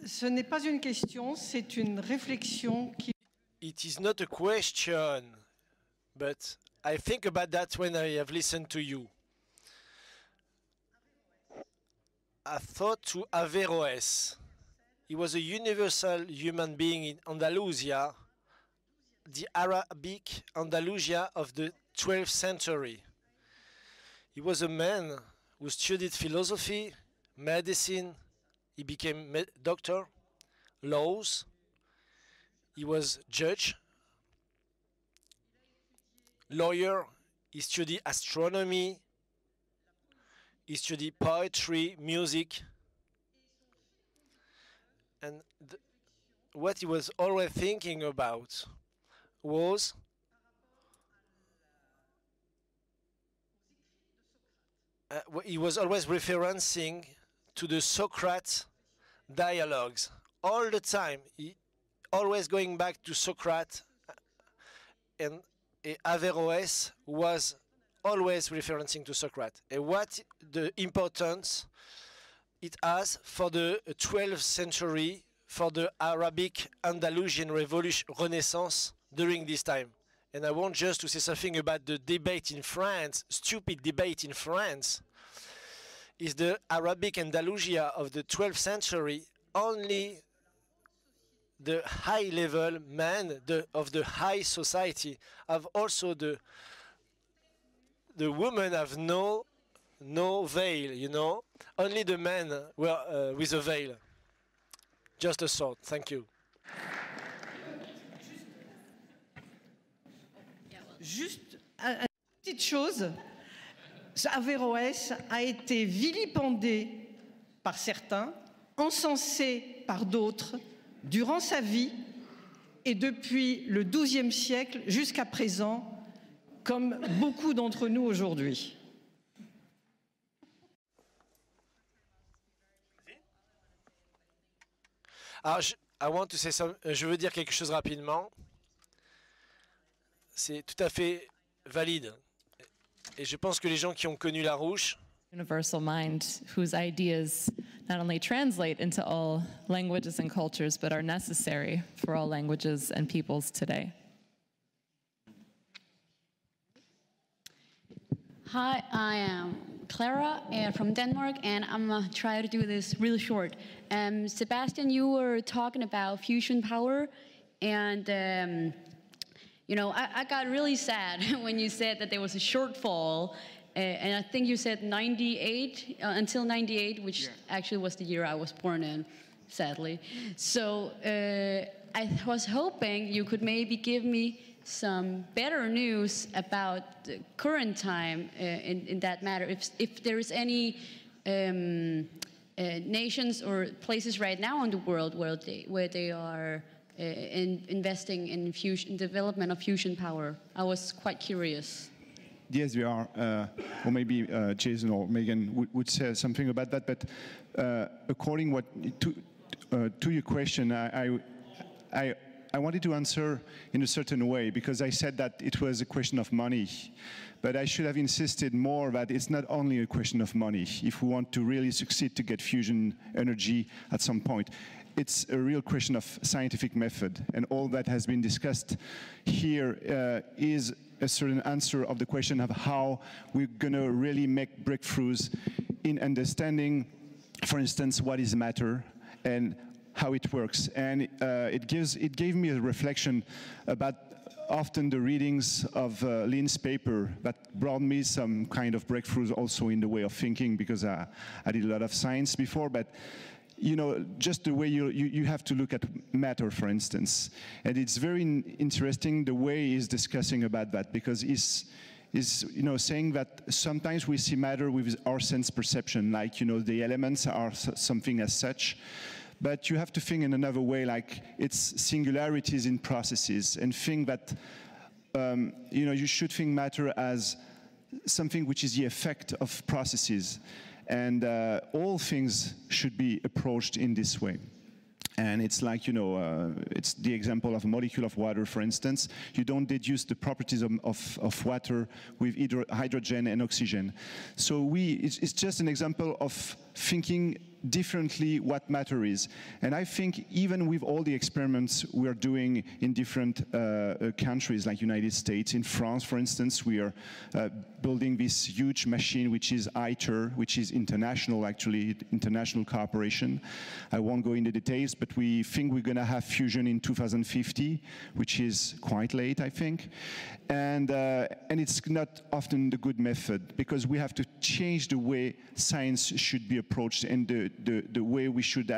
Ce n'est pas une question, c'est une réflexion qui... It is not a question, but I think about that when I have listened to you. I thought to Averroes. He was a universal human being in Andalusia, the Arabic Andalusia of the 12th century. He was a man who studied philosophy, medicine. He became doctor, laws. He was judge, lawyer. He studied astronomy. He studied poetry, music. And what he was always thinking about was he was always referencing to the Socrates dialogues. All the time, he always going back to Socrates, and Averroes was always referencing to Socrates. And what the importance it has for the 12th century, for the Arabic Andalusian Revolution, Renaissance during this time. And I want just to say something about the debate in France, stupid debate in France. Is the Arabic Andalusia of the 12th century only the high-level men of the high society have also the women have no veil, you know. Only the men were with a veil. Just a thought. Thank you. Juste une petite chose, Averroès a été vilipendé par certains, encensé par d'autres, durant sa vie et depuis le XIIe siècle jusqu'à présent, comme beaucoup d'entre nous aujourd'hui. Alors, je veux dire quelque chose rapidement. C'est tout à fait valide. Et je pense que les gens qui ont connu LaRouche, universal mind whose ideas not only translate into all languages and cultures, but are necessary for all languages and peoples today. Hi, I am Clara from Denmark, and I'm going to try to do this really short. Sébastien, you were talking about fusion power, and you know, I got really sad when you said that there was a shortfall, and I think you said 98, until 98, which actually was the year I was born in, sadly. So I was hoping you could maybe give me some better news about the current time in that matter. If there is any nations or places right now in the world where they are investing in development of fusion power. I was quite curious. Yes, we are. Or maybe Jason or Megan would say something about that. But according to your question, I wanted to answer in a certain way, because I said that it was a question of money. But I should have insisted more that it's not only a question of money. If we want to really succeed to get fusion energy at some point, it's a real question of scientific method. And all that has been discussed here is a certain answer of the question of how we're going to really make breakthroughs in understanding, for instance, what is matter and how it works. And it gave me a reflection about often the readings of Lynn's paper that brought me some kind of breakthroughs also in the way of thinking, because I did a lot of science before, but you know, just the way you have to look at matter, for instance. And it's very interesting the way he's discussing about that, because he's you know, saying that sometimes we see matter with our sense perception, like, you know, the elements are something as such. But you have to think in another way, like it's singularities in processes, and think that, you know, you should think matter as something which is the effect of processes. And all things should be approached in this way. And it's like, you know, it's the example of a molecule of water, for instance. You don't deduce the properties of water with either hydrogen and oxygen. So it's just an example of thinking differently what matter is. And I think even with all the experiments we are doing in different countries, like United States, in France, for instance, we are building this huge machine, which is ITER, which is international, actually, international cooperation. I won't go into details, but we think we're going to have fusion in 2050, which is quite late, I think. And it's not often the good method, because we have to change the way science should be approached and the way we should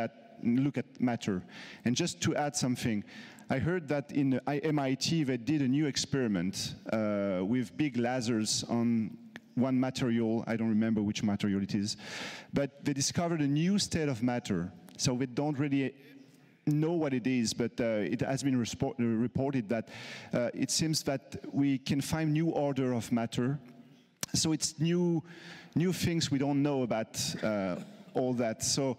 look at matter. And just to add something, I heard that in MIT they did a new experiment with big lasers on one material. I don't remember which material it is, but they discovered a new state of matter. So they don't really know what it is, but it has been reported that it seems that we can find new order of matter. So it's new things we don't know about all that. So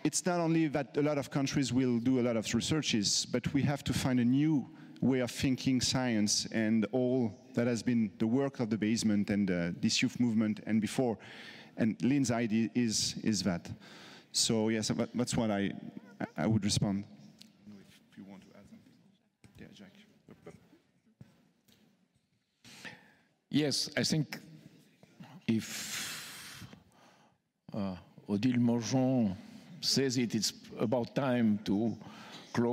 it's not only that a lot of countries will do a lot of researches, but we have to find a new way of thinking science, and all that has been the work of the basement and this youth movement and before. And Lynn's idea is that. So yes, that's what I would respond. If you want to add something. Yeah, Jacques. Yes, I think if Odile Morjon says it's about time to close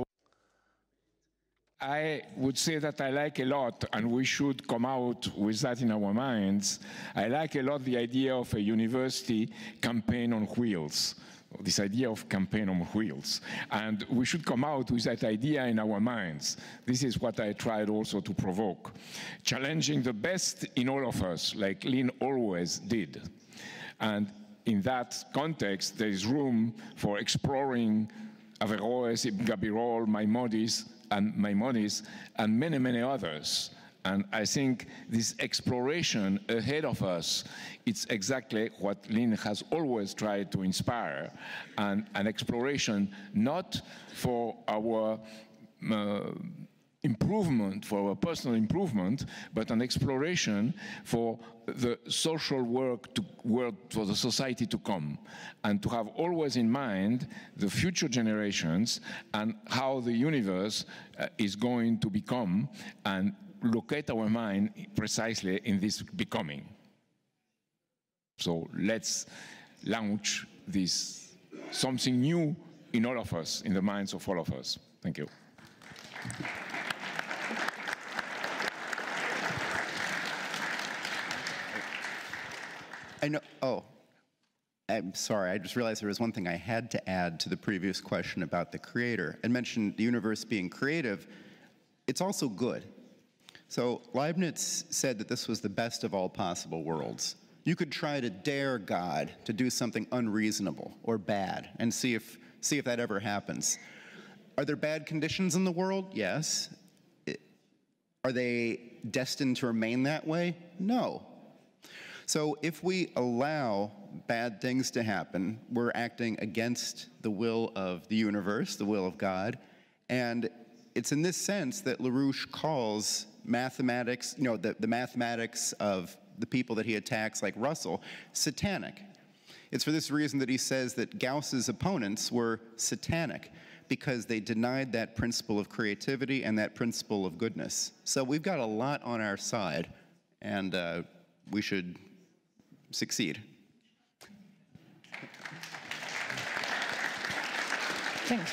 I would say that I like a lot, and we should come out with that in our minds. I like a lot the idea of a university campaign on wheels, this idea of campaign on wheels. And we should come out with that idea in our minds. This is what I tried also to provoke. Challenging the best in all of us, like Lynn always did. And in that context, there is room for exploring Averroes, Gabirol, Maimonides, and many, many others. And I think this exploration ahead of us, it's exactly what Lynn has always tried to inspire, and an exploration not for our improvement, for our personal improvement, but an exploration for the social work for the society to come, and to have always in mind the future generations and how the universe is going to become, and locate our mind precisely in this becoming. So let's launch this, something new in all of us, in the minds of all of us. Thank you. I know, oh, I'm sorry, I just realized there was one thing I had to add to the previous question about the creator. I mentioned the universe being creative. It's also good. So Leibniz said that this was the best of all possible worlds. You could try to dare God to do something unreasonable or bad and see if that ever happens. Are there bad conditions in the world? Yes. Are they destined to remain that way? No. So if we allow bad things to happen, we're acting against the will of the universe, the will of God. And it's in this sense that LaRouche calls mathematics, you know, the mathematics of the people that he attacks, like Russell, satanic. It's for this reason that he says that Gauss's opponents were satanic, because they denied that principle of creativity and that principle of goodness. So we've got a lot on our side, and we should succeed. Thanks.